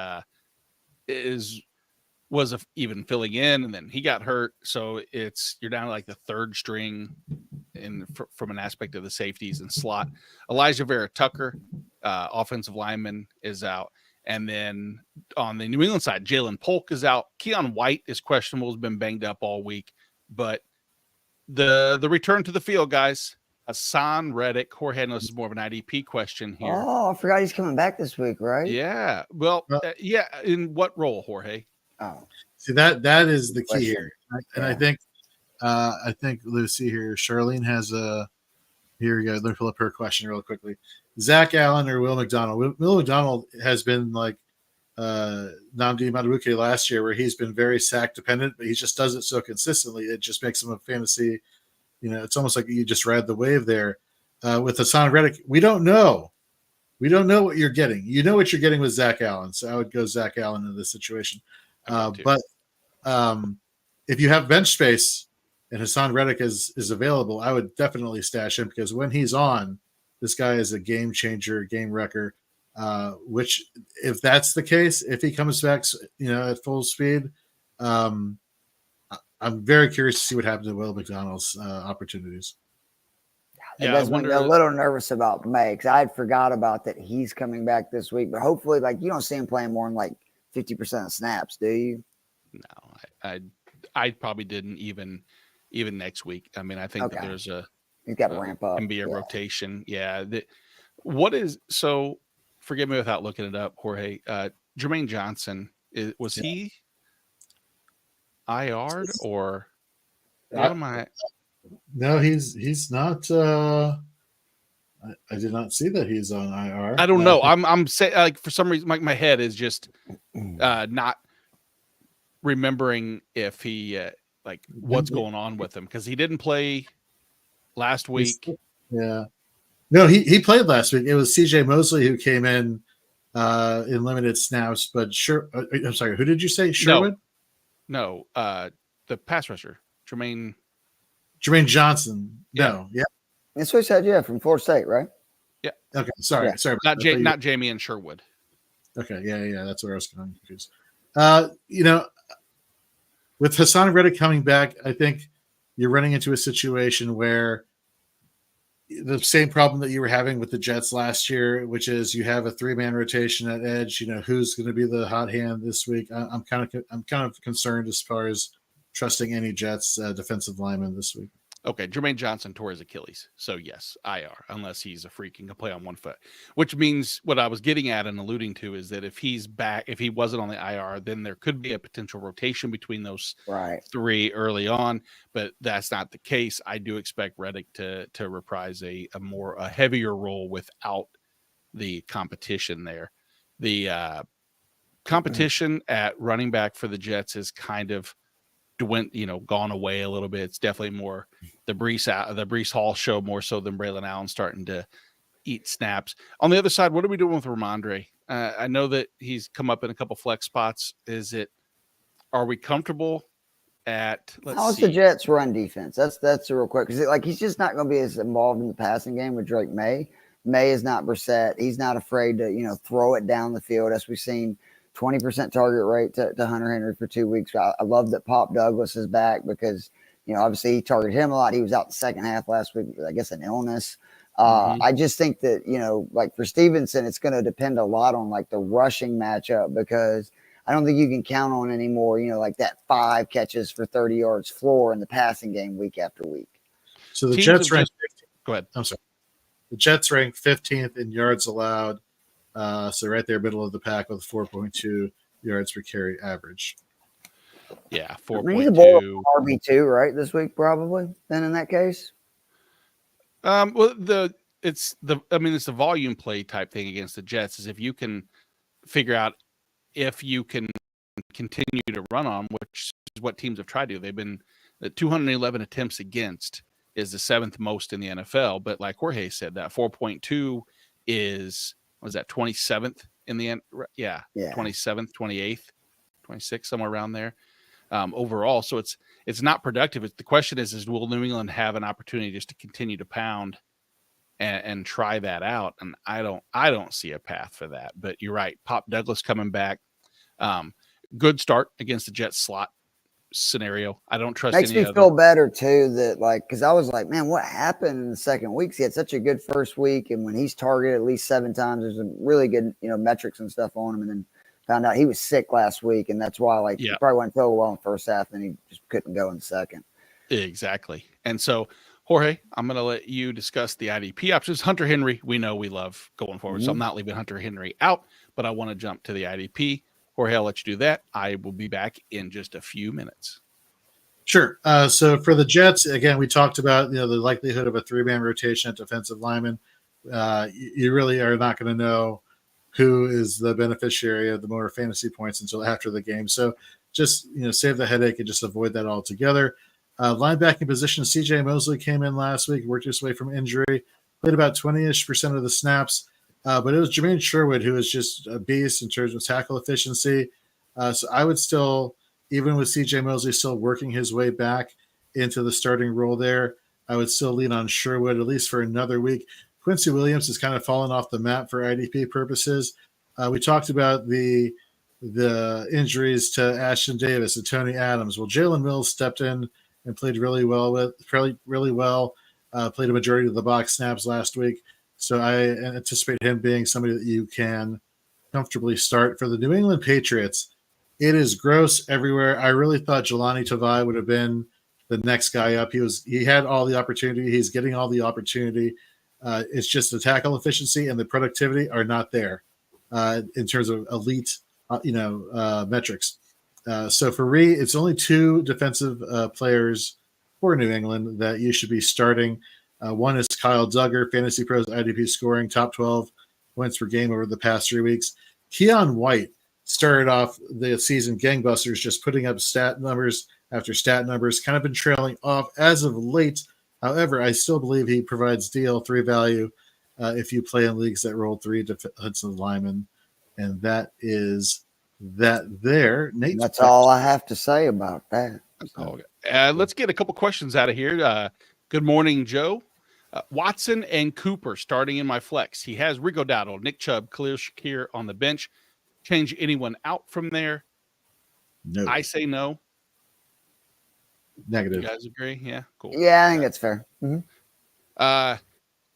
was even filling in, and then he got hurt. So you're down to like the 3rd string from an aspect of the safeties and slot. Elijah Vera Tucker, offensive lineman, is out. And then on the New England side, Jalen Polk is out. Keon White is questionable, has been banged up all week. But the return to the field, guys, Hassan Reddick. Jorge, this is more of an IDP question here.
Oh, I forgot he's coming back this week, right?
Yeah. Well, yeah. In what role, Jorge?
Oh,
see that is the key here, and I think Lucy here, Charlene has a. Here we go. Let me pull up her question real quickly. Zach Allen or Will McDonald? Will McDonald has been like Nnamdi Madubuike last year, where he's been very sack dependent, but he just does it so consistently. It just makes him a fantasy. It's almost like you just ride the wave there. With Hassan Reddick, we don't know. We don't know what you're getting. You know what you're getting with Zach Allen, so I would go Zach Allen in this situation. But if you have bench space and Hassan Reddick is available, I would definitely stash him because when he's on, this guy is a game changer, game wrecker. Which, if that's the case, if he comes back, at full speed, I'm very curious to see what happens to Will McDonald's opportunities.
It does make me a little nervous about May because I had forgot about that he's coming back this week. But hopefully, you don't see him playing more than 50% of snaps, do you?
No, I probably didn't even next week. I mean, I think that he's got to
ramp up.
Can be a rotation. Yeah. forgive me without looking it up, Jorge. Jermaine Johnson, was he IR'd or what am I?
No, he's not. I did not see that he's on IR.
I don't know. I'm saying like for some reason my head is just not remembering if he like what's going on with him because he didn't play last week.
Yeah. No, he played last week. It was CJ Mosley who came in limited snaps, but I'm sorry, who did you say? Sherwood?
No, the pass rusher, Jermaine
Johnson. No, yeah.
That's what he said, yeah, from Florida State, right?
Yeah.
Okay, sorry.
Yeah.
Sorry.
Not Jamie and Sherwood.
Okay, yeah. That's where I was confused. With Hassan Reddick coming back, I think you're running into a situation where the same problem that you were having with the Jets last year, which is you have a 3-man rotation at edge. Who's going to be the hot hand this week? I'm kind of concerned as far as trusting any Jets defensive lineman this week.
Okay, Jermaine Johnson tore his Achilles, so yes, IR, unless he's a freak and can play on one foot. Which means what I was getting at and alluding to is that if he's back, if he wasn't on the IR, then there could be a potential rotation between those three early on. But that's not the case. I do expect Reddick to reprise a heavier role without the competition there. The competition at running back for the Jets is kind of gone away a little bit. It's definitely more the Breece Hall show more so than Braylon Allen starting to eat snaps. On the other side, what are we doing with Ramondre? I know that he's come up in a couple flex spots. Are we comfortable at?
How's the Jets' run defense? That's a real quick because he's just not going to be as involved in the passing game with Drake May. May is not Brissett. He's not afraid to throw it down the field as we've seen. 20% target rate to Hunter Henry for 2 weeks. I love that Pop Douglas is back because, obviously he targeted him a lot. He was out the second half last week, I guess, an illness. I just think that, for Stevenson, it's going to depend a lot on the rushing matchup because I don't think you can count on anymore, that 5 catches for 30 yards floor in the passing game week after week.
So the Jets ranked 15th.
Go ahead.
I'm sorry. The Jets ranked 15th in yards allowed. So right there, middle of the pack with 4.2 yards per carry average.
Yeah,
4.2. RB2, right, this week probably. Then in that case,
it's the volume play type thing against the Jets. Is if you can figure out if you can continue to run on, which is what teams have tried to do. They've been the 211 attempts against is the 7th most in the NFL. But like Jorge said, that 4.2 is. Was that 27th in the end? Yeah. 27th, 28th, 26th, somewhere around there overall. So it's not productive. The question is will New England have an opportunity just to continue to pound and try that out? And I don't see a path for that. But you're right. Pop Douglas coming back. Good start against the Jets slot scenario. I don't trust
makes me feel better too that because I was like, man, what happened in the second week? He had such a good first week, and when he's targeted at least 7 times, there's some really good metrics and stuff on him, and then found out he was sick last week, and that's why he probably went so well in the first half, and he just couldn't go in the second.
Exactly. And so Jorge, I'm going to let you discuss the IDP options. Hunter Henry, we know we love going forward, so I'm not leaving Hunter Henry out, but I want to jump to the IDP. Jorge, I'll let you do that. I will be back in just a few minutes.
Sure. So for the Jets, again, we talked about the likelihood of a 3-man rotation at defensive lineman. You really are not going to know who is the beneficiary of the more fantasy points until after the game. So just save the headache and just avoid that altogether. Linebacking position, CJ Mosley came in last week, worked his way from injury, played about 20-ish% of the snaps. But it was Jermaine Sherwood who was just a beast in terms of tackle efficiency. So I would still, even with CJ Mosley still working his way back into the starting role there, I would still lean on Sherwood at least for another week. Quincy Williams has kind of fallen off the map for IDP purposes. We talked about the injuries to Ashton Davis and Tony Adams. Well, Jalen Mills stepped in and played really well. Played a majority of the box snaps last week. So I anticipate him being somebody that you can comfortably start. For the New England Patriots, it is gross everywhere. I really thought Jelani Tavai would have been the next guy up. He had all the opportunity. He's getting all the opportunity. It's just the tackle efficiency and the productivity are not there. in terms of elite, metrics. So for Ree, it's only 2 defensive players for New England that you should be starting. One is Kyle Duggar, Fantasy Pros IDP scoring, top 12 points per game over the past 3 weeks. Keon White started off the season gangbusters, just putting up stat numbers after stat numbers, kind of been trailing off as of late. However, I still believe he provides DL3 value if you play in leagues that roll 3 defensive linemen. And that is that there. Nate,
that's all I have to say about that.
Let's get a couple questions out of here. Good morning, Joe. Watson and Cooper starting in my flex. He has Rico Dowdle, Nick Chubb, Khalil Shakir on the bench. Change anyone out from there?
No.
I say no.
Negative.
You guys agree? Yeah, cool.
Yeah, I think that's fair. Mm-hmm.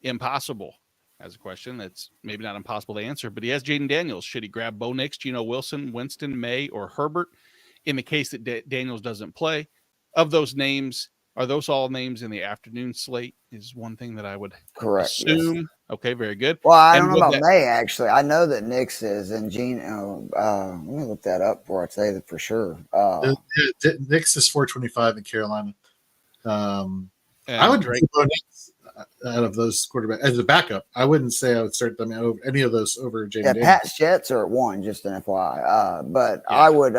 Impossible has a question that's maybe not impossible to answer, but he has Jaden Daniels. Should he grab Bo Nix, Geno Wilson, Winston, May, or Herbert in the case that Daniels doesn't play? Of those names, are those all names in the afternoon slate? Is one thing that I would assume. Yes. Okay, very good.
Well, I don't know about May, actually. I know that Nix is, and Geno. Let me look that up before I say that for sure.
Nix is 425 in Carolina.
I
would Drake Nix out of those quarterbacks as a backup. I wouldn't say I would start them over any of those over Jaden.
Yeah, Pat's Jets are at 1, just an FYI. But yeah. I would.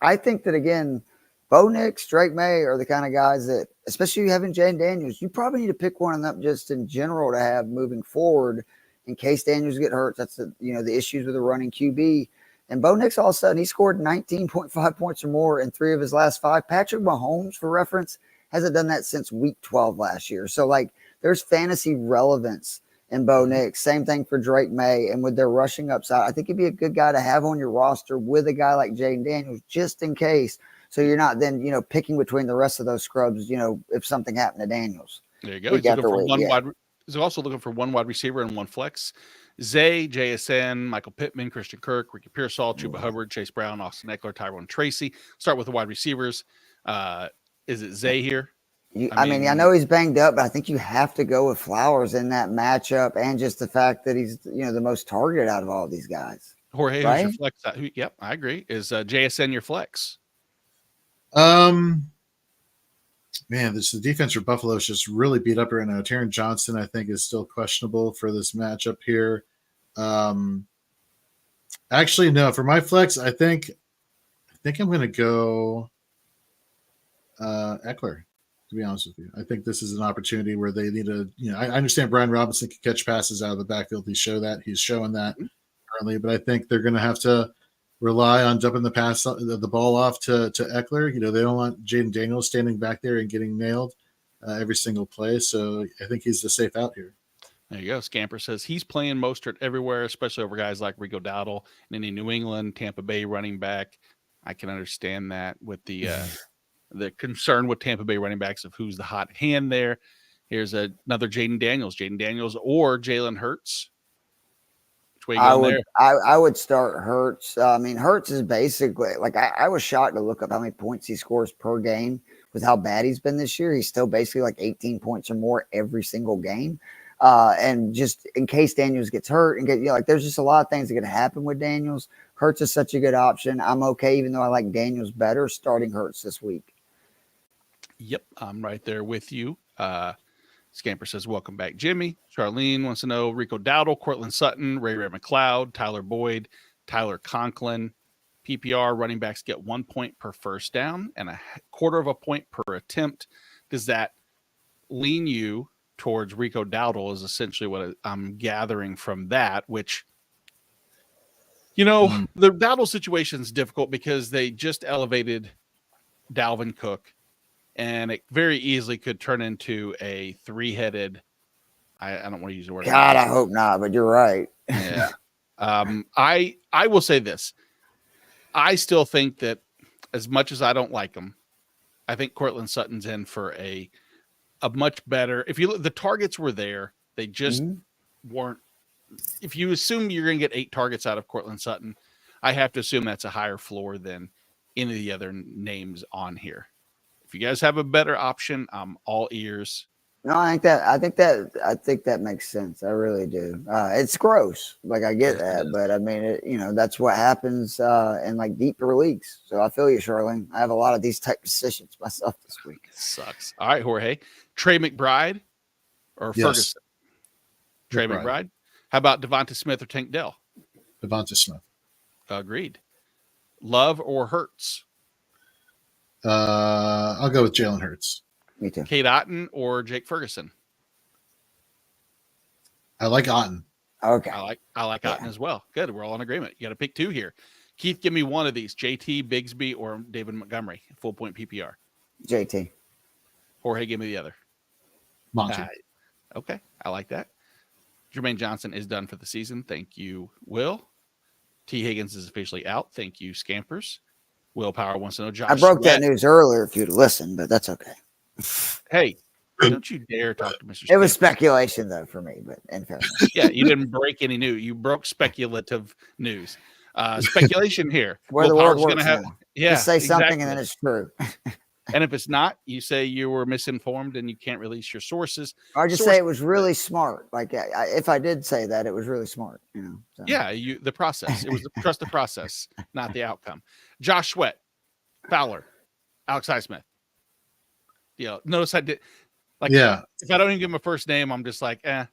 I think that again. Bo Nix, Drake May are the kind of guys that, especially having Jaden Daniels, you probably need to pick one of them just in general to have moving forward in case Daniels get hurt. That's the issues with the running QB. And Bo Nix, all of a sudden, he scored 19.5 points or more in 3 of his last 5. Patrick Mahomes, for reference, hasn't done that since week 12 last year. So, there's fantasy relevance in Bo Nix. Same thing for Drake May. And with their rushing upside, I think he'd be a good guy to have on your roster with a guy like Jaden Daniels, just in case. So you're not then, picking between the rest of those scrubs, if something happened to Daniels.
There you go. He's also looking for one wide receiver and one flex. Zay, JSN, Michael Pittman, Christian Kirk, Ricky Pearsall, Chuba Hubbard, Chase Brown, Austin Eckler, Tyrone Tracy. Start with the wide receivers. Is it Zay here?
I mean, I know he's banged up, but I think you have to go with Flowers in that matchup, and just the fact that he's, the most targeted out of all of these guys.
Jorge, right? Who's your flex? Yep, I agree. Is JSN your flex?
Man, the defense for Buffalo is just really beat up right now. Taron Johnson, I think, is still questionable for this matchup here. Actually, no. For my flex, I think I'm going to go Eckler. To be honest with you, I think this is an opportunity where they need to. I understand Brian Robinson can catch passes out of the backfield. He's showing that currently, but I think they're going to have to rely on dumping the ball off to Eckler. They don't want Jaden Daniels standing back there and getting nailed every single play. So I think he's the safe out here.
There you go. Scamper says he's playing Mostert everywhere, especially over guys like Rico Dowdle and any New England, Tampa Bay running back. I can understand that with the concern with Tampa Bay running backs of who's the hot hand there. Here's another Jaden Daniels or Jalen Hurts.
I would start Hurts. Hurts is basically I was shocked to look up how many points he scores per game with how bad he's been this year. He's still basically 18 points or more every single game. And just in case Daniels gets hurt and there's just a lot of things that could happen with Daniels. Hurts is such a good option. I'm okay, even though I like Daniels better, starting Hurts this week.
Yep, I'm right there with you. Scamper says, welcome back, Jimmy. Charlene wants to know Rico Dowdle, Cortland Sutton, Ray McLeod, Tyler Boyd, Tyler Conklin. PPR running backs get 1 point per first down and a quarter of a point per attempt. Does that lean you towards Rico Dowdle is essentially what I'm gathering from that, which, the Dowdle situation is difficult because they just elevated Dalvin Cook. And it very easily could turn into a 3-headed. I don't want to use the word.
God, I hope not, but you're right.
Yeah. I will say this. I still think that as much as I don't like him, I think Cortland Sutton's in for a much better. If you look, the targets were there, they just weren't. If you assume you're going to get 8 targets out of Cortland Sutton, I have to assume that's a higher floor than any of the other names on here. If you guys have a better option, I'm all ears.
No, I think that makes sense. I really do. It's gross. Like I get that, but I mean, that's what happens in like deeper leagues. So I feel you, Charlene. I have a lot of these type decisions myself this week.
Sucks. All right, Jorge. Trey McBride or
Yes.
Ferguson? Trey McBride. How about Devonta Smith or Tank Dell?
Devonta Smith.
Agreed. Love or Hurts?
I'll go with Jalen Hurts.
Me too.
Kate Otten or Jake Ferguson?
I like Otten.
Okay.
I like Otten as well. Good. We're all in agreement. You got to pick two here. Keith, give me one of these: JT, Bigsby, or David Montgomery. Full point PPR.
JT.
Jorge, give me the other.
Monty.
Okay, I like that. Jermaine Johnson is done for the season. Thank you, Will. T. Higgins is officially out. Thank you, Scampers. Willpower wants to know Josh.
I broke that news earlier if you'd listen, but that's okay.
Hey, don't you dare talk to Mr.
It was
Scampers.
speculation though for me, but in fairness.
Yeah, you didn't break any news. You broke speculative news. Speculation here.
Where the world
Willpower's
works
gonna
now.
Yeah,
Just say something
exactly.
and then it's true.
And if it's not, you say you were misinformed and you can't release your sources.
Or just say it was really smart. Like if I did say that, it was really smart. So.
Yeah, the process. It was trust the process, not the outcome. Josh Sweat, Fowler, Alex Highsmith. Notice I did. If I don't even give him a first name, I'm just like, I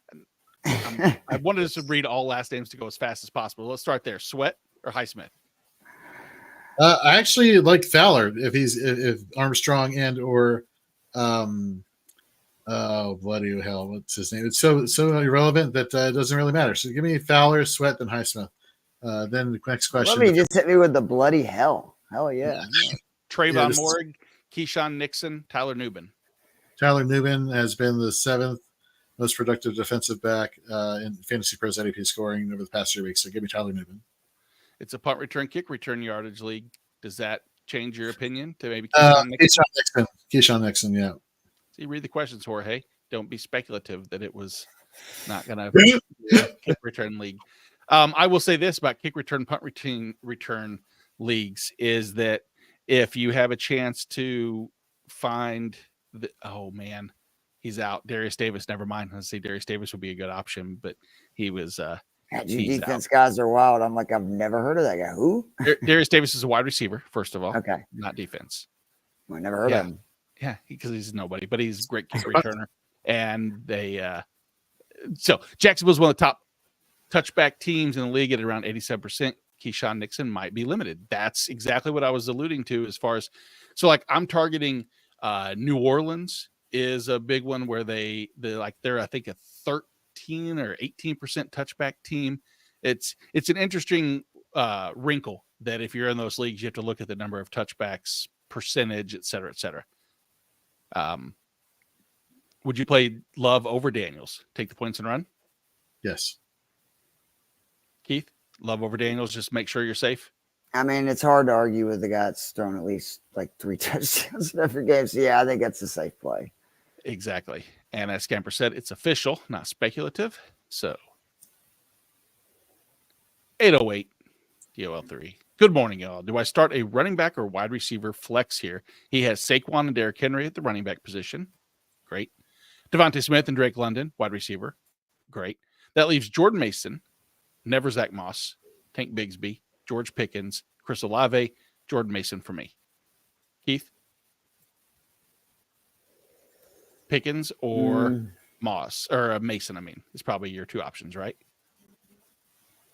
wanted us to read all last names to go as fast as possible. Let's start there. Sweat or Highsmith?
I actually like Fowler if Armstrong and or bloody hell, what's his name? It's so irrelevant that it doesn't really matter. So give me Fowler, Sweat, then Highsmith. Then the next question.
Let me just hit me with the bloody hell. Hell yeah.
Trayvon Morrig, Keyshawn Nixon, Tyler Nubin.
Tyler Nubin has been the 7th most productive defensive back in Fantasy Pros IDP scoring over the past 3 weeks. So give me Tyler Nubin.
It's a punt return, kick return yardage league. Does that change your opinion to maybe Keyshawn Nixon?
Keyshawn Nixon, yeah.
See, read the questions, Jorge. Don't be speculative that it was not going to kick return league. I will say this about kick return, punt return leagues is that if you have a chance to find he's out. Darius Davis, never mind. Let's see, Darius Davis would be a good option, but he was
defense guys are wild. I'm like, I've never heard of that guy. Who?
Darius Davis is a wide receiver, first of all.
Okay.
Not defense.
I never heard of him.
Yeah, because he's nobody, but he's a great kick returner. And so Jacksonville's one of the top touchback teams in the league at around 87%. Keyshawn Nixon might be limited. That's exactly what I was alluding to as far as, I'm targeting New Orleans is a big one where they're I think a 13 or 18% touchback team. It's an interesting wrinkle that if you're in those leagues, you have to look at the number of touchbacks, percentage, et cetera, et cetera. Would you play Love over Daniels? Take the points and run?
Yes.
Keith, Love over Daniels, just make sure you're safe?
I mean, it's hard to argue with the guy that's thrown at least like 3 touchdowns in every game. So, yeah, I think that's a safe play.
Exactly. And as Scamper said, it's official, not speculative. So, 808 DOL3. Good morning, y'all. Do I start a running back or wide receiver flex here? He has Saquon and Derrick Henry at the running back position. Great. Devontae Smith and Drake London, wide receiver. Great. That leaves Jordan Mason, never Zach Moss, Tank Bigsby, George Pickens, Chris Olave, Jordan Mason for me. Keith? Pickens or Moss, or Mason, it's probably your two options, right?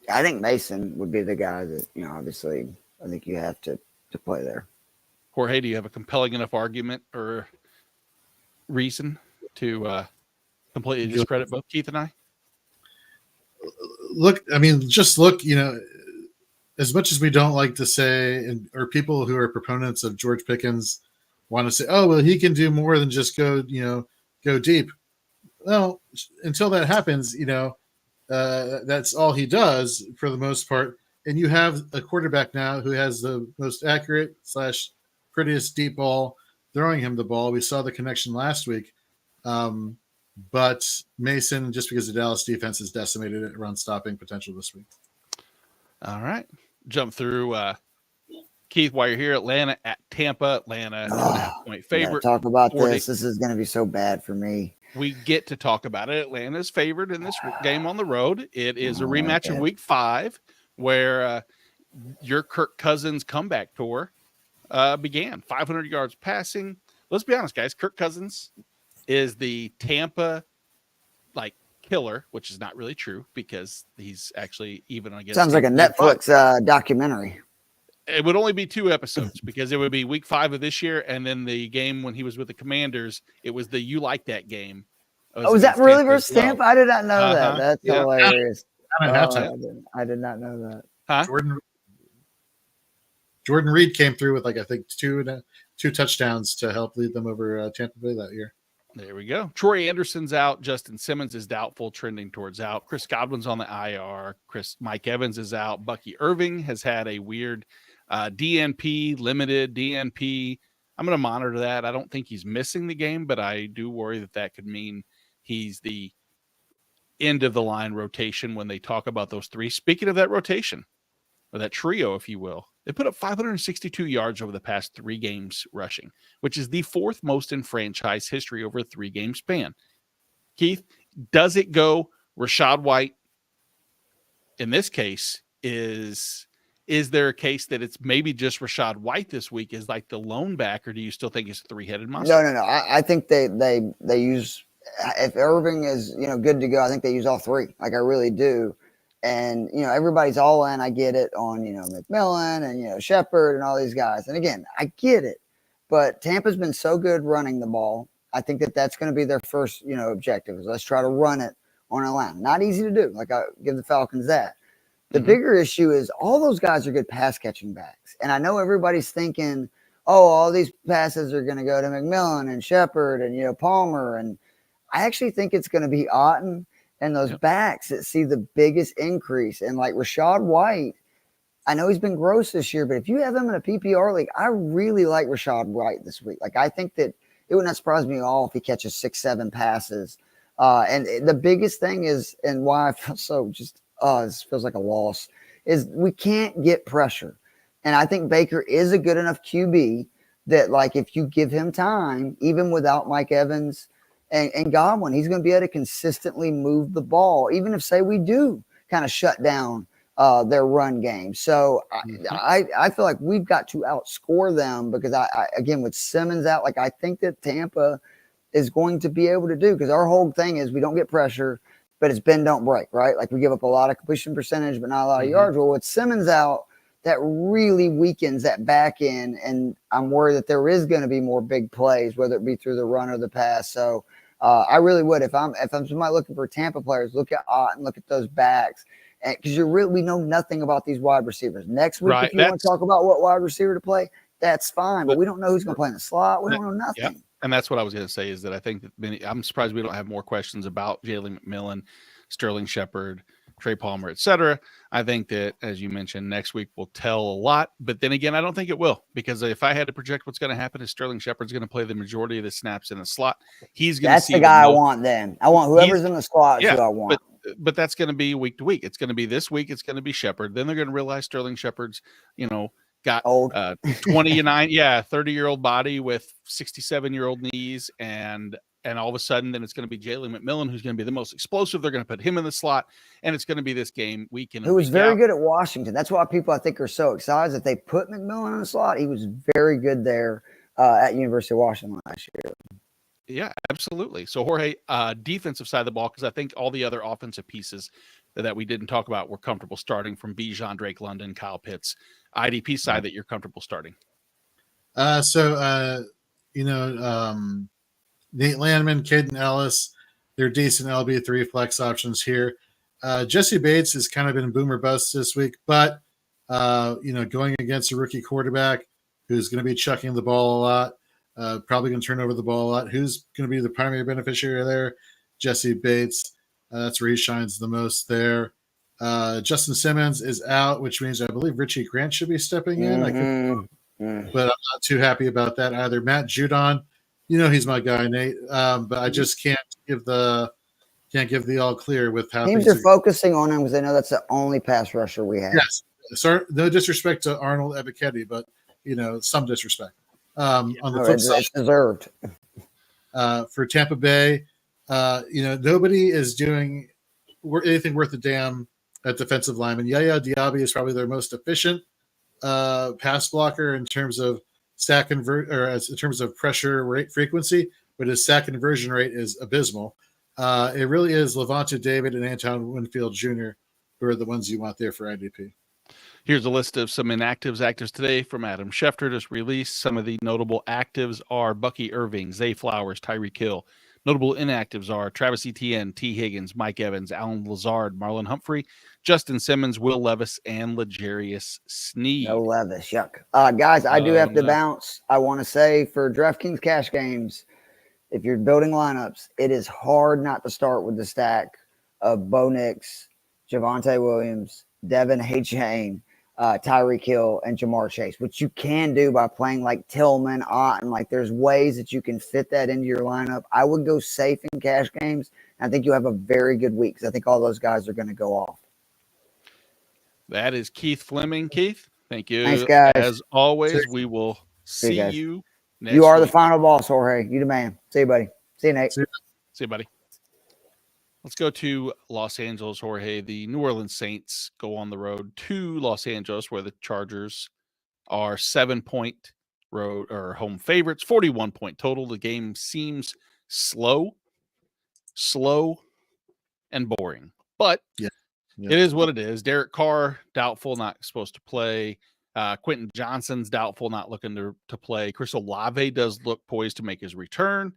I think Mason would be the guy that, obviously, I think you have to play there.
Jorge, do you have a compelling enough argument or reason to completely discredit both Keith and I?
Look, as much as we don't like to say, or people who are proponents of George Pickens want to say, oh, well, he can do more than just go deep. Well, until that happens, that's all he does for the most part. And you have a quarterback now who has the most accurate / prettiest deep ball throwing him the ball. We saw the connection last week. But Mason, just because the Dallas defense is decimated at run stopping potential this week.
All right. Jump through Keith, while you're here, Atlanta at Tampa. Atlanta 2.5-point favorite.
Talk about
40.
this. This is going to be so bad for me.
We get to talk about it. Atlanta's favored in this game on the road. It is a rematch of
Okay.
Week 5, where your Kirk Cousins comeback tour began. 500 yards passing. Let's be honest, guys. Kirk Cousins is the Tampa killer, which is not really true because he's actually even against.
Sounds like a Netflix documentary.
It would only be 2 episodes because it would be Week 5 of this year, and then the game when he was with the Commanders, it was the You Like That game.
Was that really versus Tampa? I did not know that. That's hilarious. I did not know that.
Huh?
Jordan Reed came through with I think two touchdowns to help lead them over Tampa Bay that year.
There we go. Troy Anderson's out. Justin Simmons is doubtful, trending towards out. Chris Godwin's on the IR. Mike Evans is out. Bucky Irving has had a weird limited DNP. I'm going to monitor that. I don't think he's missing the game, but I do worry that could mean he's the end of the line rotation when they talk about those 3. Speaking of that rotation, or that trio, if you will, they put up 562 yards over the past 3 games rushing, which is the 4th most in franchise history over a 3-game span. Keith, does it go Rachaad White? In this case, is there a case that it's maybe just Rachaad White this week is like the lone back, or do you still think it's a 3-headed monster?
No. I think they use, if Irving is good to go, I think they use all 3. I really do. And everybody's all in. I get it on McMillan and Shepard and all these guys. And again, I get it. But Tampa's been so good running the ball. I think that's going to be their first objective. Is let's try to run it on Atlanta. Not easy to do. I give the Falcons that. The bigger issue is all those guys are good pass catching backs. And I know everybody's thinking, all these passes are going to go to McMillan and Shepard and Palmer. And I actually think it's going to be Otten and those backs that see the biggest increase. And Rachaad White, I know he's been gross this year, but if you have him in a PPR league, I really like Rachaad White this week. I think that it would not surprise me at all if he catches 6-7 passes. And the biggest thing is, and why I feel so this feels like a loss, is we can't get pressure. And I think Baker is a good enough QB that if you give him time, even without Mike Evans and Godwin, he's going to be able to consistently move the ball, even if, say, we do kind of shut down their run game. So I feel like we've got to outscore them because, again, with Simmons out, I think that Tampa is going to be able to do, because our whole thing is we don't get pressure, but it's bend, don't break, right? We give up a lot of completion percentage, but not a lot of yards. Well, with Simmons out, that really weakens that back end, and I'm worried that there is going to be more big plays, whether it be through the run or the pass. So I really would, if I'm somebody looking for Tampa players, look at Otten, look at those backs, because we know nothing about these wide receivers. Next week, if you want to talk about what wide receiver to play, that's fine, but we don't know who's going to play in the slot. We don't know nothing.
Yeah. And that's what I was going to say, is that I think that I'm surprised we don't have more questions about Jalen McMillan, Sterling Shepard, Trey Palmer, etc. I think that, as you mentioned, next week will tell a lot. But then again, I don't think it will, because if I had to project what's going to happen, is Sterling Shepard's going to play the majority of the snaps in the slot. He's going to see
the guy I want then. I want whoever's in the slot is who I want.
But that's going to be week to week. It's going to be this week. It's going to be Shepard. Then they're going to realize Sterling Shepard's, got
old
29, 30-year-old body with 67-year-old knees, and all of a sudden, then it's going to be Jalen McMillan, who's going to be the most explosive. They're going to put him in the slot, and it's going to be this game week in.
Who was very good at Washington. That's why people, I think, are so excited that they put McMillan in the slot. He was very good there at University of Washington last year.
Yeah, absolutely. So, Jorge, defensive side of the ball, because I think all the other offensive pieces that we didn't talk about were comfortable starting, from Bijan, Drake London, Kyle Pitts. IDP side that you're comfortable starting.
Nate Landman, Caden Ellis, they're decent LB3 flex options here. Jesse Bates has kind of been boom or bust this week, but going against a rookie quarterback who's going to be chucking the ball a lot, probably going to turn over the ball a lot. Who's going to be the primary beneficiary there? Jesse Bates. That's where he shines the most there. Justin Simmons is out, which means I believe Richie Grant should be stepping in. But I'm not too happy about that either. Matt Judon, he's my guy, Nate. But I just can't give the all clear with how
teams are focusing on him, because they know that's the only pass rusher we have.
Yes, sorry, no disrespect to Arnold Ebiketie, but some disrespect. On the flip side,
it's deserved.
For Tampa Bay, nobody is doing anything worth a damn at defensive lineman. Yaya Diaby is probably their most efficient pass blocker in terms of in terms of pressure rate frequency, but his sack conversion rate is abysmal. It really is Levante David and Anton Winfield Jr. who are the ones you want there for IDP.
Here's a list of some inactives, actives today from Adam Schefter, just released. Some of the notable actives are Bucky Irving, Zay Flowers, Tyreek Hill. Notable inactives are Travis Etienne, T. Higgins, Mike Evans, Alan Lazard, Marlon Humphrey, Justin Simmons, Will Levis, and L'Jarius Sneed.
No Levis, yuck. Guys, I do have to bounce. I want to say for DraftKings cash games, if you're building lineups, it is hard not to start with the stack of Bo Nix, Javonte Williams, Devin Achane, Tyreek Hill, and Jamar Chase, which you can do by playing like Tillman, Otten. Like there's ways that you can fit that into your lineup. I would go safe in cash games. I think you'll have a very good week because I think all those guys are going to go off.
That is Keith Fleming. Keith, thank you.
Thanks, guys.
As always, we will see you next
You are
week.
the final boss, Jorge. You the man. See you, buddy. See you, Nate.
See
you, buddy. Let's go to Los Angeles, Jorge. The New Orleans Saints go on the road to Los Angeles, where the Chargers are 7-point road or home favorites, 41-point total. The game seems slow and boring, but it is what it is. Derek Carr, doubtful, not supposed to play. Quentin Johnson's doubtful, not looking to play. Chris Olave does look poised to make his return.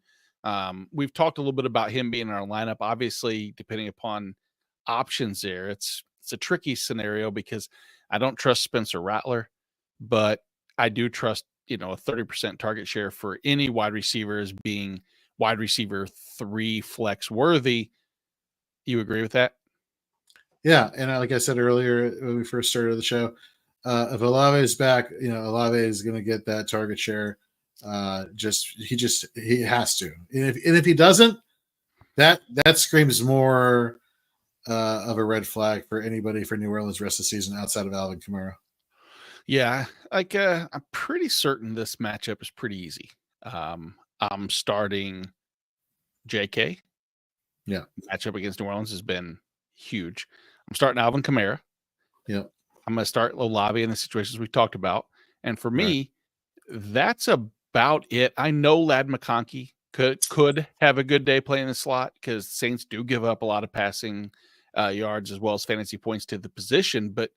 We've talked a little bit about him being in our lineup. Obviously, depending upon options there, it's a tricky scenario because I don't trust Spencer Rattler, but I do trust, a 30% target share for any wide receiver as being wide receiver 3 flex worthy. You agree with that?
Yeah. And like I said earlier, when we first started the show, if Olave is back, Olave is going to get that target share. He has to, and if he doesn't, that screams more of a red flag for anybody for New Orleans rest of the season outside of Alvin Kamara.
Yeah, I'm pretty certain this matchup is pretty easy. I'm starting JK.
Yeah,
matchup against New Orleans has been huge. I'm starting Alvin Kamara.
Yeah,
I'm going to start Olave in the situations we talked about, and for me, that's about it. I know Ladd McConkey could have a good day playing the slot because Saints do give up a lot of passing yards as well as fantasy points to the position. But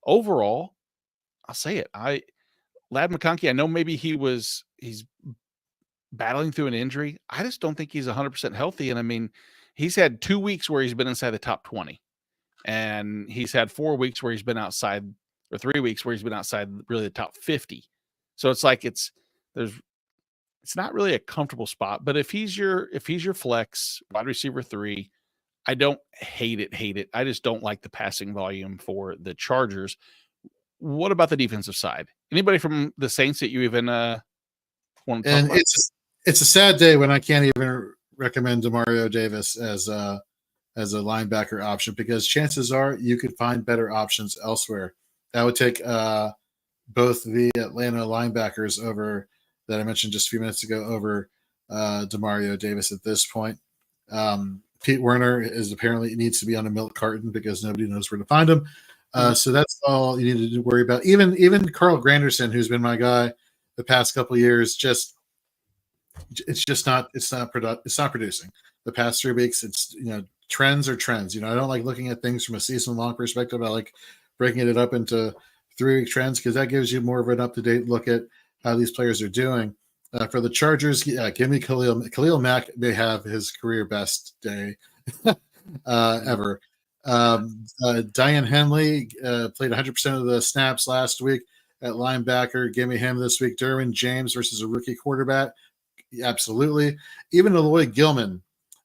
overall, I'll say it. Ladd McConkey, I know maybe he's battling through an injury. I just don't think he's 100% healthy. And I mean, he's had 2 weeks where he's been inside the top 20, and he's had 4 weeks where he's been outside, or 3 weeks where he's been outside really the top 50. So it's like it's not really a comfortable spot. But if he's your flex wide receiver 3, I don't hate it. I just don't like the passing volume for the Chargers. What about the defensive side? Anybody from the Saints that you even want to talk about?
It's a sad day when I can't even recommend Demario Davis as a linebacker option because chances are you could find better options elsewhere. That would take both the Atlanta linebackers over that I mentioned just a few minutes ago over Demario Davis at this point. Pete Werner apparently needs to be on a milk carton because nobody knows where to find him. So that's all you need to worry about. Even Carl Granderson, who's been my guy the past couple of years, it's not producing. The past 3 weeks, it's trends are trends. I don't like looking at things from a season long perspective. I like breaking it up into 3-week trends because that gives you more of an up to date look at how these players are doing. For the Chargers, give me Khalil Mack may have his career best day ever. Diane Henley played 100% of the snaps last week at linebacker. Give me him this week. Derwin James versus a rookie quarterback. Absolutely. Even Lloyd Gilman,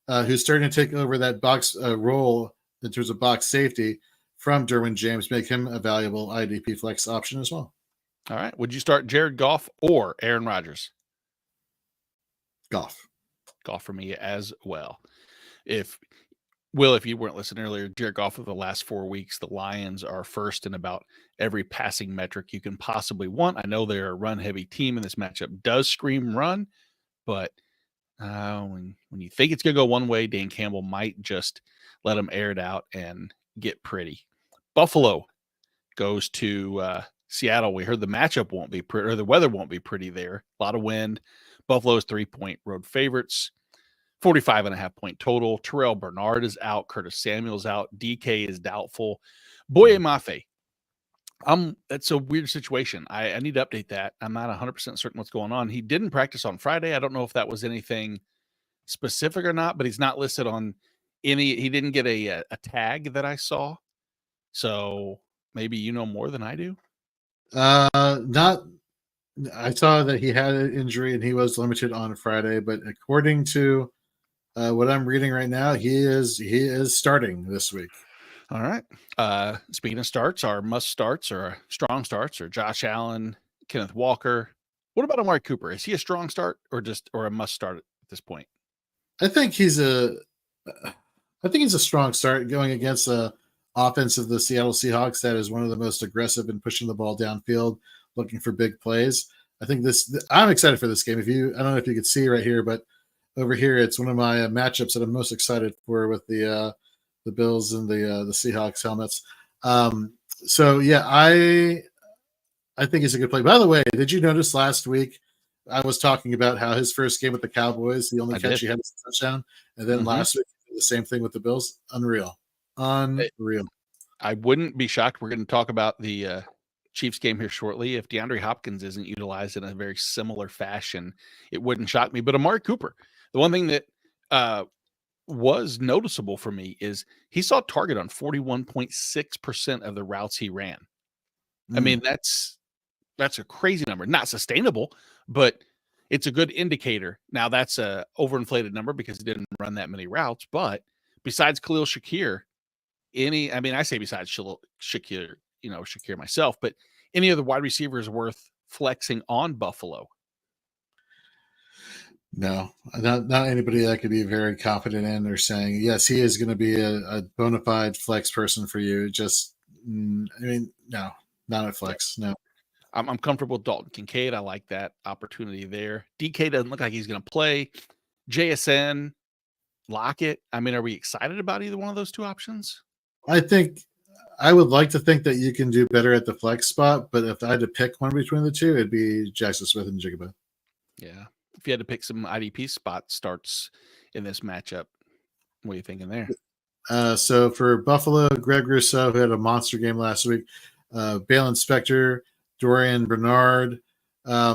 who's starting to take over that box role in terms of box safety from Derwin James, make him a valuable IDP flex option as well.
All right. Would you start Jared Goff or Aaron Rodgers?
Goff
for me as well. If Will, if you weren't listening earlier, Jared Goff of the last 4 weeks, the Lions are first in about every passing metric you can possibly want. I know they're a run-heavy team, and this matchup does scream run, but when you think it's going to go one way, Dan Campbell might just let them air it out and get pretty. Buffalo goes to Seattle. We heard the matchup won't be pretty, or the weather won't be pretty there. A lot of wind. Buffalo's 3-point road favorites. 45.5-point total. Terrell Bernard is out. Curtis Samuel's out. DK is doubtful. Boye Mafe. That's a weird situation. I need to update that. I'm not 100% certain what's going on. He didn't practice on Friday. I don't know if that was anything specific or not, but he's not listed on any. He didn't get a tag that I saw. So maybe you know more than I do.
Not. I saw that he had an injury and he was limited on Friday, but according to what I'm reading right now, he is starting this week.
All right. Speaking of starts, our must starts or strong starts are Josh Allen, Kenneth Walker. What about Amari Cooper? Is he a strong start or a must start at this point?
I think he's a strong start going against the offense of the Seattle Seahawks that is one of the most aggressive in pushing the ball downfield, looking for big plays. I think I'm excited for this game. I don't know if you could see right here, but over here, it's one of my matchups that I'm most excited for with the Bills and the Seahawks helmets. So yeah, I think it's a good play. By the way, did you notice last week I was talking about how his first game with the Cowboys, the only catch he had was a touchdown, and then last week the same thing with the Bills? Unreal.
I wouldn't be shocked. We're going to talk about the Chiefs game here shortly. If DeAndre Hopkins isn't utilized in a very similar fashion, it wouldn't shock me. But Amari Cooper, the one thing that was noticeable for me is he saw target on 41.6% of the routes he ran. I mean, that's a crazy number. Not sustainable, but it's a good indicator. Now, that's a overinflated number because he didn't run that many routes. But besides Khalil Shakir, I say besides Shakir, Shakir myself, but any of the wide receivers worth flexing on Buffalo?
No, not anybody that could be very confident in or saying, yes, he is going to be a bona fide flex person for you. Just, no, not a flex. No.
I'm comfortable with Dalton Kincaid. I like that opportunity there. DK doesn't look like he's going to play. JSN, Lockett. I mean, are we excited about either one of those two options?
I think I would like to think that you can do better at the flex spot, but if I had to pick one between the two, it'd be Jackson Smith and Jigaba.
Yeah. If you had to pick some IDP spot starts in this matchup, what are you thinking there?
So for Buffalo, Greg Rousseau, who had a monster game last week, Balin Spector, Dorian Bernard. I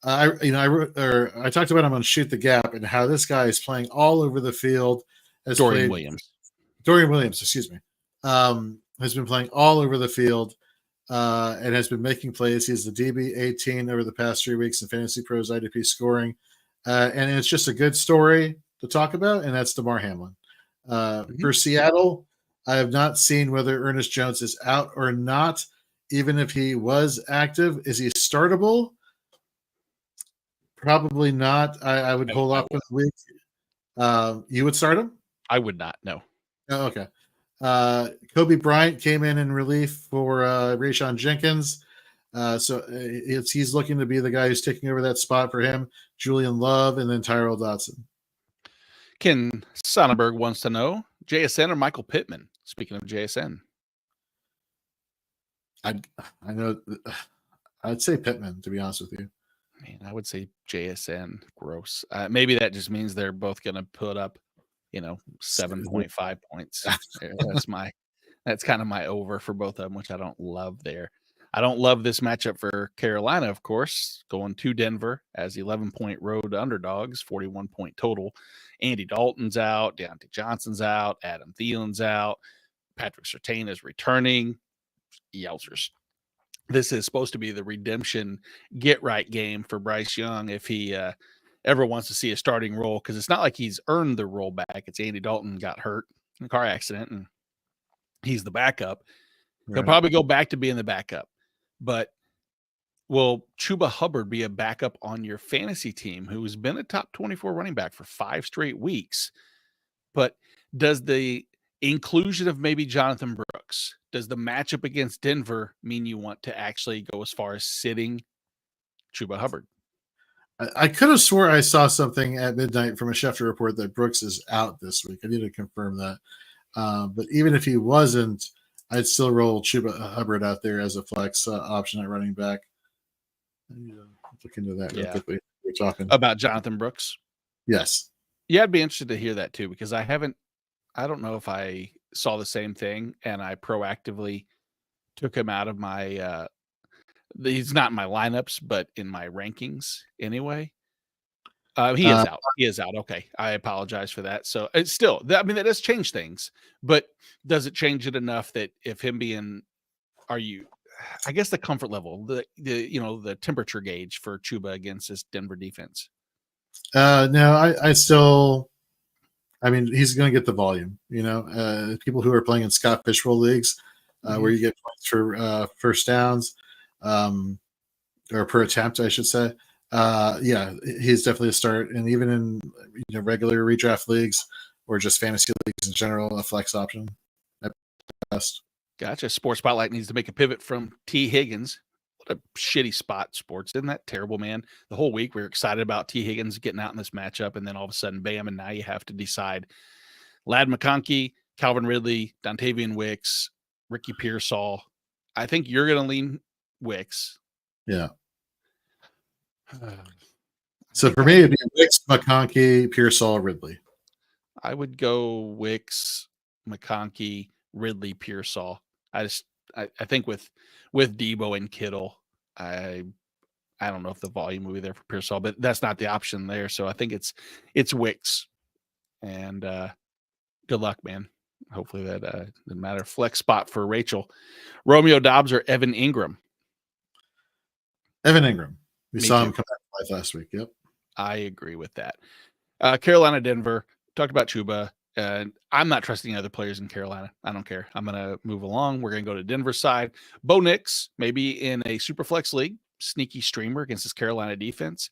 talked about him on Shoot the Gap and how this guy is playing all over the field. Dorian Williams, excuse me, has been playing all over the field and has been making plays. He's the DB 18 over the past 3 weeks in Fantasy Pros IDP scoring. And it's just a good story to talk about, and that's DeMar Hamlin. For Seattle, I have not seen whether Ernest Jones is out or not. Even if he was active, is he startable? Probably not. I would hold off for the week. You would start him?
I would not, no.
Oh, okay. Kobe Bryant came in relief for Rayshon Jenkins. So he's looking to be the guy who's taking over that spot for him. Julian Love and then Tyrell Dodson.
Ken Sonnenberg wants to know, JSN or Michael Pittman? Speaking of JSN.
I know. I'd say Pittman, to be honest with you.
Man, I would say JSN. Gross. Maybe that just means they're both going to put up, 7.5 points. That's kind of my over for both of them, which I don't love there. I don't love this matchup for Carolina, of course, going to Denver as 11-point road underdogs, 41-point total. Andy Dalton's out, Deontay Johnson's out, Adam Thielen's out, Patrick Surtain is returning. Yowzers. This is supposed to be the redemption get-right game for Bryce Young if he ever wants to see a starting role, because it's not like he's earned the role back. It's Andy Dalton got hurt in a car accident, and he's the backup. Right. He'll probably go back to being the backup. But will Chuba Hubbard be a backup on your fantasy team who's been a top 24 running back for 5 straight weeks? But Does the inclusion of maybe Jonathan Brooks, does the matchup against Denver mean you want to actually go as far as sitting Chuba Hubbard?
I could have swore I saw something at midnight from a Schefter report that Brooks is out this week. I need to confirm that. But even if he wasn't, I'd still roll Chuba Hubbard out there as a flex option at running back. Look into that real quickly. We're talking
about Jonathan Brooks.
Yes.
Yeah, I'd be interested to hear that too, because I don't know if I saw the same thing and I proactively took him out of my he's not in my lineups, but in my rankings anyway. He is out. He is out. Okay. I apologize for that. So it's still, that does change things, but does it change it enough that if him being, I guess the comfort level, the temperature gauge for Chuba against this Denver defense?
No, I still, he's going to get the volume, people who are playing in Scott Fishbowl leagues, where you get points for first downs, or per attempt, I should say. He's definitely a start. And even in regular redraft leagues or just fantasy leagues in general, a flex option at best.
Gotcha. Sports Spotlight needs to make a pivot from T. Higgins. What a shitty spot, Sports. Isn't that terrible, man? The whole week we were excited about T. Higgins getting out in this matchup, and then all of a sudden, bam, and now you have to decide Ladd McConkey, Calvin Ridley, Dontavian Wicks, Ricky Pearsall. I think you're going to lean Wicks.
Yeah. So for me, it'd be Wicks, McConkey, Pearsall, Ridley.
I would go Wicks, McConkey, Ridley, Pearsall. I think with Debo and Kittle, I don't know if the volume will be there for Pearsall, but that's not the option there. So I think it's Wicks, and good luck, man. Hopefully that doesn't matter. Flex spot for Rachel. Romeo Doubs or Evan Ingram?
Evan Ingram. We saw
too.
him come back to life last week. Yep.
I agree with that. Carolina, Denver. Talked about Chuba. I'm not trusting other players in Carolina. I don't care. I'm going to move along. We're going to go to Denver's side. Bo Nix, maybe in a super flex league, sneaky streamer against this Carolina defense.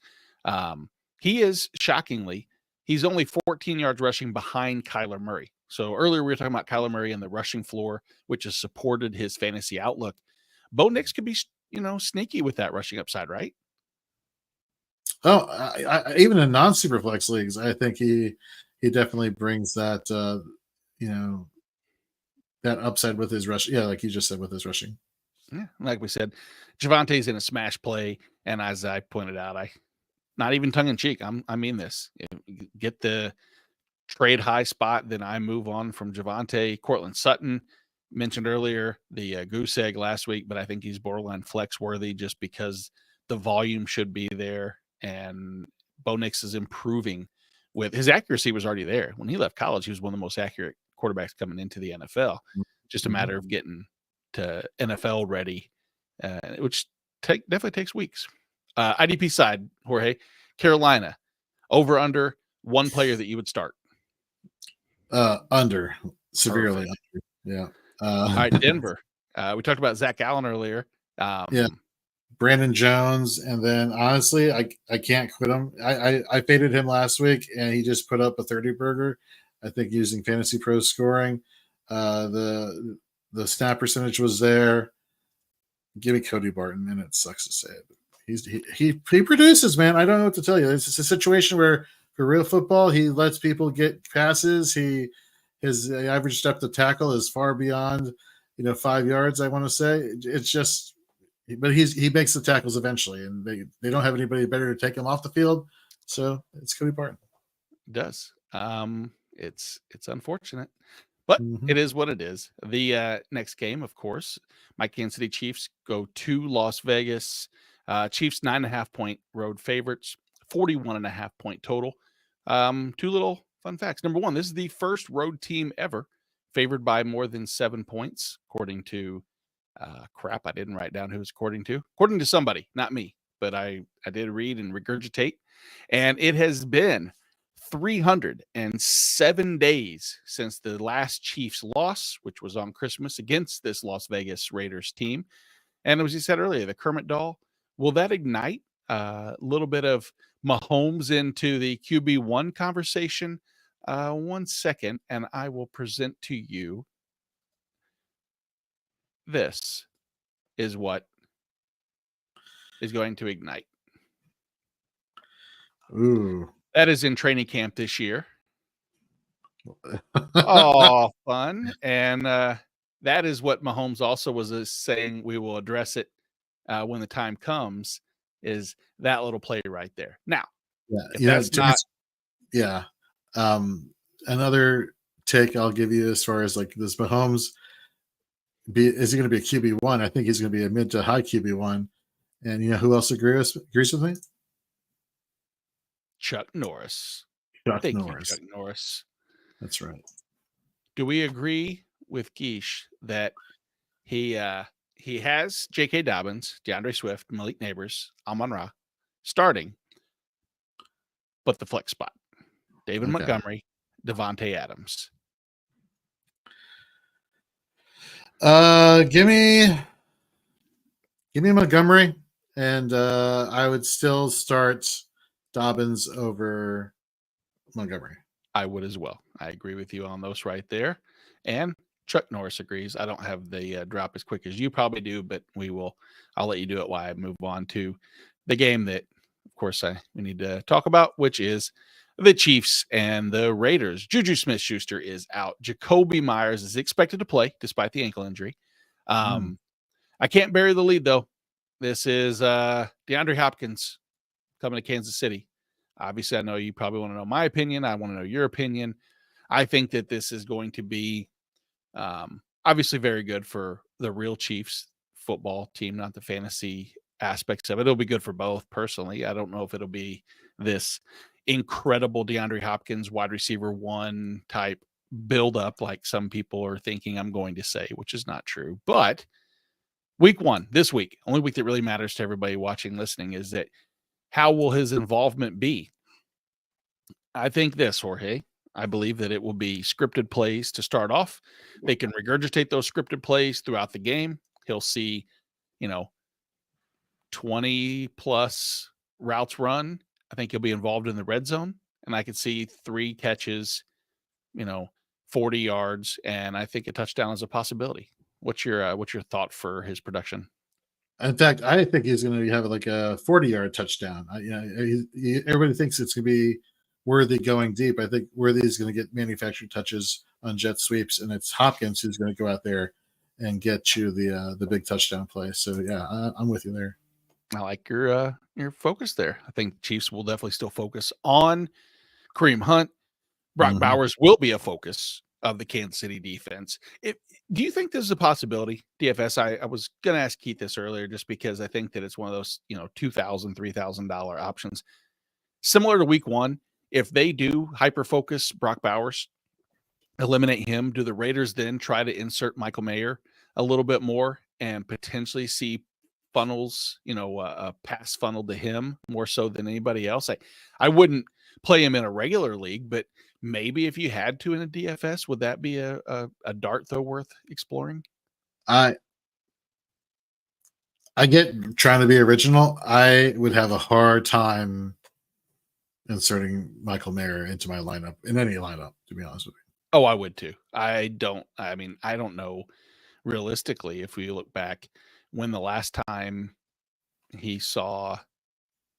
He is, shockingly, he's only 14 yards rushing behind Kyler Murray. So earlier we were talking about Kyler Murray and the rushing floor, which has supported his fantasy outlook. Bo Nix could be, sneaky with that rushing upside, right?
Oh, even in non-super flex leagues, I think he definitely brings that, that upside with his rush. Yeah, like you just said, with his rushing.
Yeah, like we said, Javante's in a smash play, and as I pointed out, not even tongue in cheek. I mean this. Get the trade high spot, then I move on from Javante. Cortland Sutton, mentioned earlier, the goose egg last week, but I think he's borderline flex worthy just because the volume should be there, and Bo Nix is improving. With his accuracy was already there. When he left college, he was one of the most accurate quarterbacks coming into the NFL. Just a matter of getting to NFL ready, which definitely takes weeks. IDP side, Jorge, Carolina, over under one player that you would start.
Under, severely under. Yeah.
All right, Denver. We talked about Zach Allen earlier.
Yeah. Brandon Jones, and then honestly, I can't quit him. I faded him last week, and he just put up a 30-burger. I think using Fantasy Pro scoring, the snap percentage was there. Give me Cody Barton, and it sucks to say it. He produces, man. I don't know what to tell you. It's a situation where for real football, he lets people get passes. His average depth of tackle is far beyond 5 yards. I want to say it's just. But he makes the tackles eventually, and they don't have anybody better to take him off the field, so it's Cody Barton.
It does. It's unfortunate, but it is what it is. The next game, of course, my Kansas City Chiefs go to Las Vegas. Chiefs 9.5-point road favorites, 41.5-point total. Two little fun facts. Number one, this is the first road team ever favored by more than 7 points, according to. I didn't write down who it's according to somebody, not me, but I did read and regurgitate, and it has been 307 days since the last Chiefs loss, which was on Christmas against this Las Vegas Raiders team. And as you said earlier, the Kermit doll, will that ignite a little bit of Mahomes into the QB1 conversation? 1 second, and I will present to you. This is what is going to ignite.
Ooh.
That is in training camp this year. Oh, fun. And that is what Mahomes also was saying. We will address it when the time comes, is that little play right there. Now, if that's not.
Yeah. Another take I'll give you as far as like this Mahomes, is he going to be a QB1? I think he's going to be a mid to high QB1. And you know who else agrees with me?
Chuck Norris.
Chuck Norris.
Chuck Norris.
That's right.
Do we agree with Geesh that he has J.K. Dobbins, DeAndre Swift, Malik Neighbors, Amon-Ra starting, but the flex spot, David Montgomery, Devontae Adams?
Give me Montgomery, and I would still start Dobbins over Montgomery.
I would as well. I agree with you on those right there. And Chuck Norris agrees. I don't have the drop as quick as you probably do, but I'll let you do it while I move on to the game that, of course, we need to talk about, which is the Chiefs and the Raiders. Juju Smith-Schuster is out. Jacoby Myers is expected to play despite the ankle injury. I can't bury the lead, though. This is DeAndre Hopkins coming to Kansas City. Obviously, I know you probably want to know my opinion. I want to know your opinion. I think that this is going to be obviously very good for the real Chiefs football team, not the fantasy aspects of it. It'll be good for both, personally. I don't know if it'll be this incredible DeAndre Hopkins wide receiver 1 type build up like some people are thinking I'm going to say, which is not true. But week 1, this week, only week that really matters to everybody watching, listening, is that how will his involvement be? I think this, Jorge. I believe that it will be scripted plays to start off. They can regurgitate those scripted plays throughout the game. He'll see, 20 plus routes run. I think he'll be involved in the red zone, and I could see 3 catches, 40 yards, and I think a touchdown is a possibility. What's your thought for his production?
In fact, I think he's going to have like a 40-yard touchdown. Everybody thinks it's going to be Worthy going deep. I think Worthy is going to get manufactured touches on jet sweeps, and it's Hopkins who's going to go out there and get you the big touchdown play. So yeah, I'm with you there.
I like your focus there. I think Chiefs will definitely still focus on Kareem Hunt. Brock Bowers will be a focus of the Kansas City defense. Do you think this is a possibility, DFS? I was going to ask Keith this earlier just because I think that it's one of those, $2,000, $3,000 options. Similar to week 1, if they do hyper-focus Brock Bowers, eliminate him, do the Raiders then try to insert Michael Mayer a little bit more and potentially see funnels, a pass funnel to him more so than anybody else? I wouldn't play him in a regular league, but maybe if you had to in a DFS, would that be a dart though worth exploring?
I get trying to be original. I would have a hard time inserting Michael Mayer into my lineup, in any lineup, to be honest with you.
Oh, I would too. I don't know realistically if we look back when the last time he saw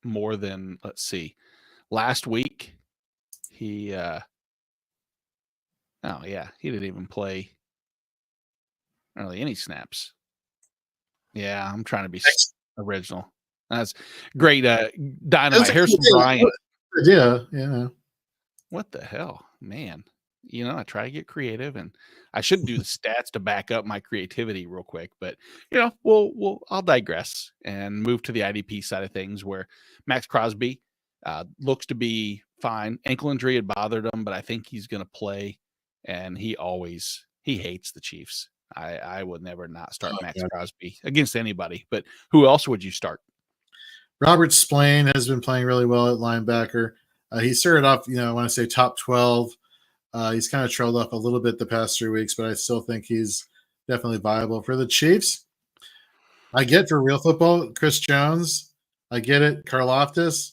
more than, let's see, last week he he didn't even play really any snaps. Yeah, I'm trying to be original. That's great. Dynamite. Here's some Brian.
Yeah.
What the hell, man? I try to get creative, and I should do the stats to back up my creativity real quick. But I'll digress and move to the IDP side of things, where Max Crosby looks to be fine. Ankle injury had bothered him, but I think he's going to play. And he hates the Chiefs. I would never not start Max Crosby against anybody. But who else would you start?
Robert Spillane has been playing really well at linebacker. He started off, I want to say top 12. He's kind of trailed off a little bit the past 3 weeks, but I still think he's definitely viable for the Chiefs. I get for real football, Chris Jones. I get it, Karlaftis.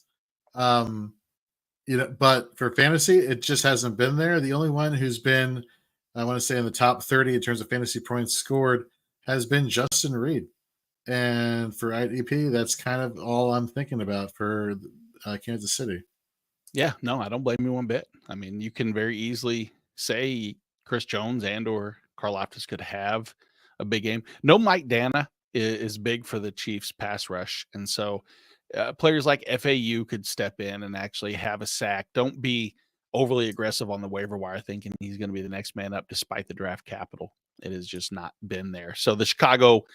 but for fantasy, it just hasn't been there. The only one who's been, I want to say, in the top 30 in terms of fantasy points scored has been Justin Reed. And for IDP, that's kind of all I'm thinking about for Kansas City.
Yeah, no, I don't blame you one bit. I mean, you can very easily say Chris Jones and or Karlaftis could have a big game. No, Mike Dana is big for the Chiefs pass rush. And so players like FAU could step in and actually have a sack. Don't be overly aggressive on the waiver wire thinking he's going to be the next man up despite the draft capital. It has just not been there. So the Chicago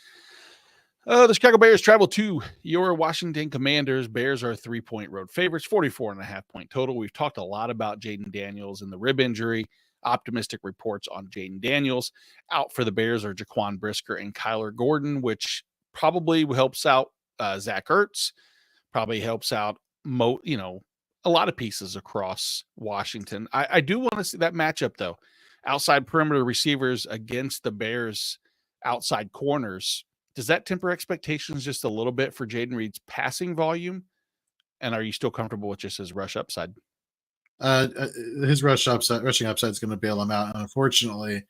Bears travel to your Washington Commanders. Bears are 3-point road favorites, 44.5 point total. We've talked a lot about Jaden Daniels and the rib injury. Optimistic reports on Jaden Daniels. Out for the Bears are Jaquan Brisker and Kyler Gordon, which probably helps out Zach Ertz, probably helps out a lot of pieces across Washington. I do want to see that matchup, though. Outside perimeter receivers against the Bears outside corners. Does that temper expectations just a little bit for Jaden Reed's passing volume? And are you still comfortable with just his rush upside?
His rushing upside is going to bail him out. And unfortunately,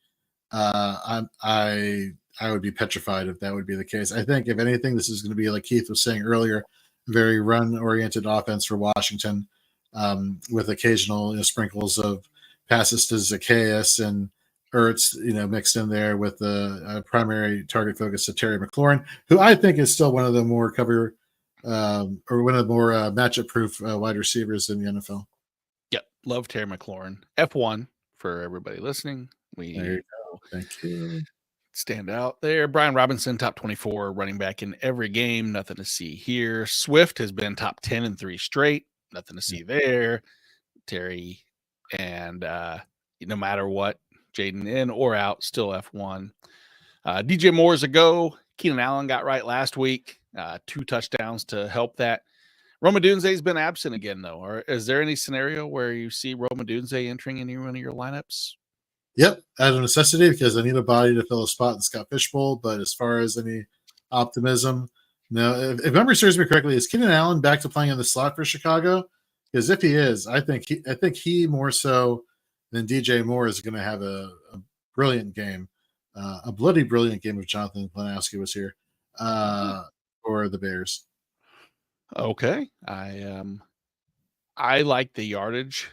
I would be petrified if that would be the case. I think if anything, this is going to be, like Keith was saying earlier, very run-oriented offense for Washington, with occasional sprinkles of passes to Zacchaeus and Ertz, mixed in there with the primary target focus of Terry McLaurin, who I think is still one of the more matchup-proof wide receivers in the NFL.
Yep, love Terry McLaurin. F1 for everybody listening.
There you go. Thank you.
Stand out there. Brian Robinson, top 24 running back in every game. Nothing to see here. Swift has been top 10 in 3 straight. Nothing to see there. Terry and no matter what, Jaden in or out, still F1. DJ Moore's a go. Keenan Allen got right last week. 2 touchdowns to help that. Roma Dunze's been absent again, though. Or is there any scenario where you see Roma Dunze entering any one of your lineups?
Yep, out of necessity because I need a body to fill a spot in Scott Fishbowl. But as far as any optimism, no. If memory serves me correctly, is Keenan Allen back to playing in the slot for Chicago? Because if he is, I think he more so than DJ Moore is going to have a brilliant game, a bloody brilliant game if Jonathan Planowski was here for the Bears.
Okay, I like the yardage.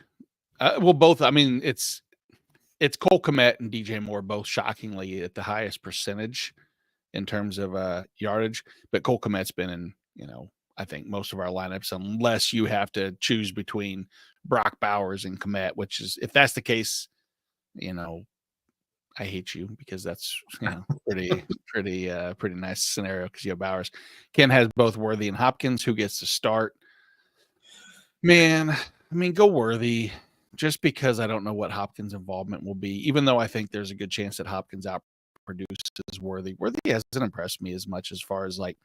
Both. I mean, it's Cole Kmet and DJ Moore both shockingly at the highest percentage in terms of yardage, but Cole Kmet's been in I think most of our lineups, unless you have to choose between Brock Bowers and Kmet, which is, if that's the case, I hate you because that's pretty nice scenario because you have Bowers. Ken has both Worthy and Hopkins. Who gets to start? Man, I mean, go Worthy, just because I don't know what Hopkins' involvement will be, even though I think there's a good chance that Hopkins outproduces Worthy. Worthy hasn't impressed me as much as far as like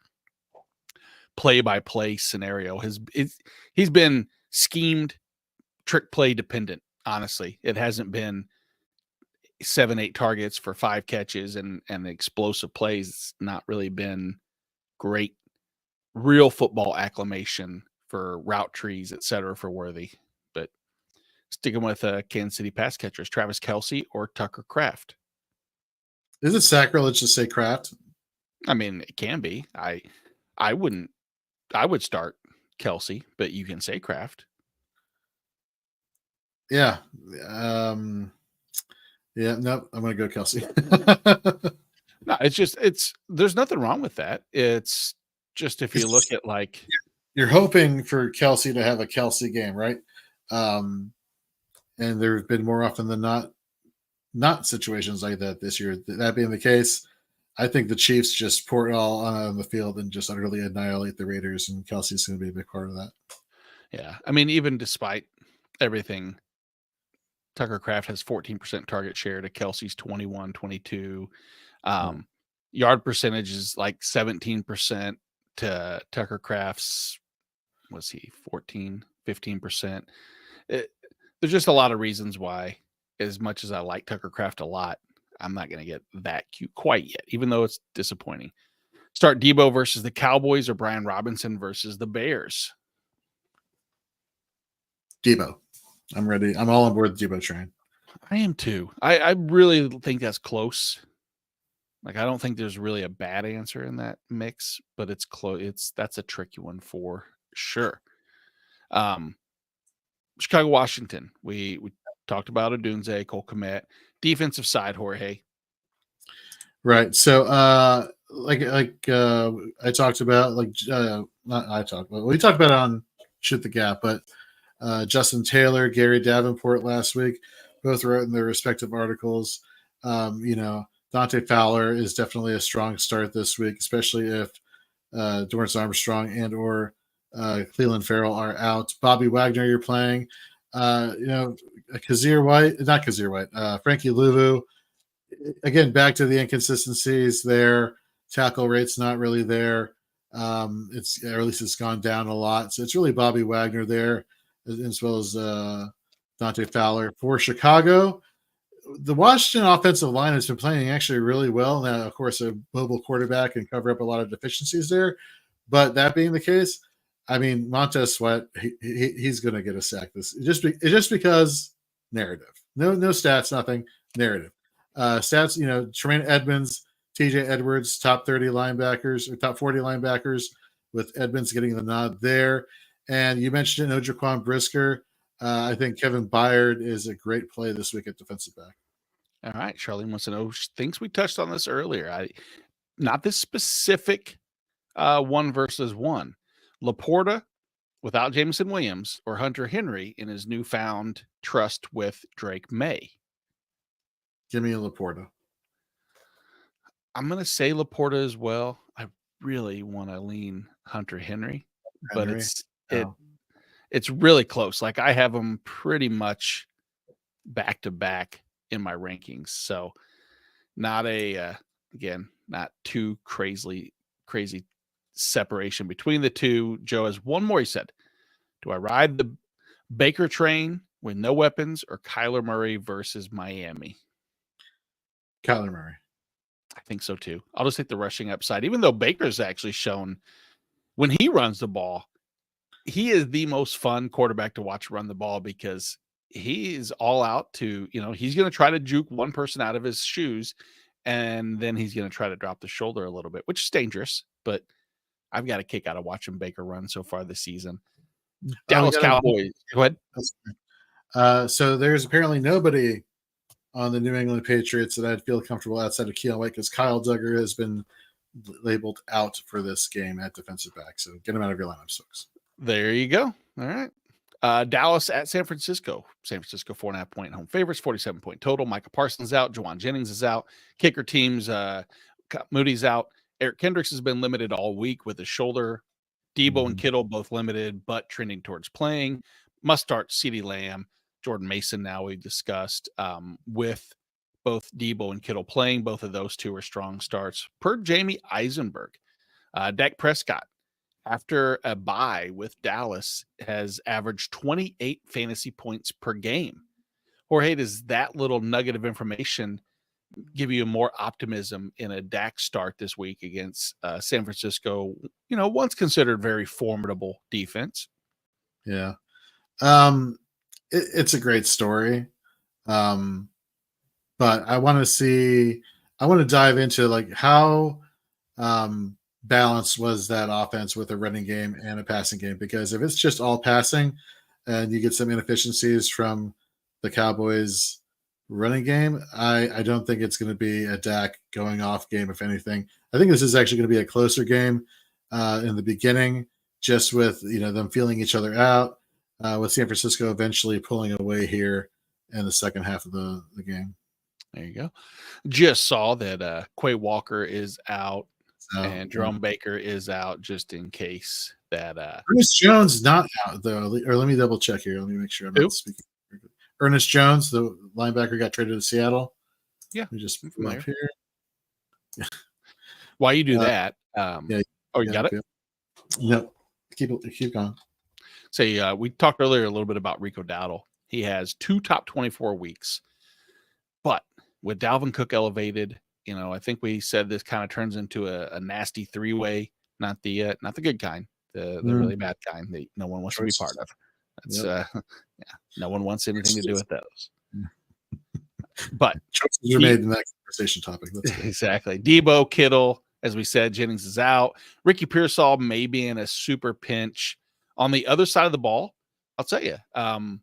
play-by-play scenario. He's been schemed, trick play dependent, honestly. It hasn't been 7-8 targets for 5 catches and explosive plays. It's not really been great real football acclimation for route trees, etc. for Worthy. But sticking with Kansas City pass catchers, Travis Kelce or Tucker Kraft.
Is it sacrilege to say Kraft?
I mean, it can be. I would start Kelce, but you can say Kraft.
Yeah. No, I'm going to go Kelce.
No, there's nothing wrong with that. It's just, if you look at like,
you're hoping for Kelce to have a Kelce game, right? And there have been more often than not situations like that this year. That being the case, I think the Chiefs just pour it all on the field and just utterly annihilate the Raiders, and Kelce's going to be a big part of that.
Yeah. I mean, even despite everything, Tucker Kraft has 14% target share to Kelce's 21, 22. Yard percentage is like 17% to Tucker Kraft's, was he 14, 15%? There's just a lot of reasons why, as much as I like Tucker Kraft a lot, I'm not going to get that cute quite yet, even though it's disappointing. Start Debo versus the Cowboys or Brian Robinson versus the Bears.
Debo. I'm ready. I'm all on board the Debo train.
I am too. I really think that's close. Like, I don't think there's really a bad answer in that mix, but it's close. That's a tricky one for sure. Chicago, Washington. We talked about Odunze, Cole Kmet. Defensive side, Jorge.
Right. So, I talked about, not I talked about, we talked about it on Shoot the Gap, but Justin Taylor, Gary Davenport last week, both wrote in their respective articles. Dante Fowler is definitely a strong start this week, especially if Dorrance Armstrong and or Cleveland Farrell are out. Bobby Wagner, you're playing. Frankie Louvu. Again, back to the inconsistencies there. Tackle rate's not really there. Or at least it's gone down a lot. So it's really Bobby Wagner there, as well as Dante Fowler. For Chicago, the Washington offensive line has been playing actually really well. Now, of course, a mobile quarterback can cover up a lot of deficiencies there. But that being the case, I mean, Montez Sweat, he's going to get a sack. It's just because narrative. No stats, nothing. Narrative. Stats, Tremaine Edmonds, TJ Edwards, top 30 linebackers or top 40 linebackers, with Edmonds getting the nod there. And you mentioned Ojaquan Brisker. I think Kevin Byard is a great play this week at defensive back.
All right. Charlene wants to know, thinks we touched on this earlier. Not this specific 1 versus 1. Laporta without Jameson Williams or Hunter Henry in his newfound trust with Drake May.
Give me a Laporta.
I'm going to say Laporta as well. I really want to lean Hunter Henry, but it's really close. Like, I have them pretty much back to back in my rankings. So not not too crazy separation between the two. Joe has one more. He said, do I ride the Baker train with no weapons or Kyler Murray versus Miami?
Kyler Murray.
I think so too. I'll just take the rushing upside, even though Baker's actually shown when he runs the ball, he is the most fun quarterback to watch run the ball, because he is all out to, he's going to try to juke one person out of his shoes, and then he's going to try to drop the shoulder a little bit, which is dangerous, but I've got a kick out of watching Baker run so far this season. Dallas Cowboys. Go ahead.
So there's apparently nobody on the New England Patriots that I'd feel comfortable outside of Keon White, because Kyle Duggar has been labeled out for this game at defensive back. So get him out of your lineups, folks.
There you go. All right. Dallas at San Francisco. San Francisco 4.5-point home favorites, 47-point total. Micah Parsons out. Juwan Jennings is out. Kicker teams, Moody's out. Eric Kendricks has been limited all week with his shoulder. Debo and Kittle both limited, but trending towards playing. Must start CeeDee Lamb. Jordan Mason now we discussed, with both Debo and Kittle playing. Both of those two are strong starts. Per Jamie Eisenberg, Dak Prescott, after a bye with Dallas, has averaged 28 fantasy points per game. Jorge, does that little nugget of information give you more optimism in a Dak start this week against San Francisco, once considered very formidable defense?
Yeah. It's a great story. But I want to dive into how balanced was that offense with a running game and a passing game, because if it's just all passing and you get some inefficiencies from the Cowboys running game, I don't think it's going to be a Dak going off game. If anything, I think this is actually going to be a closer game in the beginning, just with them feeling each other out, with San Francisco eventually pulling away here in the second half of the game.
There you go. Just saw that Quay Walker is out and Jerome Baker is out, just in case that
Ernest Jones not out though. Or let me double check here. Let me make sure I'm not speaking. Ernest Jones, the linebacker, got traded to Seattle.
Yeah,
we just put him up here.
While you do that, you got it.
No, keep going.
Say, we talked earlier a little bit about Rico Dowdle. He has 2 top 24 weeks, but with Dalvin Cook elevated, I think we said this kind of turns into a nasty 3-way, not the good kind, the really bad kind that no one wants to be part of. That's no one wants anything to do with those. But
choices are made in that conversation topic.
Exactly. Debo, Kittle, as we said, Jennings is out. Ricky Pearsall may be in a super pinch. On the other side of the ball, I'll tell you, Jalen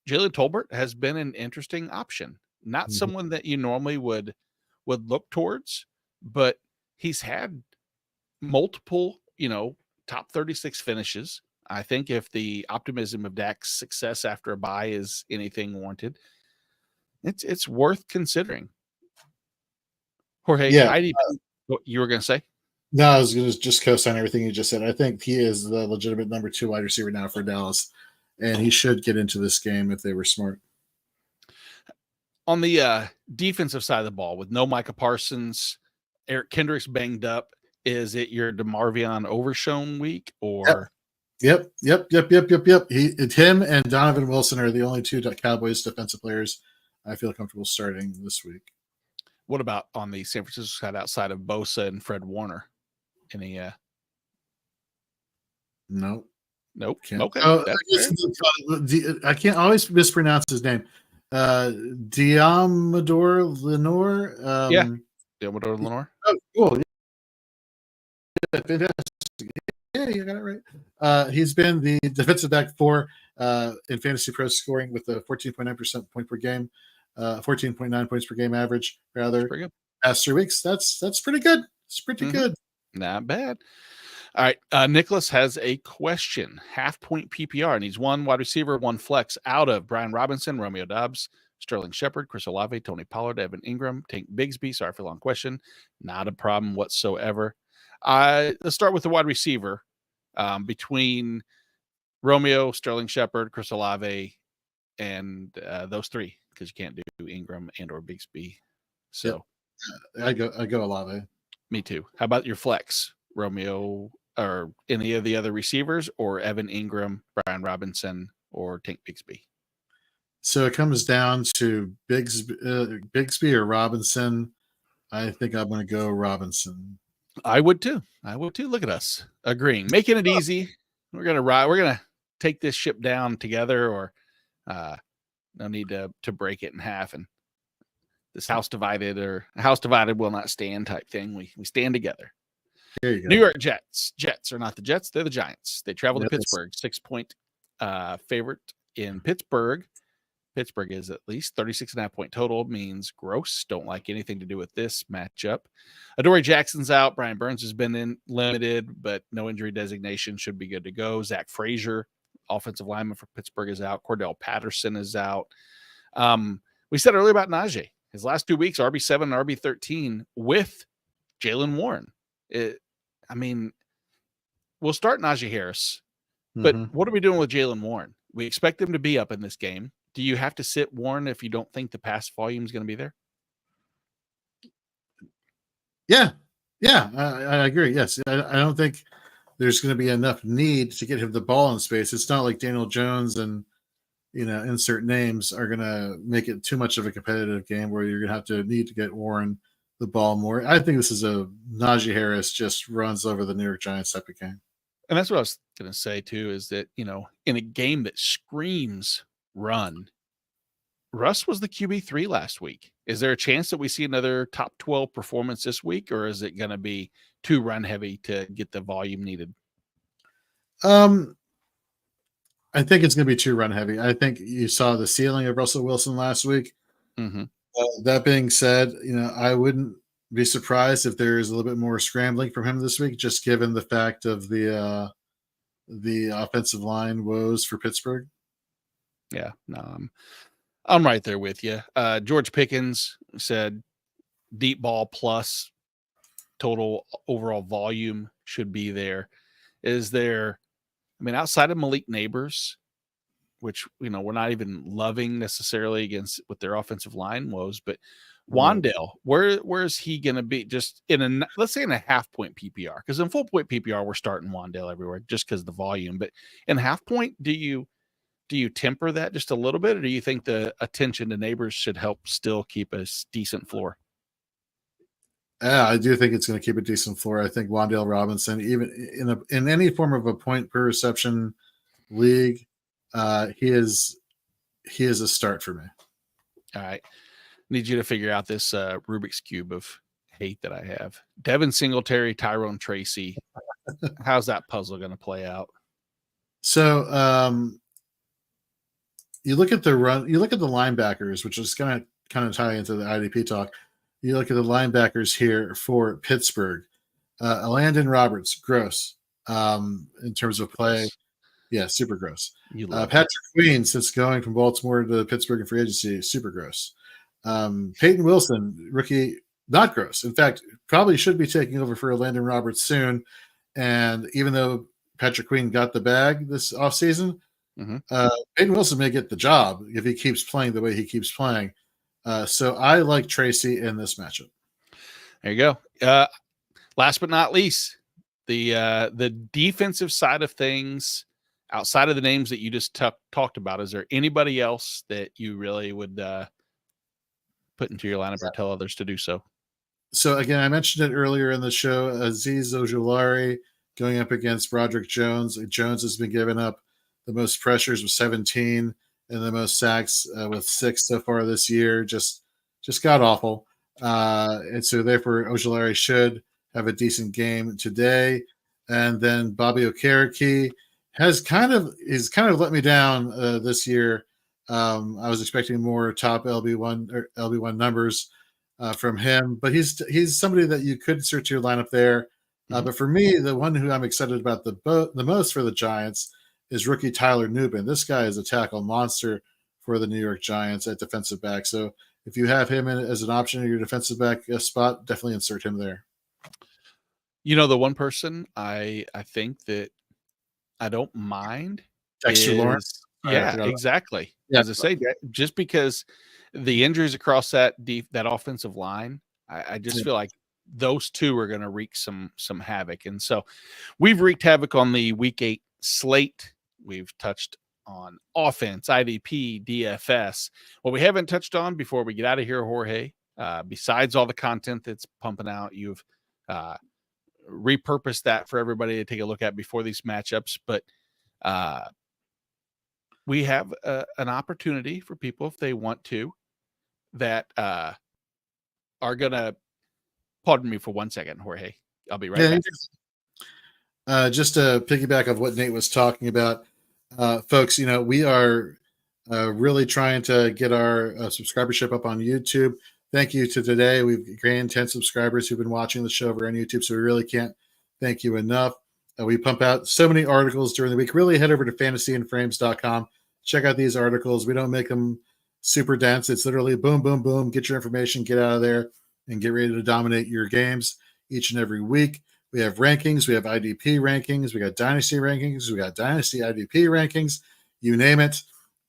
Tolbert has been an interesting option. Not someone that you normally would look towards, but he's had multiple, top 36 finishes. I think if the optimism of Dak's success after a bye is anything warranted, it's worth considering. Jorge, IDP, what you were going to say?
No, I was going to just co-sign everything you just said. I think he is the legitimate number 2 wide receiver now for Dallas, and he should get into this game if they were smart.
On the defensive side of the ball, with no Micah Parsons, Eric Kendricks banged up, is it your DeMarvion Overshown week or?
Yep. Him and Donovan Wilson are the only 2 Cowboys defensive players I feel comfortable starting this week.
What about on the San Francisco side outside of Bosa and Fred Warner? Any?
Nope.
Okay.
I can't always mispronounce his name. Diamador Lenore.
Diamador Lenore.
Oh, cool. Yeah, fantastic. Yeah, you got it right. He's been the defensive back 4 in Fantasy Pro scoring with a 14.9% point per game, 14.9 points per game average, rather. Past 3 weeks. That's pretty good. It's pretty good.
Not bad. All right. Nicholas has a question. Half-point PPR needs 1 wide receiver, 1 flex out of Brian Robinson, Romeo Doubs, Sterling Shepard, Chris Olave, Tony Pollard, Evan Ingram, Tank Bigsby. Sorry for the long question. Not a problem whatsoever. Let's start with the wide receiver between Romeo, Sterling Shepard, Chris Olave, and those 3, because you can't do Ingram and or Bigsby. So
I go Olave.
Me too. How about your flex, Romeo, or any of the other receivers, or Evan Ingram, Brian Robinson, or Tank Bigsby?
So it comes down to Bigsby or Robinson. I think I'm going to go Robinson.
I would too. Look at us agreeing, making it easy. We're gonna ride. We're gonna take this ship down together, or no need to break it in half. And this house divided, or a house divided will not stand type thing. We stand together.
There you go.
New York Jets. Jets are not the Jets. They're the Giants. They travel to Pittsburgh. 6-point favorite in Pittsburgh. Pittsburgh is at least 36.5 point total, means gross. Don't like anything to do with this matchup. Adoree Jackson's out. Brian Burns has been in limited, but no injury designation, should be good to go. Zach Frazier, offensive lineman for Pittsburgh, is out. Cordell Patterson is out. We said earlier about Najee. His last 2 weeks, RB7 and RB13 with Jaylen Warren. We'll start Najee Harris, but what are we doing with Jaylen Warren? We expect him to be up in this game. Do you have to sit Warren if you don't think the pass volume is going to be there?
Yeah, I agree. Yes, I don't think there's going to be enough need to get him the ball in space. It's not like Daniel Jones and insert names are going to make it too much of a competitive game where you're going to have to need to get Warren the ball more. I think this is a Najee Harris just runs over the New York Giants type of game.
And that's what I was going to say too, is that, in a game that screams run, Russ was the QB3 last week. Is there a chance that we see another top 12 performance this week, or is it going to be too run heavy to get the volume needed?
I think it's going to be too run heavy. I think you saw the ceiling of Russell Wilson last week. That being said, I wouldn't be surprised if there is a little bit more scrambling from him this week, just given the fact of the offensive line woes for Pittsburgh.
Yeah, no, I'm right there with you. George Pickens said deep ball plus total overall volume should be there. Is there, outside of Malik Neighbors, which, we're not even loving necessarily with their offensive line woes, but Wan'Dale, where is he going to be? Just let's say in a half-point PPR, because in full-point PPR, we're starting Wan'Dale everywhere just because of the volume. But in half-point, do you temper that just a little bit, or do you think the attention to Neighbors should help still keep a decent floor?
Yeah, I do think it's going to keep a decent floor. I think Wan'Dale Robinson, even in any form of a point per reception league, He is a start for me.
All right. Need you to figure out this Rubik's Cube of hate that I have. Devin Singletary, Tyrone Tracy. How's that puzzle going to play out?
So you look at the linebackers, which is going to kind of tie into the IDP talk. You look at the linebackers here for Pittsburgh. Landon Roberts, gross in terms of play. Yeah, super gross. Patrick Queen, since going from Baltimore to Pittsburgh in free agency, super gross. Peyton Wilson, rookie, not gross. In fact, probably should be taking over for Landon Roberts soon. And even though Patrick Queen got the bag this offseason, Peyton Wilson may get the job if he keeps playing the way he keeps playing. So I like Tracy in this matchup.
There you go. Last but not least, the defensive side of things, outside of the names that you just talked about, is there anybody else that you really would put into your lineup or tell others to do so?
So again, I mentioned it earlier in the show, Azeez Ojulari going up against Broderick Jones. Jones has been giving up the most pressures with 17 and the most sacks with 6 so far this year. Just got awful. And so therefore Ojulari should have a decent game today. And then Bobby Okereke is kind of let me down this year. I was expecting more top LB1 numbers from him, but he's somebody that you could insert to your lineup there. But for me, the one who I'm excited about the most for the Giants is rookie Tyler Nubin. This guy is a tackle monster for the New York Giants at defensive back. So if you have him as an option in your defensive back spot, definitely insert him there.
You know, the one person I think that I don't mind
Dexter Lawrence.
Yeah, exactly. Yeah. As I say, just because the injuries across that offensive line, I just feel like those two are going to wreak some havoc. And so we've wreaked havoc on the Week 8 slate. We've touched on offense, IDP, DFS. What we haven't touched on before we get out of here, Jorge, besides all the content that's pumping out, you've repurposed that for everybody to take a look at before these matchups. But we have an opportunity for people, if they want to, that are going to, pardon me for 1 second, Jorge. I'll be right back.
Just to piggyback of what Nate was talking about, folks, we are really trying to get our subscribership up on YouTube. Thank you to today. We've gained 10 subscribers who've been watching the show over on YouTube, so we really can't thank you enough. We pump out so many articles during the week. Really head over to fantasyandframes.com. Check out these articles. We don't make them super dense. It's literally boom, boom, boom. Get your information, get out of there, and get ready to dominate your games each and every week. We have rankings. We have IDP rankings. We got Dynasty rankings. We got Dynasty IDP rankings. You name it.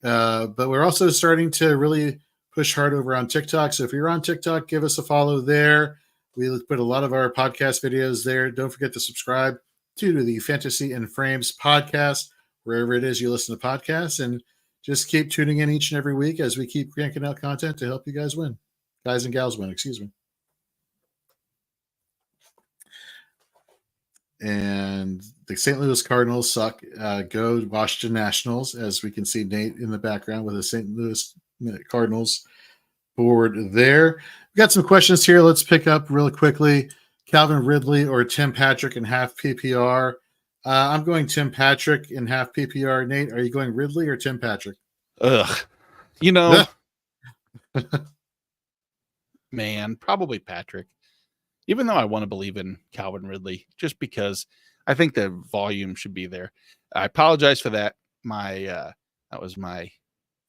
But we're also starting to really push hard over on TikTok. So if you're on TikTok, give us a follow there. We put a lot of our podcast videos there. Don't forget to subscribe to the Fantasy and Frames podcast, wherever it is you listen to podcasts, and just keep tuning in each and every week as we keep cranking out content to help you guys win. Guys and gals win, excuse me. And the St. Louis Cardinals suck. Go Washington Nationals, as we can see Nate in the background with the St. Louis Cardinals board there. We got some questions here. Let's pick up really quickly. Calvin Ridley or Tim Patrick in half PPR? I'm going Tim Patrick in half PPR. Nate, are you going Ridley or Tim Patrick?
Man, probably Patrick. Even though I want to believe in Calvin Ridley, just because I think the volume should be there. I apologize for that. That was my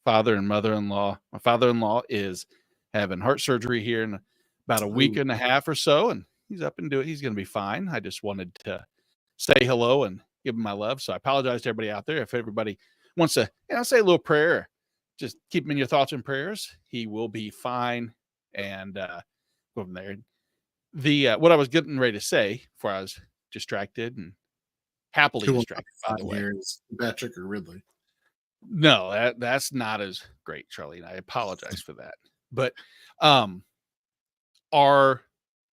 father and mother-in-law. My father-in-law is having heart surgery here in about a week and a half or so, and he's up and doing. He's going to be fine. I just wanted to say hello and give him my love. So I apologize to everybody out there. If everybody wants to, say a little prayer, just keep him in your thoughts and prayers. He will be fine, and go from there. What I was getting ready to say before I was distracted and happily distracted, by the way.
Is Patrick or Ridley?
No, that's not as great, Charlene. I apologize for that. But our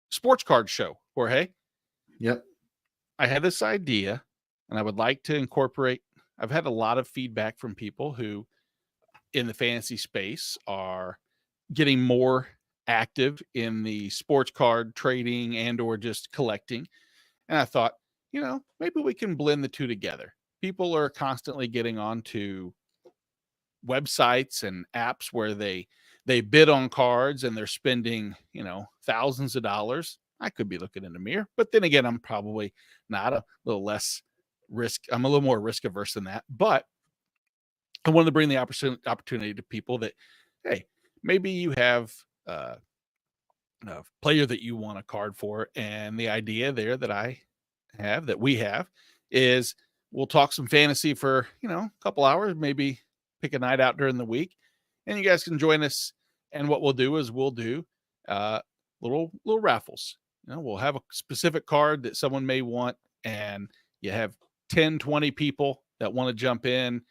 sports card show, Jorge.
Yep.
I had this idea, and I would like to incorporate I've had a lot of feedback from people who in the fantasy space are getting more active in the sports card trading and or just collecting. And I thought, maybe we can blend the two together. People are constantly getting onto websites and apps where they bid on cards and they're spending, thousands of dollars. I could be looking in the mirror, but then again, I'm probably not. A little less risk. I'm a little more risk averse than that, but I wanted to bring the opportunity to people that, hey, maybe you have a player that you want a card for. And the idea there that we have is we'll talk some fantasy for, a couple hours, maybe pick a night out during the week, and you guys can join us. And what we'll do is we'll do little raffles. We'll have a specific card that someone may want, and you have 10, 20 people that want to jump in,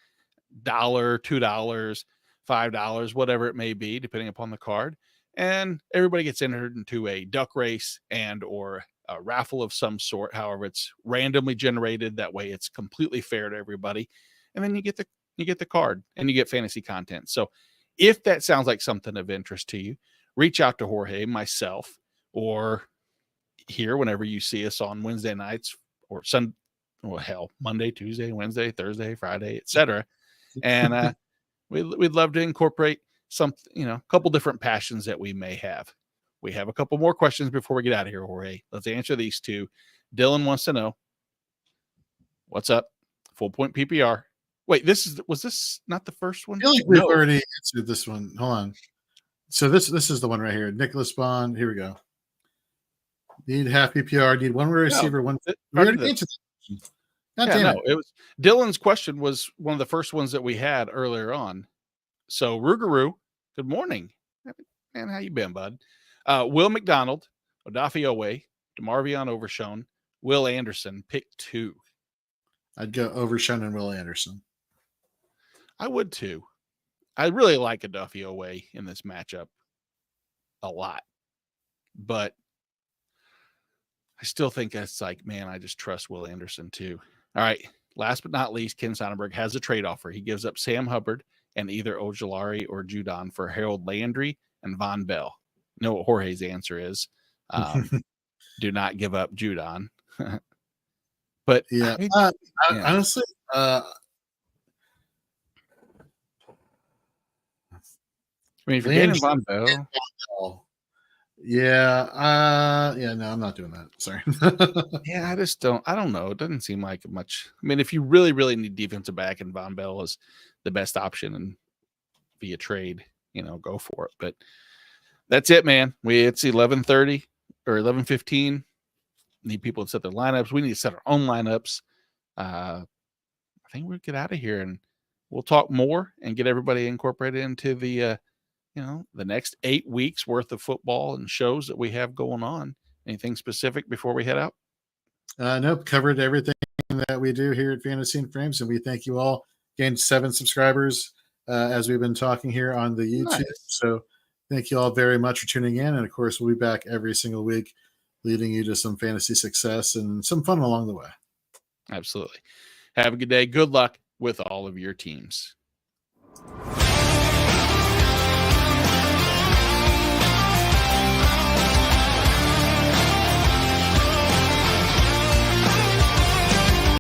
$1, $2, $5, whatever it may be, depending upon the card. And everybody gets entered into a duck race and or a raffle of some sort. However, it's randomly generated. That way it's completely fair to everybody. And then you get the card and you get fantasy content. So if that sounds like something of interest to you, reach out to Jorge, myself, or here whenever you see us on Wednesday nights or Monday, Tuesday, Wednesday, Thursday, Friday, etc. And we'd love to incorporate some, a couple different passions that we may have. We have a couple more questions before we get out of here, Jorge. Let's answer these two. Dylan wants to know, what's up? Full point PPR. Wait, was this not the first one?
I feel like we've already answered this one. Hold on. So this is the one right here. Nicholas Bond. Here we go. Need half PPR. Need one receiver. One. We already answered that.
It was Dylan's question was one of the first ones that we had earlier on. So Rugaroo, good morning, man. How you been, bud? Will McDonald, Odafe DeMarvion Overshown, Will Anderson. Pick 2.
I'd go Overshown and Will Anderson.
I would too. I really like Odafe in this matchup a lot, but I still think it's like, man, I just trust Will Anderson too. All right. Last but not least, Ken Sonnenberg has a trade offer. He gives up Sam Hubbard and either Ojulari or Judon for Harold Landry and Von Bell. You know what Jorge's answer is. Do not give up Judon. But
yeah, honestly,
if you're getting Von Bell.
No, I'm not doing that. Sorry.
I don't know. It doesn't seem like much. I mean, if you really, really need defensive back and Von Bell is the best option and via trade, go for it. But that's it, man. It's 11:30 or 11:15. Need people to set their lineups. We need to set our own lineups. I think we'll get out of here and we'll talk more and get everybody incorporated into the the next 8 weeks worth of football and shows that we have going on. Anything specific before we head out?
Nope. Covered everything that we do here at Fantasy and Frames. And we thank you all. Gained 7 subscribers as we've been talking here on the YouTube. Nice. So thank you all very much for tuning in. And of course, we'll be back every single week, leading you to some fantasy success and some fun along the way.
Absolutely. Have a good day. Good luck with all of your teams.